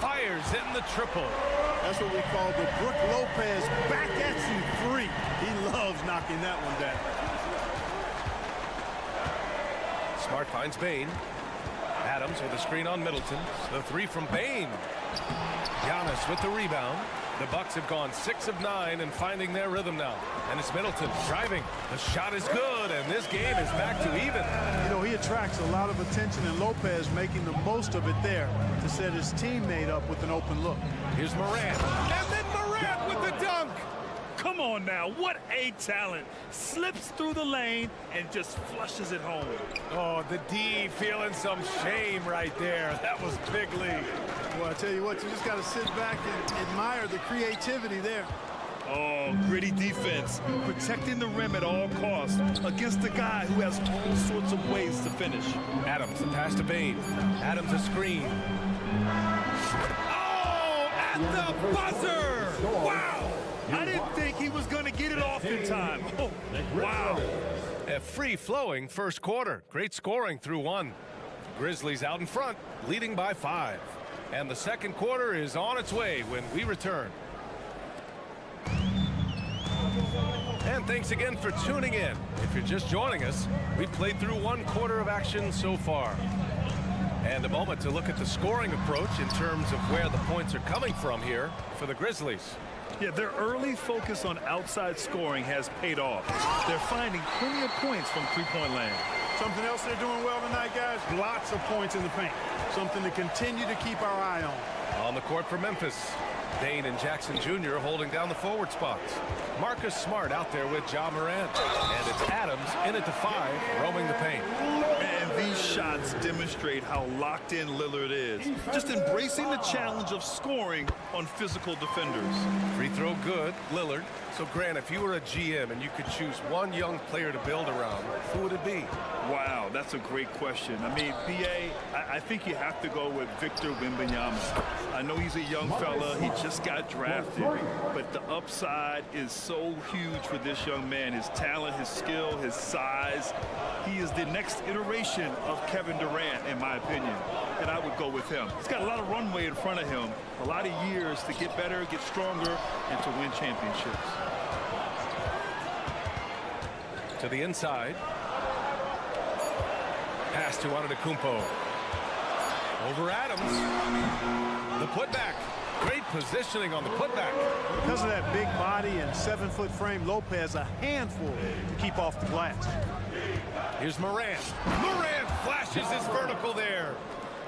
fires in the triple. That's what we call the Brook Lopez back at you 3. He loves knocking that one down. Smart finds Bane. Adams with a screen on Middleton. The 3 from Bane. Giannis with the rebound. The Bucks have gone 6 of 9 and finding their rhythm now. And it's Middleton driving. The shot is good, and this game is back to even. You know, he attracts a lot of attention, and Lopez making the most of it there to set his teammate up with an open look. Here's Morant. And then Morant with the dunk. Come on now, what a talent. Slips through the lane and just flushes it home. Oh, the D feeling some shame right there. That was big league. Well, I tell you what, you just got to sit back and admire the creativity there. Oh, gritty defense, protecting the rim at all costs against a guy who has all sorts of ways to finish. Adams, the pass to Bane. Adams, a screen. Oh, at the buzzer! Wow! I didn't think he was going to get it off in time. Oh, wow. A free-flowing first quarter. Great scoring through 1. Grizzlies out in front, leading by 5. And the second quarter is on its way when we return. And thanks again for tuning in. If you're just joining us, we've played through 1 quarter of action so far. And a moment to look at the scoring approach in terms of where the points are coming from here for the Grizzlies. Yeah, their early focus on outside scoring has paid off. They're finding plenty of points from three-point land. Something else they're doing well tonight, guys, lots of points in the paint. Something to continue to keep our eye on. On the court for Memphis, Dane and Jackson Jr. holding down the forward spots. Marcus Smart out there with Ja Morant. And it's Adams in at the 5, roaming the paint. And these shots demonstrate how locked in Lillard is. Just embracing the challenge of scoring on physical defenders. Free throw good, Lillard. So, Grant, if you were a GM and you could choose one young player to build around, who would it be? Wow, that's a great question. I mean, B.A., I think you have to go with Victor Wembanyama. I know he's a young fella. He just got drafted. But the upside is so huge for this young man. His talent, his skill, his size. He is the next iteration of Kevin Durant, in my opinion. And I would go with him. He's got a lot of runway in front of him. A lot of years to get better, get stronger, and to win championships. To the inside. Pass to Antetokounmpo. Over Adams. The putback. Great positioning on the putback. Because of that big body and 7-foot frame, Lopez a handful to keep off the glass. Here's Morant. Morant flashes his vertical there.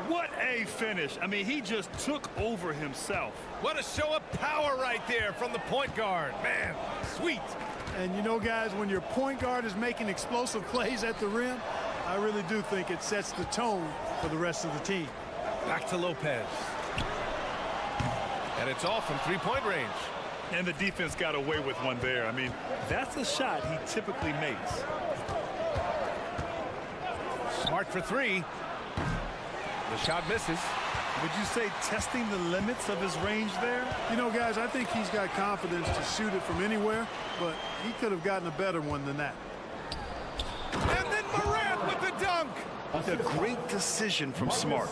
What a finish. I mean, he just took over himself. What a show of power right there from the point guard. Man, sweet. And you know, guys, when your point guard is making explosive plays at the rim, I really do think it sets the tone for the rest of the team. Back to Lopez. And it's all from three-point range. And the defense got away with one there. I mean, that's a shot he typically makes. Smart for 3. The shot misses. Would you say testing the limits of his range there? You know, guys, I think he's got confidence to shoot it from anywhere, but he could have gotten a better one than that. And then Morant with the dunk. A great decision from Smart.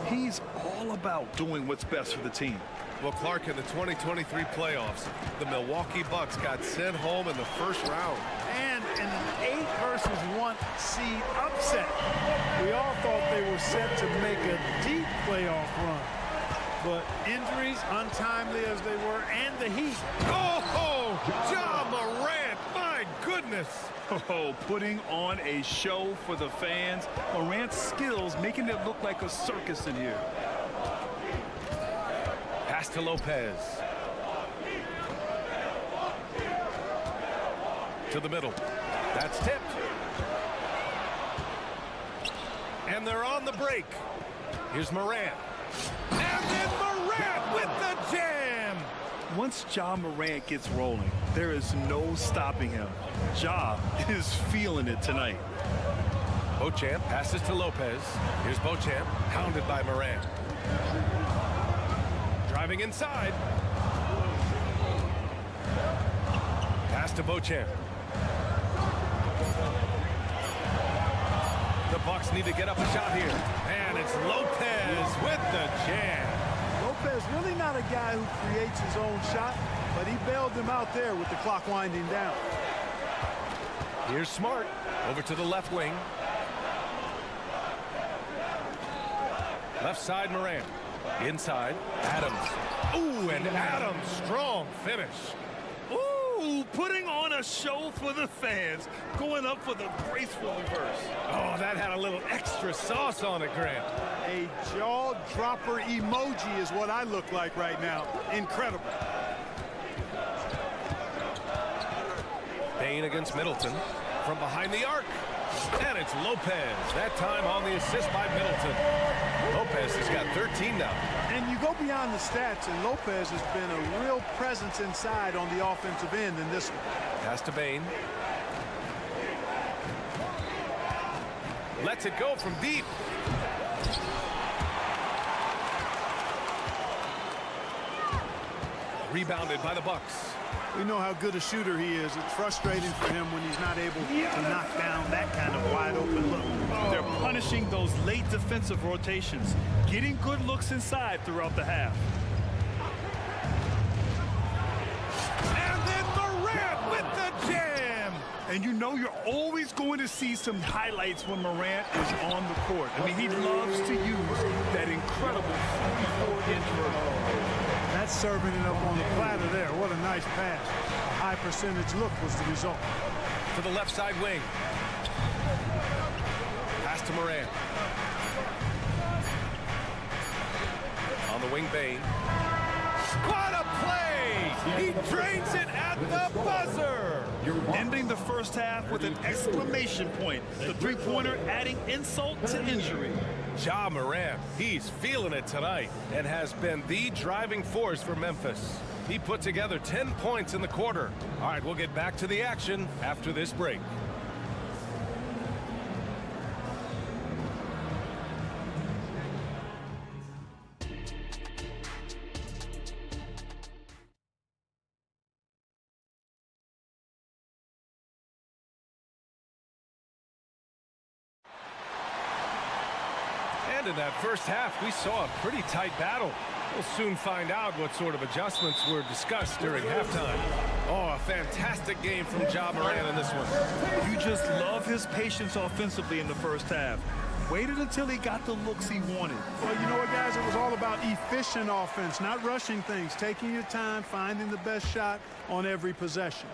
He's all about doing what's best for the team. Well, Clark, in the 2023 playoffs, the Milwaukee Bucks got sent home in the first round. And an 8 versus 1 seed upset. We all thought they were set to make a deep playoff run. But injuries, untimely as they were, and the heat. Oh, Ja Morant, my goodness. Oh, putting on a show for the fans. Morant's skills making it look like a circus in here. Pass to Lopez. To the middle. That's tipped. And they're on the break. Here's Morant. And then Morant with the jam. Once Ja Morant gets rolling, there is no stopping him. Ja is feeling it tonight. Beauchamp passes to Lopez. Here's Beauchamp, pounded by Morant. Driving inside. Pass to Beauchamp. The Bucks need to get up a shot here. And it's Lopez with the jam. Lopez really not a guy who creates his own shot, but he bailed them out there with the clock winding down. Here's Smart over to the left wing. Left side Morant. Inside Adams. Ooh, and Adams, strong finish. Ooh, putting on a show for the fans, going up for the graceful reverse. Oh, that had a little extra sauce on it, Grant. A jaw-dropper emoji is what I look like right now. Incredible. Payne against Middleton from behind the arc. And it's Lopez, that time on the assist by Middleton. Lopez has got 13 now. And you go beyond the stats, and Lopez has been a real presence inside on the offensive end in this one. Pass to Payne. Lets it go from deep. Rebounded by the Bucks. We know how good a shooter he is. It's frustrating for him when he's not able to knock down that kind of wide open look. They're punishing those late defensive rotations, getting good looks inside throughout the half. And then Morant with the jam. And you know you're always going to see some highlights when Morant is on the court. I mean, he loves to use that incredible 44-inch vertical. That's serving it up on the platter there. What a nice pass. A high percentage look was the result. To the left side wing. Pass to Morant. On the wing, Payne. What a play! He drains it at the buzzer! Ending the first half with an exclamation point. The three-pointer adding insult to injury. Ja Morant, he's feeling it tonight and has been the driving force for Memphis. He put together 10 points in the quarter. All right, we'll get back to the action after this break. And in that first half, we saw a pretty tight battle. We'll soon find out what sort of adjustments were discussed during halftime. Oh, a fantastic game from Ja Morant in this one. You just love his patience offensively in the first half. Waited until he got the looks he wanted. Well, you know what, guys? It was all about efficient offense, not rushing things, taking your time, finding the best shot on every possession.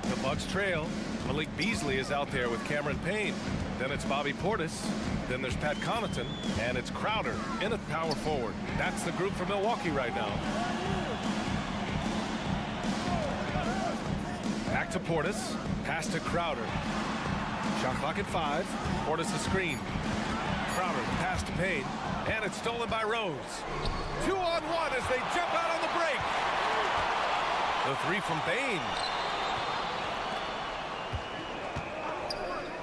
The Bucks trail. Malik Beasley is out there with Cameron Payne. Then it's Bobby Portis. Then there's Pat Connaughton. And it's Crowder in at power forward. That's the group for Milwaukee right now. Back to Portis. Pass to Crowder. Shot clock at 5. Portis a screen. Crowder pass to Payne. And it's stolen by Rose. 2-on-1 as they jump out on the break. The three from Payne.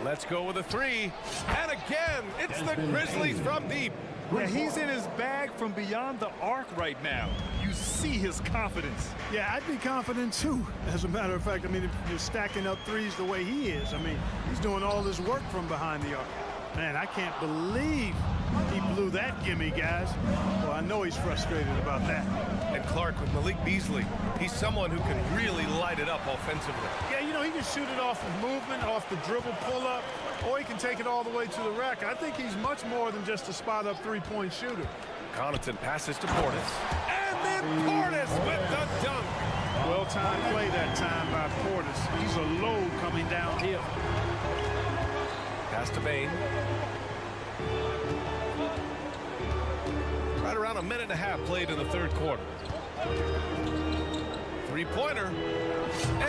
Let's go with a three. And again, it's the Grizzlies from deep. Yeah, he's in his bag from beyond the arc right now. You see his confidence. Yeah, I'd be confident too. As a matter of fact, I mean, if you're stacking up threes the way he is, I mean, he's doing all this work from behind the arc. Man, I can't believe he blew that gimme, guys. Well, I know he's frustrated about that. And Clark with Malik Beasley. He's someone who can really light it up offensively. Yeah, you know, he can shoot it off of movement, off the dribble pull-up, or he can take it all the way to the rack. I think he's much more than just a spot-up three-point shooter. Connaughton passes to Portis. And then Portis with the dunk. Well-timed play that time by Portis. He's a load coming downhill. Pass to Bain. Right around a minute and a half played in the third quarter. Three-pointer.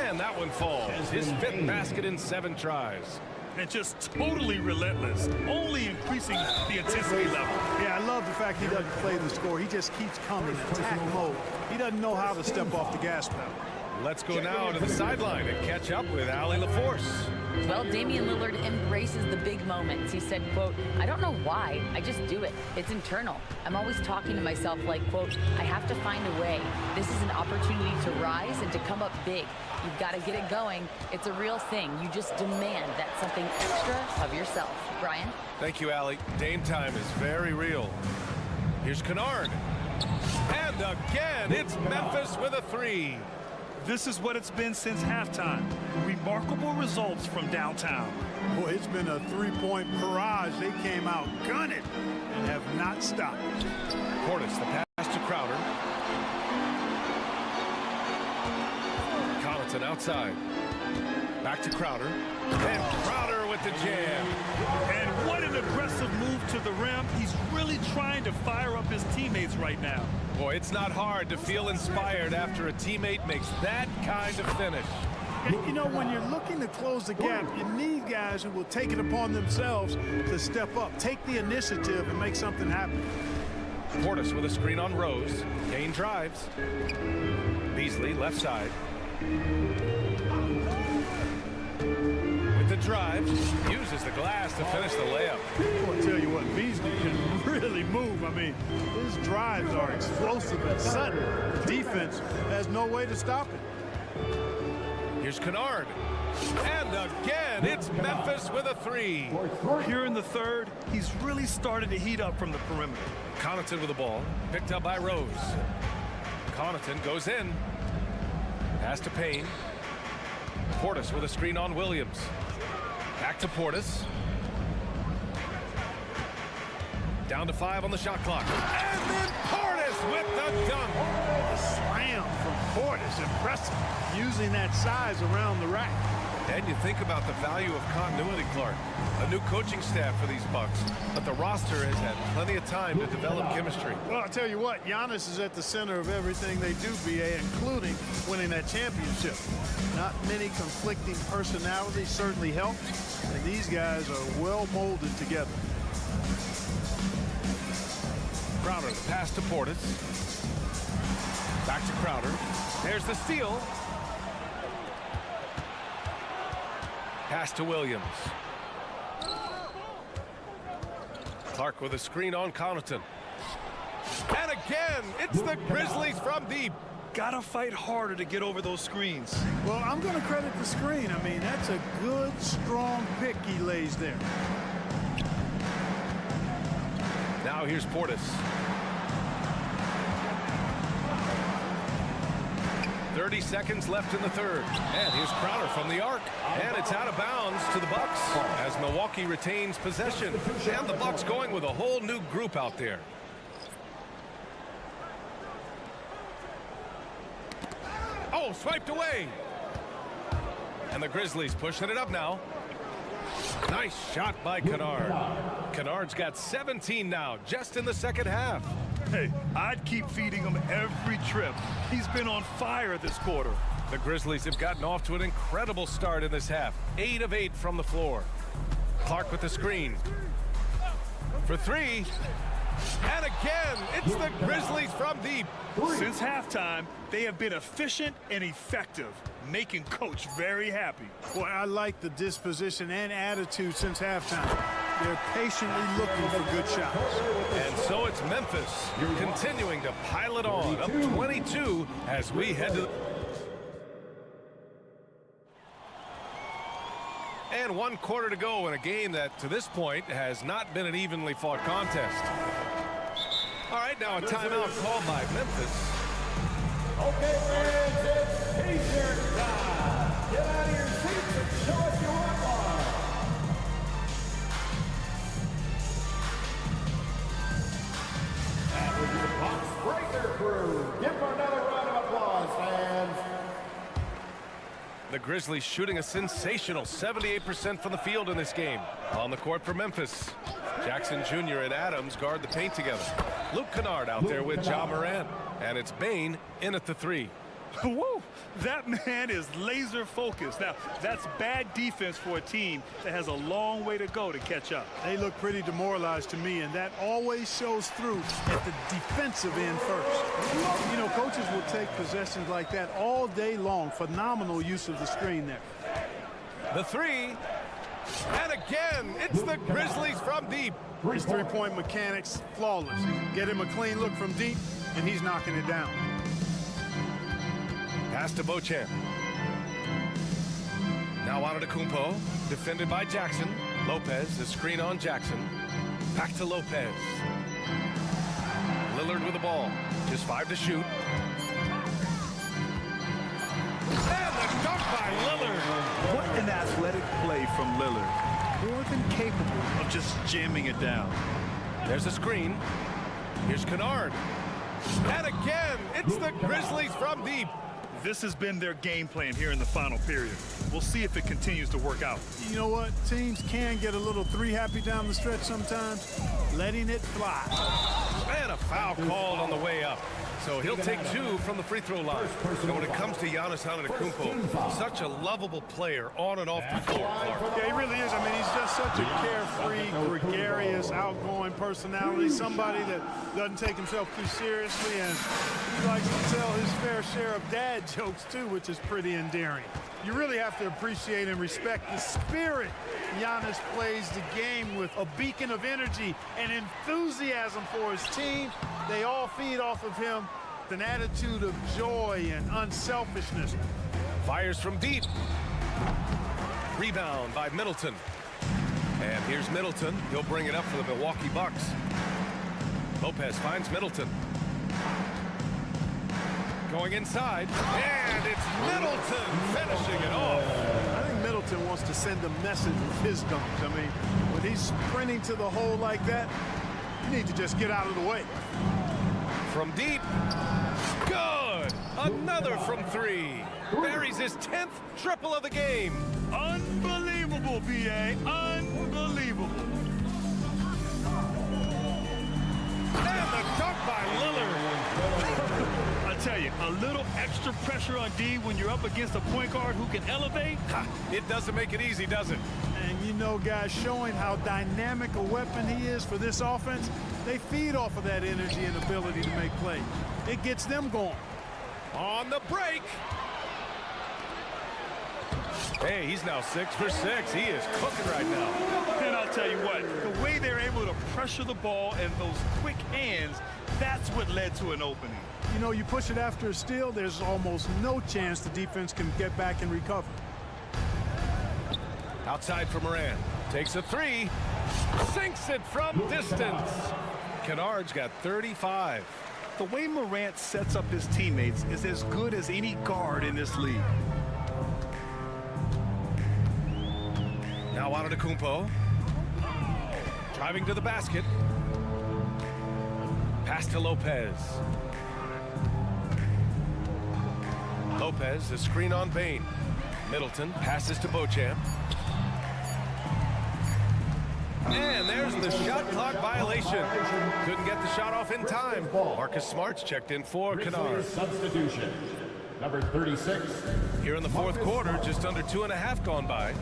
And that one falls. His fifth basket in 7 tries. And just totally relentless, only increasing the intensity level. Yeah, I love the fact he doesn't play the score. He just keeps coming, attack mode. He doesn't know how to step off the gas pedal. Let's go now to the sideline and catch up with Allie LaForce. Well, Damian Lillard embraces the big moments. He said, quote, "I don't know why, I just do it. It's internal. I'm always talking to myself like, quote, I have to find a way. This is an opportunity to rise and to come up big. You've got to get it going. It's a real thing. You just demand that something extra of yourself." Brian? Thank you, Allie. Dame time is very real. Here's Kennard. And again, it's Memphis with a 3. This is what it's been since halftime. Remarkable results from downtown. Boy, it's been a three-point barrage. They came out gunning and have not stopped. Portis, the pass to Crowder. Connaughton outside. Back to Crowder. And Crowder with the jam. And what an aggressive move to the rim. He's really trying to fire up his teammates right now. Boy, it's not hard to feel inspired after a teammate makes that kind of finish. You know, when you're looking to close the gap, you need guys who will take it upon themselves to step up, take the initiative, and make something happen. Portis with a screen on Rose. Gain drives. Beasley, left side. With the drive, uses the glass to finish the layup. I'll tell you what, Beasley can really move. I mean, his drives are explosive and sudden. Defense has no way to stop it. Here's Kennard. And again, it's Memphis with a 3. Here in the third, he's really started to heat up from the perimeter. Connaughton with the ball, picked up by Rose. Connaughton goes in. Pass to Payne. Portis with a screen on Williams. Back to Portis. Down to 5 on the shot clock. And then Portis with the dunk. A slam from Portis. Impressive. Using that size around the rack. And you think about the value of continuity, Clark. A new coaching staff for these Bucks, but the roster has had plenty of time to develop chemistry. Well, I'll tell you what, Giannis is at the center of everything they do, BA, including winning that championship. Not many conflicting personalities certainly help, and these guys are well molded together. Crowder, the pass to Portis. Back to Crowder. There's the steal. Pass to Williams. Clark with a screen on Connaughton. And again, it's the Grizzlies from deep. Gotta fight harder to get over those screens. Well, I'm going to credit the screen. I mean, that's a good, strong pick he lays there. Now here's Portis. 30 seconds left in the third. And here's Crowder from the arc. And it's out of bounds to the Bucks as Milwaukee retains possession. And the Bucks going with a whole new group out there. Oh, swiped away. And the Grizzlies pushing it up now. Nice shot by Kennard. Kennard's got 17 now, just in the second half. Hey, I'd keep feeding him every trip. He's been on fire this quarter. The Grizzlies have gotten off to an incredible start in this half. 8 of 8 from the floor. Clark with the screen. For 3. And again, it's the Grizzlies from deep. Since halftime, they have been efficient and effective, making Coach very happy. Boy, I like the disposition and attitude since halftime. They're patiently looking for good shots. And so it's Memphis continuing to pile it on, up 22 as we head to... And 1 quarter to go in a game that, to this point, has not been an evenly fought contest. All right, now a timeout called by Memphis. Okay, fans, it's T-shirt time. Get out of your seats and show us your one. That would be the Bucks Breaker crew. Give them another round of applause, fans. Grizzlies shooting a sensational 78% from the field in this game. On the court for Memphis, Jackson Jr. and Adams guard the paint together. Luke Kennard out there with Ja Morant. And it's Bane in at the three. Whoa, that man is laser focused. Now, that's bad defense for a team that has a long way to go to catch up. They look pretty demoralized to me, and that always shows through at the defensive end first. You know, coaches will take possessions like that all day long. Phenomenal use of the screen there. The three. And again, it's the Grizzlies from deep. His three-point mechanics, flawless. Get him a clean look from deep, and he's knocking it down. Pass to Beauchamp. Now Antetokounmpo, defended by Jackson. Lopez, the screen on Jackson. Back to Lopez. Lillard with the ball. Just 5 to shoot. And the dunk by Lillard. What an athletic play from Lillard. More than capable of just jamming it down. There's a screen. Here's Kennard. And again, it's the Grizzlies from deep. This has been their game plan here in the final period. We'll see if it continues to work out. You know what? Teams can get a little three-happy down the stretch sometimes. Letting it fly. And a foul called on the way up. So he'll take 2 from the free throw line. And when it comes to Giannis Antetokounmpo, such a lovable player on and off the floor. Yeah, he really is. I mean, he's just such a carefree, gregarious, outgoing personality. Somebody that doesn't take himself too seriously, and he likes to tell his fair share of dad jokes too, which is pretty endearing. You really have to appreciate and respect the spirit Giannis plays the game with, a beacon of energy and enthusiasm for his team. They all feed off of him with an attitude of joy and unselfishness. Fires from deep. Rebound by Middleton. And here's Middleton. He'll bring it up for the Milwaukee Bucks. Lopez finds Middleton. Going inside, and it's Middleton finishing it off. I think Middleton wants to send a message with his dunks. I mean, when he's sprinting to the hole like that, you need to just get out of the way. From deep, good. Another from 3. Buries his 10th triple of the game. Unbelievable, B.A. Unbelievable. And the dunk by Lillard. I tell you, a little extra pressure on D when you're up against a point guard who can elevate. It doesn't make it easy, does it? And you know, guys, showing how dynamic a weapon he is for this offense, they feed off of that energy and ability to make plays. It gets them going. On the break. Hey, he's now 6 for 6. He is cooking right now. And I'll tell you what, the way they're able to pressure the ball and those quick hands, that's what led to an opening. You know, you push it after a steal, there's almost no chance the defense can get back and recover. Outside for Morant. Takes a 3. Sinks it from distance. Kennard's got 35. The way Morant sets up his teammates is as good as any guard in this league. Now Antetokounmpo. Driving to the basket. Pass to Lopez. Lopez, the screen on Bane. Middleton passes to Beauchamp. And there's the shot clock violation. Couldn't get the shot off in time. Marcus Smart's checked in for Kennard. Substitution. Number 36. Here in the fourth quarter, just under 2.5 gone by.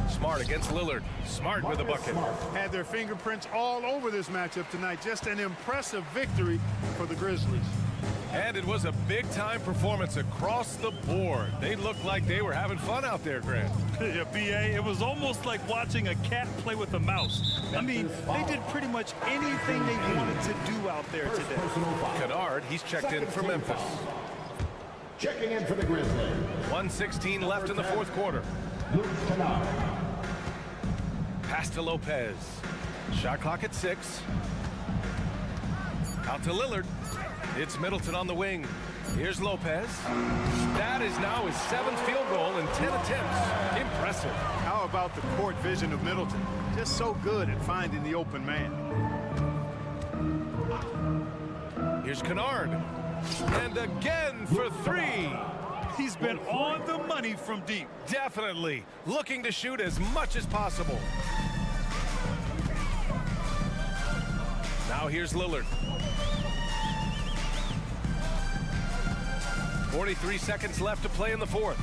Smart against Lillard. Smart with a bucket. Had their fingerprints all over this matchup tonight. Just an impressive victory for the Grizzlies. And it was a big-time performance across the board. They looked like they were having fun out there, Grant. Yeah, B.A., it was almost like watching a cat play with a mouse. I mean, they did pretty much anything they wanted to do out there today. Kennard, he's checked in for Memphis. Checking in for the Grizzlies. 1:16 left in the fourth quarter. Luke Kennard. Pass to Lopez. Shot clock at 6. Out to Lillard. It's Middleton on the wing. Here's Lopez. That is now his 7th field goal in 10 attempts. Impressive. How about the court vision of Middleton? Just so good at finding the open man. Here's Kennard. And again for three. He's been on the money from deep. Definitely looking to shoot as much as possible. Now here's Lillard. 43 seconds left to play in the fourth.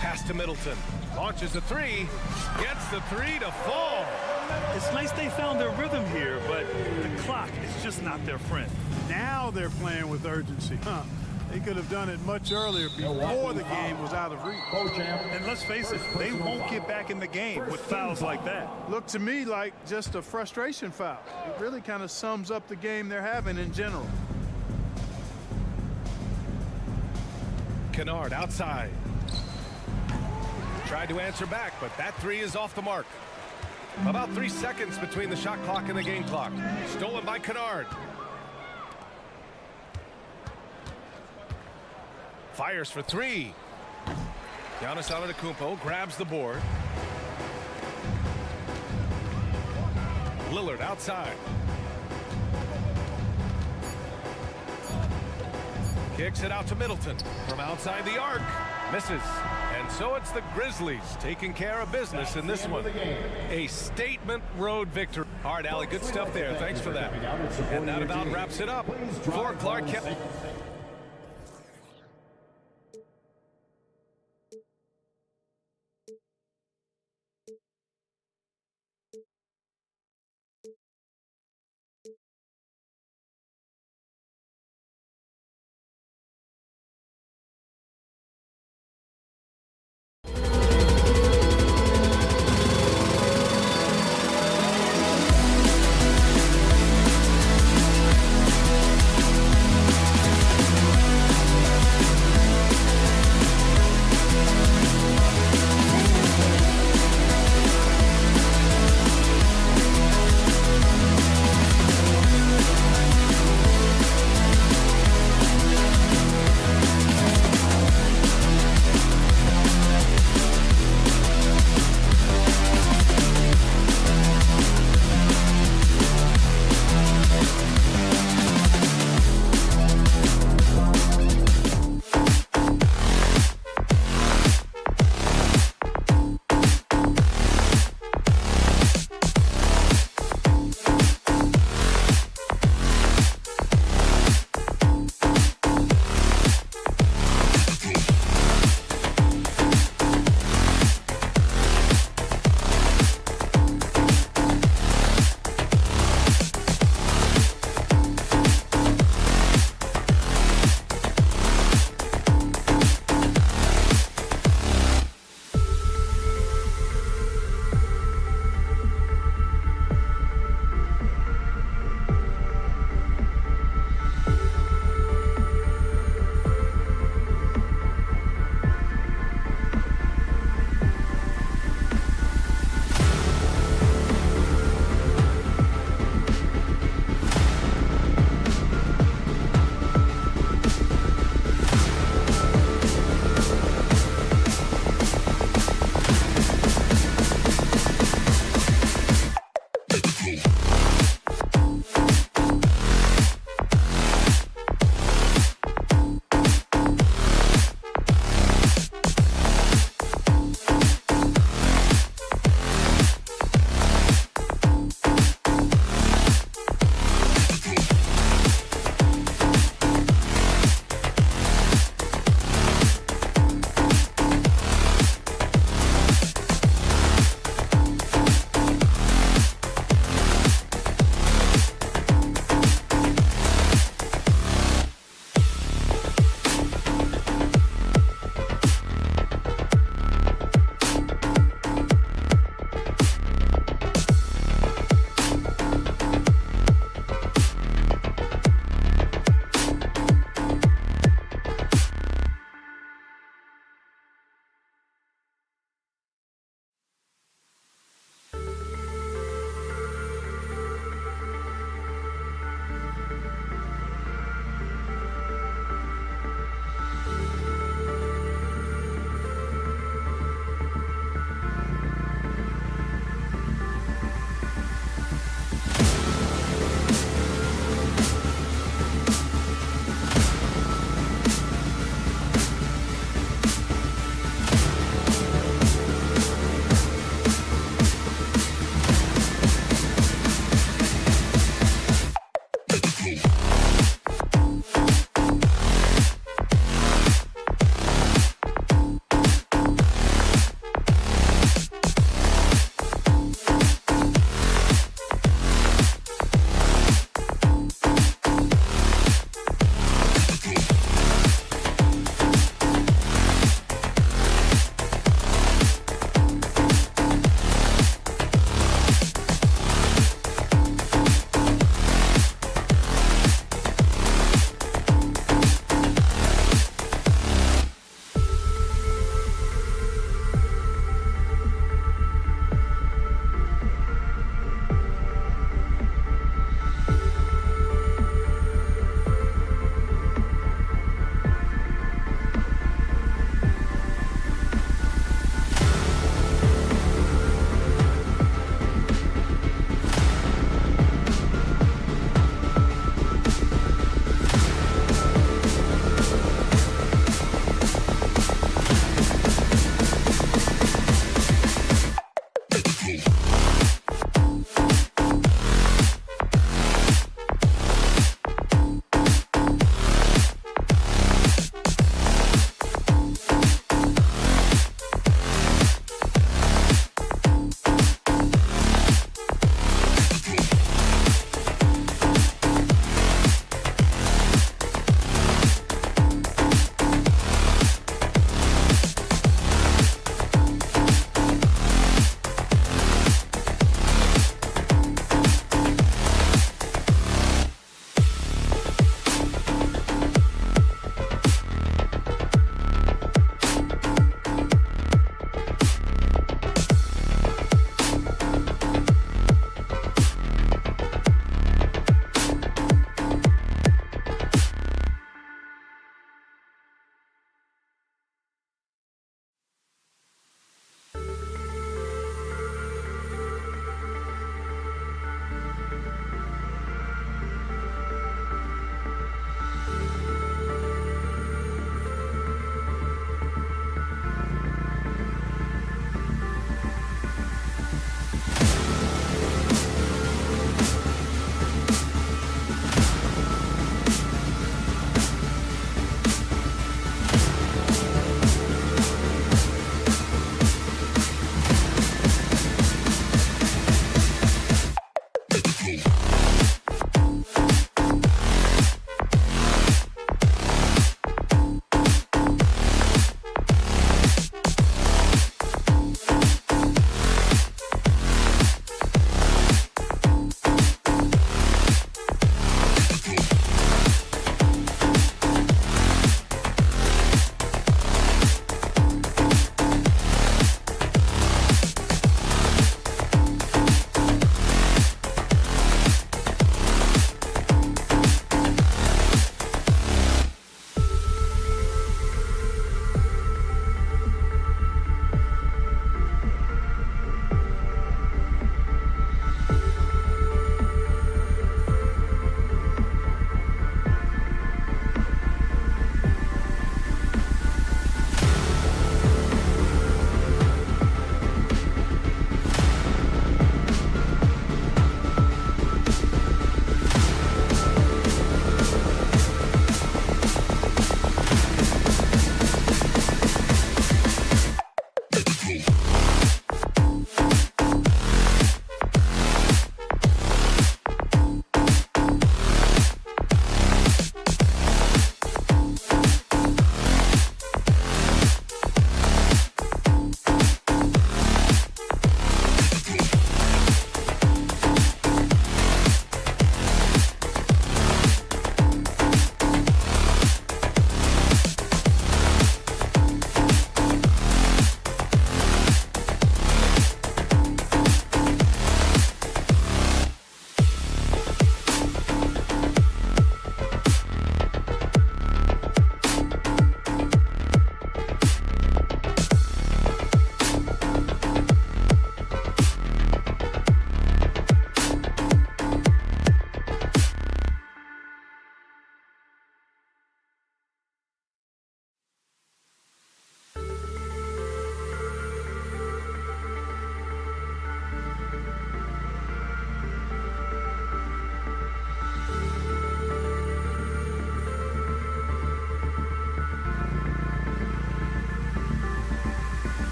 Pass to Middleton. Launches a three. Gets the three to fall. It's nice they found their rhythm here, but the clock is just not their friend. Now they're playing with urgency. They could have done it much earlier before the game was out of reach. And let's face it, they won't get back in the game with fouls like that. Looked to me like just a frustration foul. It really kind of sums up the game they're having in general. Kennard outside. Tried to answer back, but that three is off the mark. About 3 seconds between the shot clock and the game clock. Stolen by Kennard. Fires for three. Giannis Antetokounmpo grabs the board. Lillard outside. Kicks it out to Middleton from outside the arc. Misses. And so it's the Grizzlies taking care of business in this one. A statement road victory. All right, Allie, good stuff there. Thanks for that. And that about wraps it up for Clark Kent.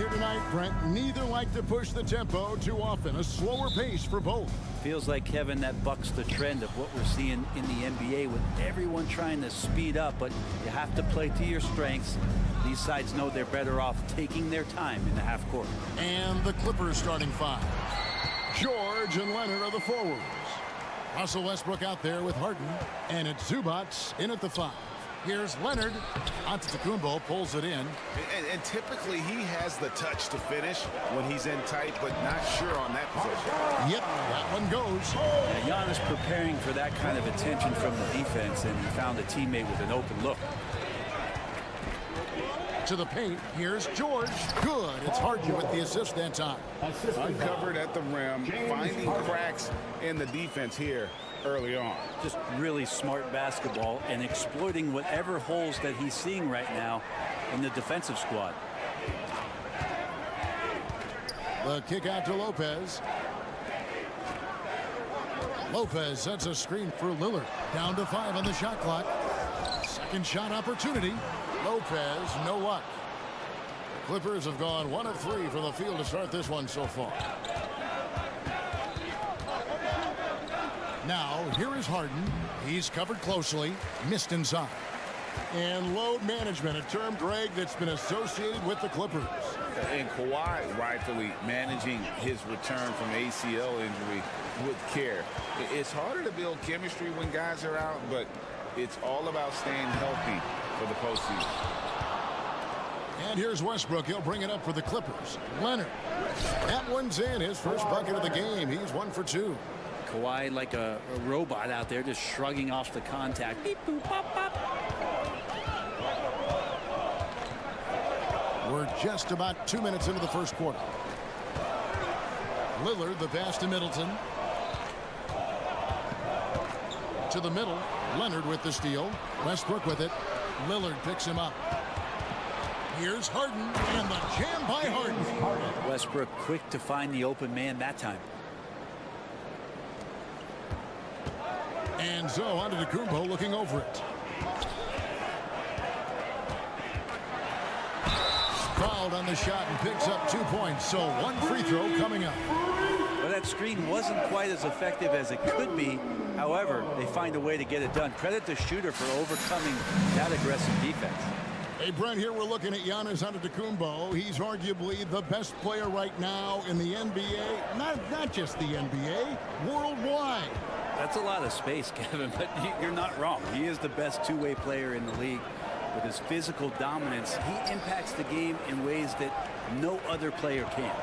here tonight, Brent. Neither like to push the tempo too often. A slower pace for both. Feels like, Kevin, that bucks the trend of what we're seeing in the NBA with everyone trying to speed up, but you have to play to your strengths. These sides know they're better off taking their time in the half court. And the Clippers starting five. George and Leonard are the forwards. Russell Westbrook out there with Harden, and it's Zubats in at the five. Here's Leonard. Antetokounmpo pulls it in. And typically he has the touch to finish when he's in tight, but not sure on that position. Yep, that one goes. Yeah, Giannis preparing for that kind of attention from the defense, and he found a teammate with an open look. To the paint, here's George. Good, it's Harden with the assist that time. Uncovered at the rim, finding cracks in the defense here early on. Just really smart basketball and exploiting whatever holes that he's seeing right now in the defensive squad. The kick out to Lopez. Lopez sets a screen for Lillard. Down to 5 on the shot clock. Second shot opportunity. Lopez, no luck. The Clippers have gone 1 of 3 from the field to start this one so far. Now, here is Harden. He's covered closely. Missed inside. And load management, a term, Greg, that's been associated with the Clippers. And Kawhi rightfully managing his return from ACL injury with care. It's harder to build chemistry when guys are out, but it's all about staying healthy for the postseason. And here's Westbrook. He'll bring it up for the Clippers. Leonard. That one's in. His first bucket of the game. He's 1 for 2. Kawhi like a robot out there, just shrugging off the contact. Beep, boop, pop, pop. We're just about 2 minutes into the first quarter. Lillard, the pass to Middleton. To the middle. Leonard with the steal. Westbrook with it. Lillard picks him up. Here's Harden, and the jam by Harden. Westbrook quick to find the open man that time. And so Antetokounmpo looking over it. Fouled on the shot and picks up 2 points. So 1 free throw coming up. Well, that screen wasn't quite as effective as it could be. However, they find a way to get it done. Credit the shooter for overcoming that aggressive defense. Hey, Brent, here we're looking at Giannis Antetokounmpo. He's arguably the best player right now in the NBA. Not just the NBA, worldwide. That's a lot of space, Kevin, but you're not wrong. He is the best two-way player in the league. With his physical dominance, he impacts the game in ways that no other player can.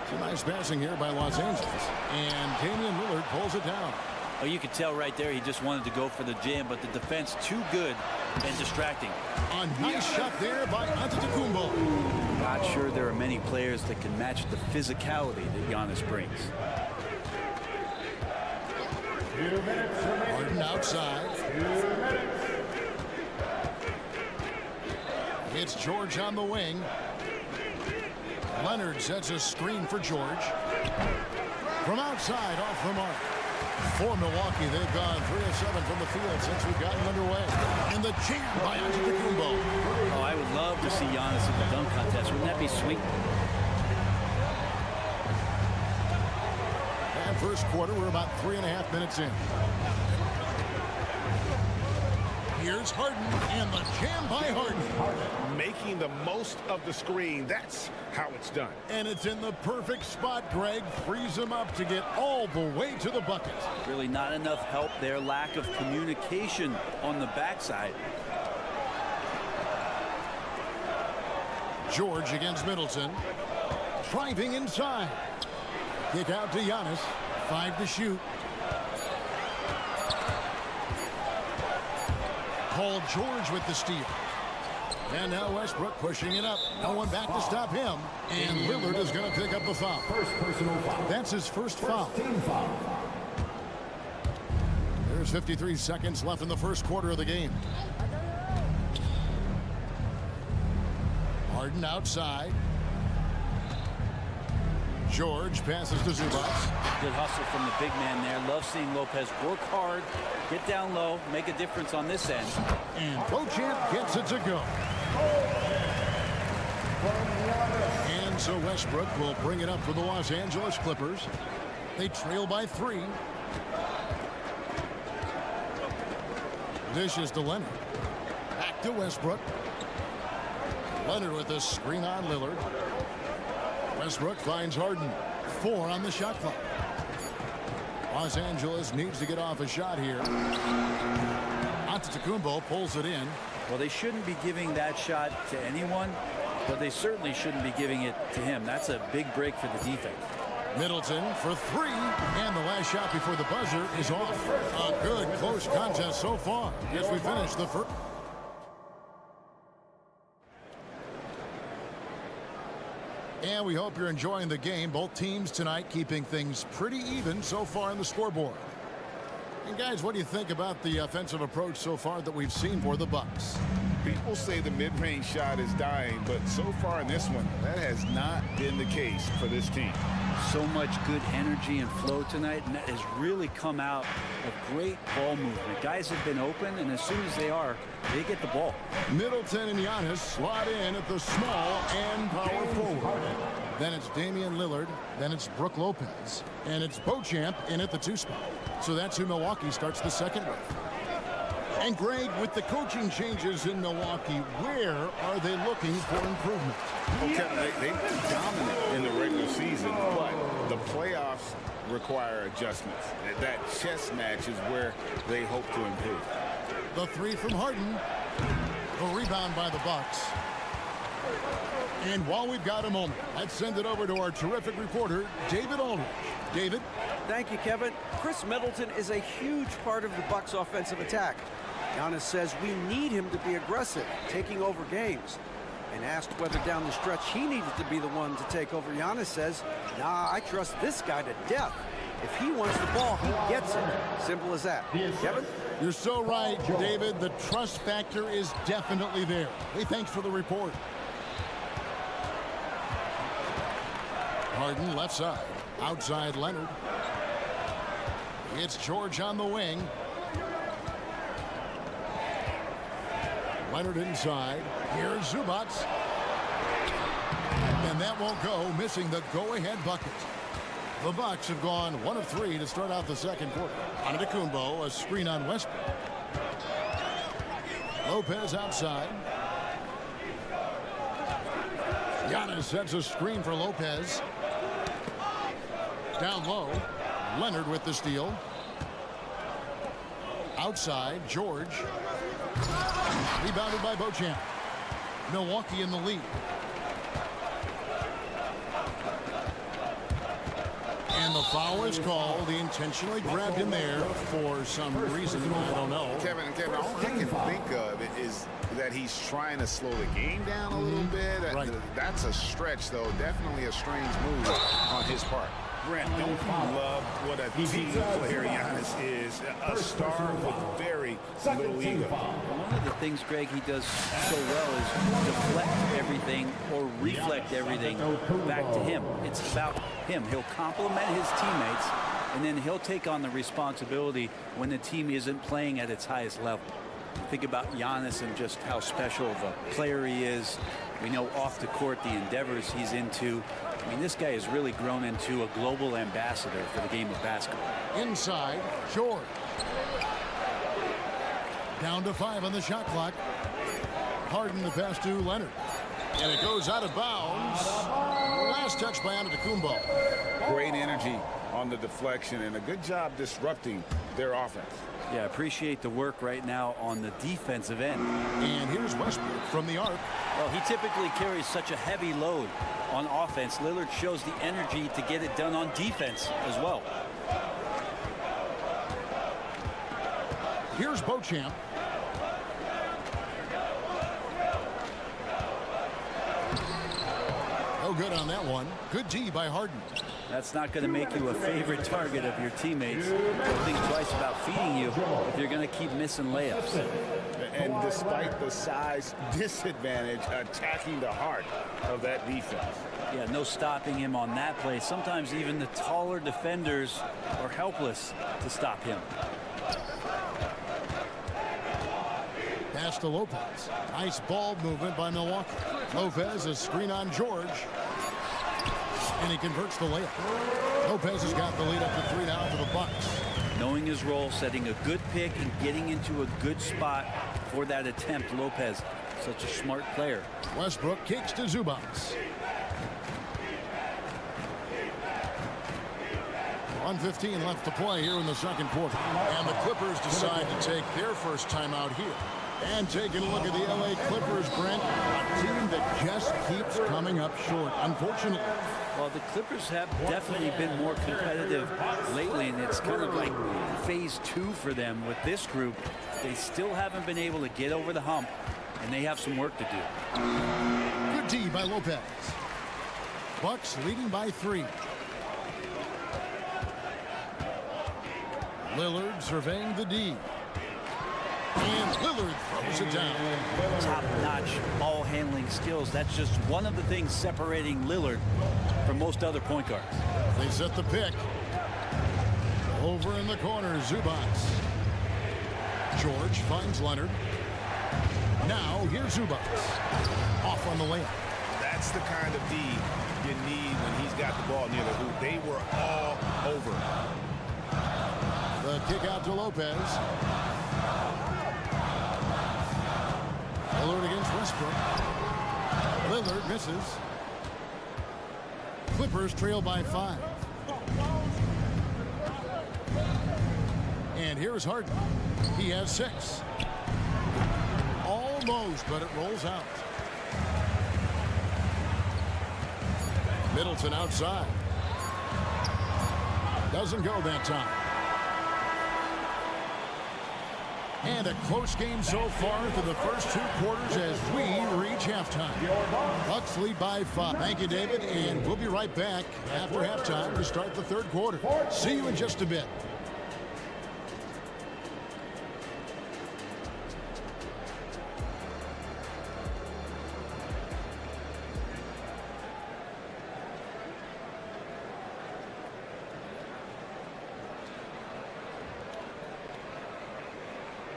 It's a nice passing here by Los Angeles. And Damian Lillard pulls it down. Oh, you could tell right there he just wanted to go for the jam, but the defense too good and distracting. A nice shot there by Antetokounmpo. Not sure there are many players that can match the physicality that Giannis brings. Harden outside. It's George on the wing. Leonard sets a screen for George. From outside, off the mark. For Milwaukee, they've gone 3 of 7 from the field since we've gotten underway. And the jam by Antetokounmpo. Oh, I would love to see Giannis in the dunk contest. Wouldn't that be sweet? And first quarter, we're about 3.5 minutes in. Here's Harden, and the jam by Harden. Making the most of the screen. That's how it's done. And it's in the perfect spot, Greg. Frees him up to get all the way to the bucket. Really not enough help there. Lack of communication on the backside. George against Middleton. Driving inside. Kick out to Giannis. 5 to shoot. Paul George with the steal. And now Westbrook pushing it up. No one back to stop him. And Lillard is going to pick up the foul. First personal foul. That's his first foul. Team foul. There's 53 seconds left in the first quarter of the game. Harden outside. George passes to Zubats. Good hustle from the big man there. Love seeing Lopez work hard, get down low, make a difference on this end. And Beauchamp gets it to go. And So Westbrook will bring it up for the Los Angeles Clippers. They trail by 3. Dishes to Leonard. Back to Westbrook. Leonard with a screen on Lillard. Westbrook finds Harden. 4 on the shot clock. Los Angeles needs to get off a shot here. Antetokounmpo pulls it in. Well, they shouldn't be giving that shot to anyone, but they certainly shouldn't be giving it to him. That's a big break for the defense. Middleton for 3, and the last shot before the buzzer is off. A good close contest so far as we finish the first. And we hope you're enjoying the game. Both teams tonight keeping things pretty even so far on the scoreboard. And guys, what do you think about the offensive approach so far that we've seen for the Bucks? People say the mid-range shot is dying, but so far in this one, that has not been the case for this team. So much good energy and flow tonight, and that has really come out of great ball movement. Guys have been open, and as soon as they are, they get the ball. Middleton and Giannis slot in at the small and power forward. Then it's Damian Lillard. Then it's Brook Lopez. And it's Beauchamp in at the 2 spot. So that's who Milwaukee starts the second with. And Greg, with the coaching changes in Milwaukee, where are they looking for improvement? Okay, they've been dominant in the regular season, but the playoffs require adjustments. That chess match is where they hope to improve. The 3 from Harden. A rebound by the Bucks. And while we've got a moment, let's send it over to our terrific reporter, David Aldridge. David? Thank you, Kevin. Chris Middleton is a huge part of the Bucks' offensive attack. Giannis says we need him to be aggressive, taking over games. And asked whether down the stretch he needed to be the one to take over, Giannis says, nah, I trust this guy to death. If he wants the ball, he gets it. Simple as that. Kevin? You're so right, David. The trust factor is definitely there. Hey, thanks for the report. Harden left side. Outside Leonard. It's George on the wing. Leonard inside. Here's Zubac. And that won't go, missing the go-ahead bucket. The Bucks have gone 1 of 3 to start out the second quarter. Antetokounmpo, a screen on Westbrook. Lopez outside. Giannis sets a screen for Lopez. Down low, Leonard with the steal. Outside, George. Rebounded by Beauchamp. Milwaukee in the lead. And the foul is called. He intentionally grabbed him there for some reason. I don't know. Kevin, all I can think of is that he's trying to slow the game down a little bit. Right. That's a stretch, though. Definitely a strange move on his part. Brent, don't you love what a team player Giannis is? A star with very little ego. One of the things, Greg, he does so well is deflect everything or reflect everything back to him. It's about him. He'll compliment his teammates, and then he'll take on the responsibility when the team isn't playing at its highest level. Think about Giannis and just how special of a player he is. We know off the court the endeavors he's into. I mean, this guy has really grown into a global ambassador for the game of basketball. Inside, George. Down to 5 on the shot clock. Harden the pass to Leonard. And it goes out of bounds. Last touch by Antetokounmpo. Great energy on the deflection and a good job disrupting their offense. Yeah, appreciate the work right now on the defensive end. And here's Westbrook from the arc. Well, he typically carries such a heavy load on offense. Lillard shows the energy to get it done on defense as well. Here's Beauchamp. No good on that one. Good D by Harden. That's not going to make you a favorite target of your teammates. They'll think twice about feeding you if you're going to keep missing layups. And despite the size disadvantage, attacking the heart of that defense. Yeah, no stopping him on that play. Sometimes even the taller defenders are helpless to stop him. Pass to Lopez. Nice ball movement by Milwaukee. Lopez, a screen on George. And he converts the layup. Lopez has got the lead up to 3 now for the Bucks. Knowing his role, setting a good pick, and getting into a good spot for that attempt. Lopez, such a smart player. Westbrook kicks to Zubats. 1:15 left to play here in the second quarter. And the Clippers decide to take their first timeout here. And taking a look at the LA Clippers, Brent, a team that just keeps coming up short, unfortunately. Well, the Clippers have definitely been more competitive lately, and it's kind of like phase 2 for them with this group. They still haven't been able to get over the hump, and they have some work to do. Good D by Lopez. Bucks leading by 3. Lillard surveying the D. And Lillard throws it down. Top-notch ball handling skills. That's just one of the things separating Lillard from most other point guards. They set the pick. Over in the corner, Zubats. George finds Leonard. Now here's Zubats. Off on the layup. That's the kind of D you need when he's got the ball near the hoop. They were all over. The kick out to Lopez. Lillard against Westbrook. Lillard misses. Clippers trail by 5. And here's Harden. He has 6. Almost, but it rolls out. Middleton outside. Doesn't go that time. And a close game so far through the first 2 quarters as we reach halftime. Bucks lead by 5. Thank you, David, and we'll be right back after halftime to start the third quarter. See you in just a bit.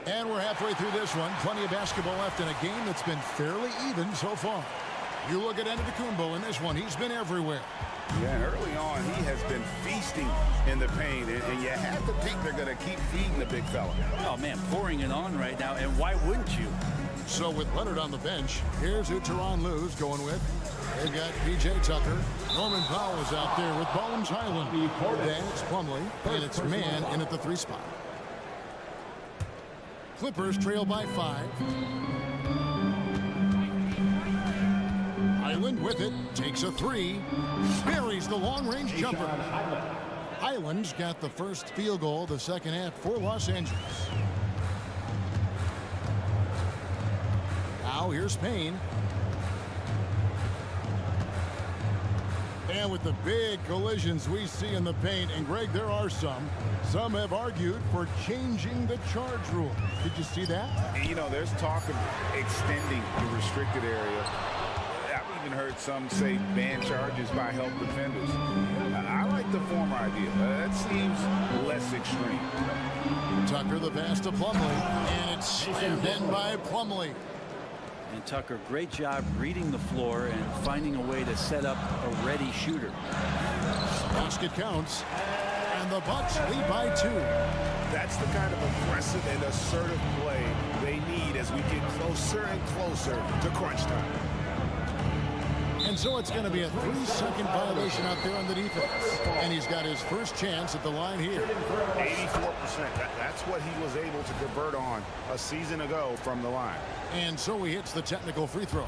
And we're halfway through this one. Plenty of basketball left in a game that's been fairly even so far. You look at Antetokounmpo in this one. He's been everywhere. Yeah, and early on, he has been feasting in the paint. And you have to think they're going to keep feeding the big fella. Oh, man, pouring it on right now. And why wouldn't you? So with Leonard on the bench, here's who Tyronn Lue's going with. They've got P.J. Tucker. Norman Powell is out there with Bones Highland. Then it's Plumlee. And it's Man in at the 3 spot. Clippers trail by 5. Highland with it, takes a 3, buries the long-range jumper. Highland's got the first field goal of the second half for Los Angeles. Now here's Payne. And with the big collisions we see in the paint, and Greg, there are some have argued for changing the charge rule. Did you see that? And, you know, there's talk of extending the restricted area. I've even heard some say ban charges by help defenders. I like the former idea. That seems less extreme. Tucker the pass to Plumlee, and it's in by Plumlee. And Tucker, great job reading the floor and finding a way to set up a ready shooter. Basket counts, and the Bucks lead by 2. That's the kind of aggressive and assertive play they need as we get closer and closer to crunch time. And so it's going to be a 3-second violation out there on the defense. And he's got his first chance at the line here. 84%. That's what he was able to convert on a season ago from the line. And so he hits the technical free throw.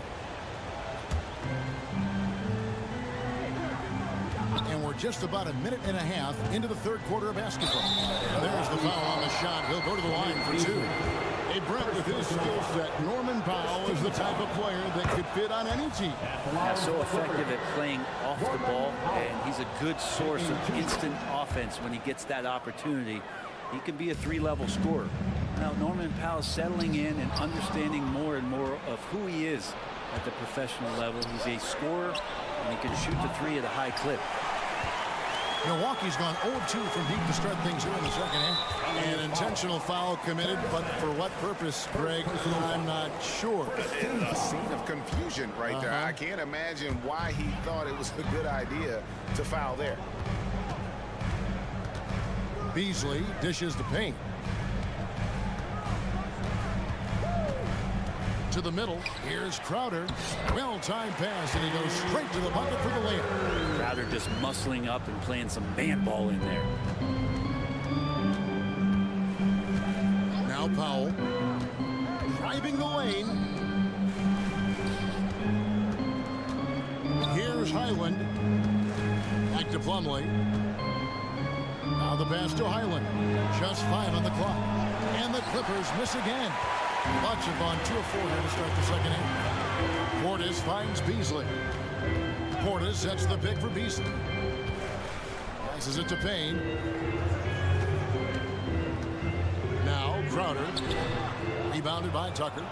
And we're just about a minute and a half into the third quarter of basketball. And there's the foul on the shot. He'll go to the line for 2. Hey, Brent, with his skill set, Norman Powell is the type of player that could fit on any team. Yeah, so effective at playing off the ball, and he's a good source of instant offense when he gets that opportunity. He can be a 3-level scorer. Now, Norman Powell settling in and understanding more and more of who he is at the professional level. He's a scorer, and he can shoot the 3 at a high clip. Milwaukee's gone 0-2 from deep to start things here in the second half. An intentional foul committed, but for what purpose, Greg? I'm not sure. A scene of confusion right there. I can't imagine why he thought it was a good idea to foul there. Beasley dishes to Payne. To the middle. Here's Crowder. Well-timed pass, and he goes straight to the bucket for the layup. Crowder just muscling up and playing some man ball in there. Now Powell. Driving the lane. Here's Highland. Back to Plumlee. Now the pass to Highland. Just 5 on the clock. And the Clippers miss again. Bucks have gone 2 of 4 here to start the second half. Portis finds Beasley. Portis sets the pick for Beasley. Passes it to Payne. Now Crowder. Rebounded by Tucker.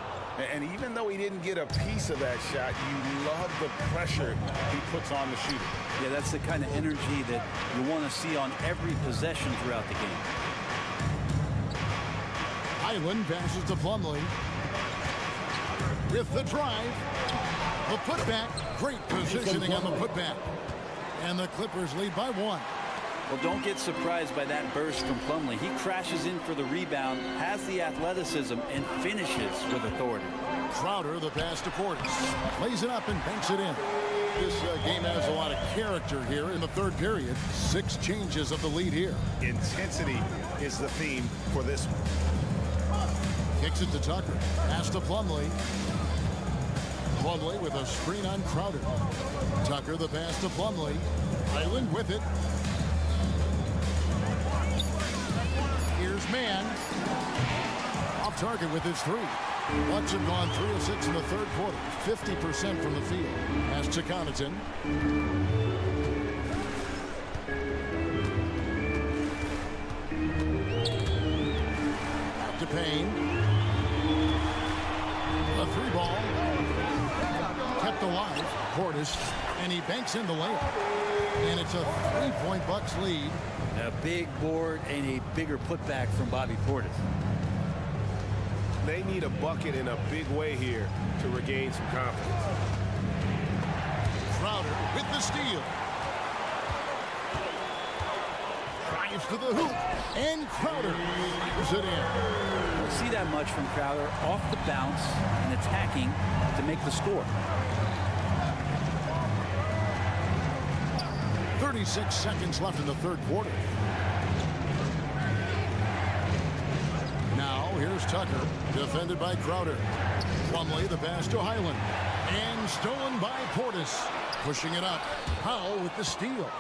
And even though he didn't get a piece of that shot, you love the pressure he puts on the shooter. Yeah, that's the kind of energy that you want to see on every possession throughout the game. Highland passes to Plumlee. With the drive. The putback. Great positioning on the putback. And the Clippers lead by 1. Well, don't get surprised by that burst from Plumlee. He crashes in for the rebound, has the athleticism, and finishes with authority. Crowder, the pass to Portis. Plays it up and banks it in. This game has a lot of character here in the third period. 6 changes of the lead here. Intensity is the theme for this one. Kicks it to Tucker. Pass to Plumlee. Plumlee with a screen on Crowder. Tucker, the pass to Plumlee. Highland with it. Here's Mann. Off target with his 3. Bucks have gone 3 of 6 in the third quarter. 50% from the field. Pass to Connaughton. Back to Payne. A 3 ball. Kept alive. Portis. And he banks in the layup. And it's a 3-point Bucks lead. A big board and a bigger putback from Bobby Portis. They need a bucket in a big way here to regain some confidence. Crowder with the steal. Drives to the hoop. And Crowder leaves it in. We'll see that much from Crowder off the bounce and attacking to make the score. 36 seconds left in the third quarter. Now here's Tucker, defended by Crowder. Plumlee, the pass to Highland. And stolen by Portis. Pushing it up. Powell with the steal.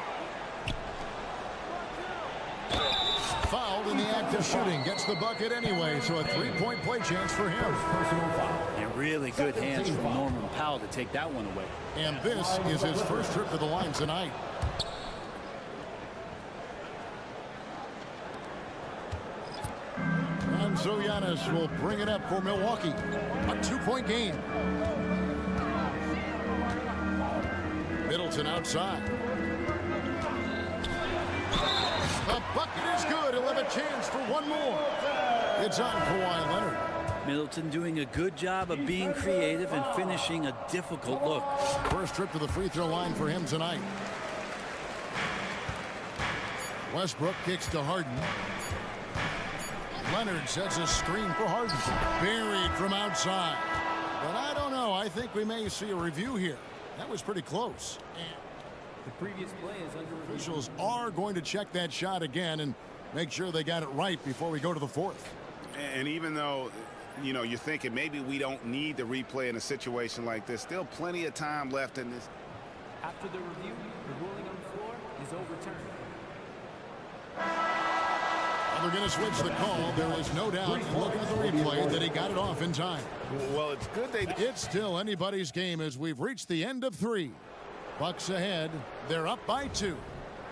Fouled in the act of shooting. Gets the bucket anyway, so a 3-point play chance for him. And really good hands from Norman Powell to take that one away. And this is his first trip to the line tonight. And so Giannis will bring it up for Milwaukee. A 2-point game. Middleton outside. The bucket is good. He'll have a chance for one more. It's on Kawhi Leonard. Middleton doing a good job of being creative and finishing a difficult look. First trip to the free throw line for him tonight. Westbrook kicks to Harden. Leonard sets a screen for Harden. Buried from outside. But I don't know. I think we may see a review here. That was pretty close. And the previous play is under review. Officials are going to check that shot again and make sure they got it right before we go to the fourth. And even though, you know, you're thinking maybe we don't need the replay in a situation like this, still plenty of time left in this. After the review, the ruling on the floor is overturned. They're going to switch the call. There is no doubt, looking at the replay, that he got it off in time. Well, it's good they... It's still anybody's game as we've reached the end of 3. Bucks ahead. They're up by 2.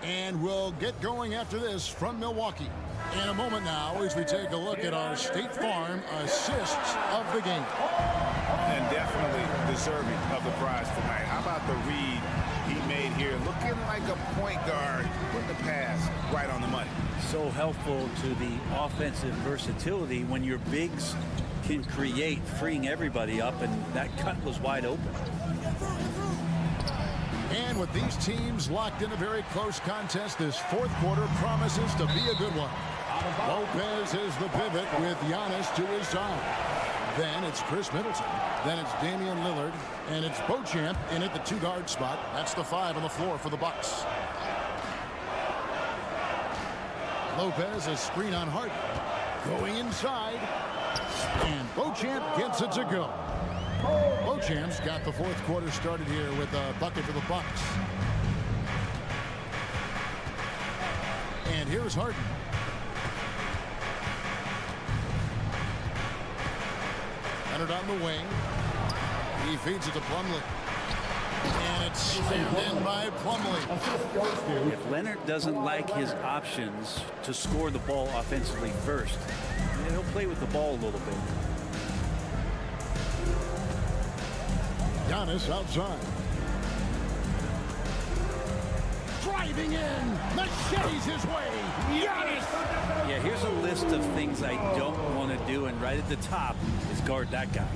And we'll get going after this from Milwaukee. In a moment now as we take a look at our State Farm assists of the game. And definitely deserving of the prize tonight. How about the read he made here? Looking like a point guard, putting the pad right on the money. So helpful to the offensive versatility when your bigs can create, freeing everybody up, and that cut was wide open. And with these teams locked in a very close contest, this fourth quarter promises to be a good one. Lopez is the pivot with Giannis to his side. Then it's Chris Middleton. Then it's Damian Lillard. And it's Beauchamp in at the 2-guard spot. That's the 5 on the floor for the Bucks. Lopez, a screen on Harden. Going inside. And Beauchamp gets it to go. Beauchamp's got the fourth quarter started here with a bucket for the Bucks. And here's Harden. Leonard on the wing. He feeds it to Plumlee. And it's slammed in by Plumlee. If Leonard doesn't like his options to score the ball offensively first, he'll play with the ball a little bit. Giannis outside. Driving in. Machetes his way. Giannis. Yeah, here's a list of things I don't want to do, and right at the top is guard that guy.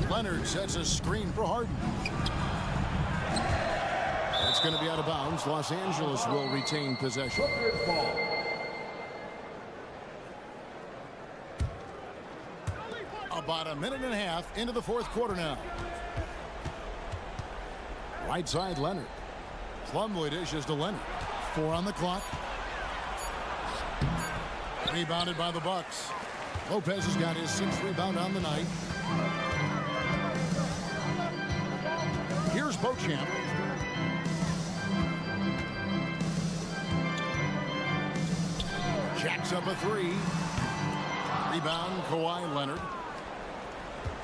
Leonard sets a screen for Harden. It's going to be out of bounds. Los Angeles will retain possession. About a minute and a half into the fourth quarter now. Right side, Leonard. Plumlee dishes to Leonard. 4 on the clock. Rebounded by the Bucks. Lopez has got his 6th rebound on the night. Here's Beauchamp. Jacks up a 3. Rebound, Kawhi Leonard.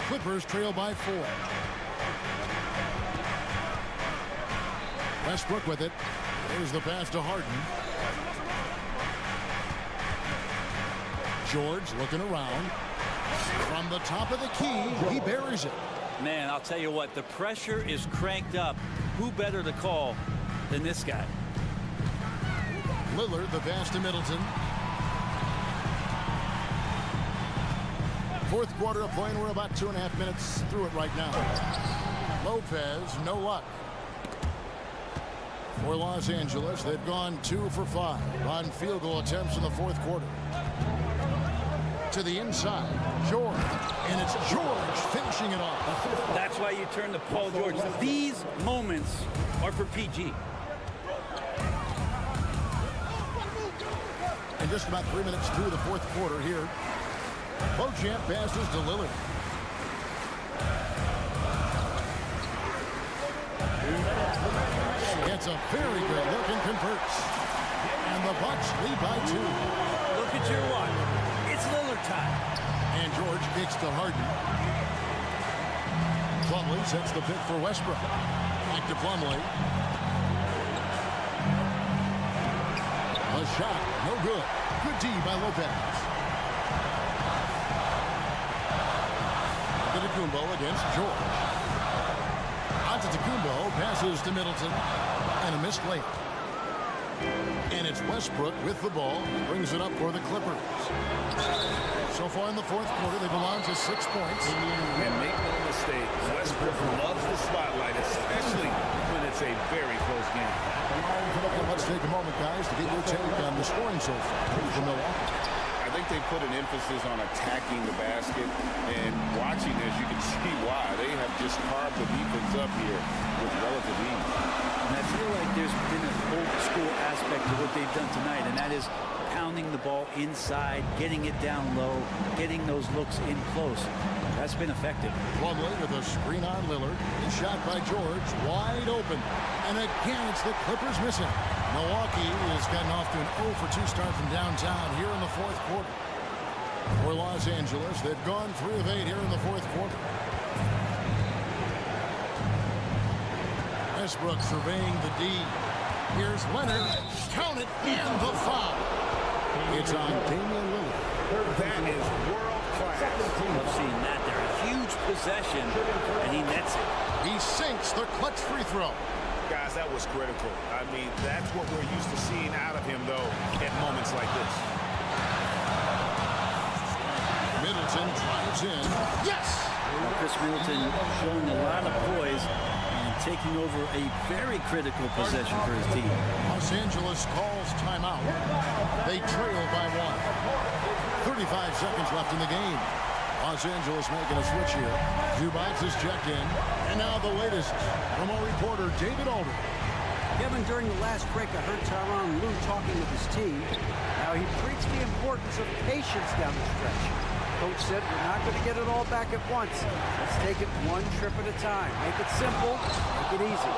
Clippers trail by 4. Westbrook with it. There's the pass to Harden. George looking around. From the top of the key, he buries it. Man, I'll tell you what, the pressure is cranked up. Who better to call than this guy? Lillard, the pass to Middleton. Fourth quarter of play, and we're about 2.5 minutes through it right now. Lopez, no luck. For Los Angeles, they've gone 2 for 5 on field goal attempts in the fourth quarter. To the inside, George, and it's George finishing it off. That's why you turn to Paul George. These moments are for PG. And just about 3 minutes through the fourth quarter here. Beauchamp passes to Lillard. Gets a very good look and converts. And the Bucks lead by 2. Look at your watch. It's Lillard time. And George kicks to Harden. Plumlee sets the pick for Westbrook. Back to Plumlee. A shot, no good. Good D by Lopez. Antetokounmpo against George. Antetokounmpo passes to Middleton. And a missed layup. And it's Westbrook with the ball. Brings it up for the Clippers. So far in the fourth quarter, they belong to 6 points. And make no mistake, Westbrook loves the spotlight, especially when it's a very close game. And let's take a moment, guys, to get your take on the scoring so far from Milwaukee. I think they put an emphasis on attacking the basket, and watching this, you can see why. They have just carved the defense up here with relative ease. And I feel like there's been an old school aspect to what they've done tonight, and that is pounding the ball inside, getting it down low, getting those looks in close. That's been effective. Plumlee with a screen on Lillard. A shot by George, wide open. And again, it's the Clippers missing. Milwaukee has gotten off to an 0 for 2 start from downtown here in the fourth quarter. For Los Angeles, they've gone 3 of 8 here in the fourth quarter. Westbrook surveying the D. Here's Leonard. Count it, and the foul. It's on Damian Lillard. That is world class. Love seeing that there. A huge possession, and he nets it. He sinks the clutch free throw. Guys, that was critical. I mean, that's what we're used to seeing out of him, though, at moments like this. Middleton drives in. Yes! Well, Chris Middleton showing a lot of poise and taking over a very critical possession for his team. Los Angeles calls timeout. They trail by 1. 35 seconds left in the game. Los Angeles making a switch here. Zubac is checked in. And now the latest from our reporter, David Alder. Kevin, during the last break, I heard Tyronn Lue talking with his team. Now, he preached the importance of patience down the stretch. Coach said, we're not going to get it all back at once. Let's take it one trip at a time. Make it simple, make it easy.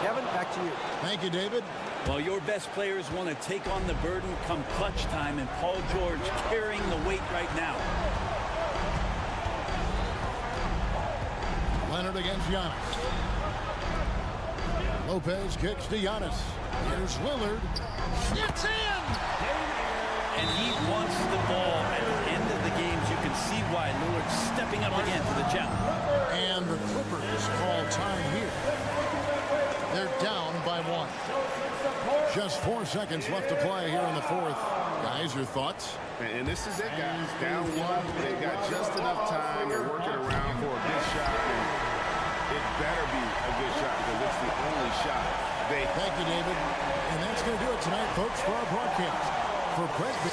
Kevin, back to you. Thank you, David. Well, your best players want to take on the burden come clutch time, and Paul George carrying the weight right now. Leonard against Giannis. Lopez kicks to Giannis. Here's Lillard. It's in! And he wants the ball. At the end of the games, you can see why Lillard's stepping up again to the challenge. And the Clippers call time here. They're down by 1. Just 4 seconds left to play here in the fourth. Guys, your thoughts? And this is it, guys. Down 1. They've got just enough time. They're working around for a good shot. And it better be a good shot because it's the only shot. Thank you, David. And that's going to do it tonight, folks, for our broadcast. For Presby.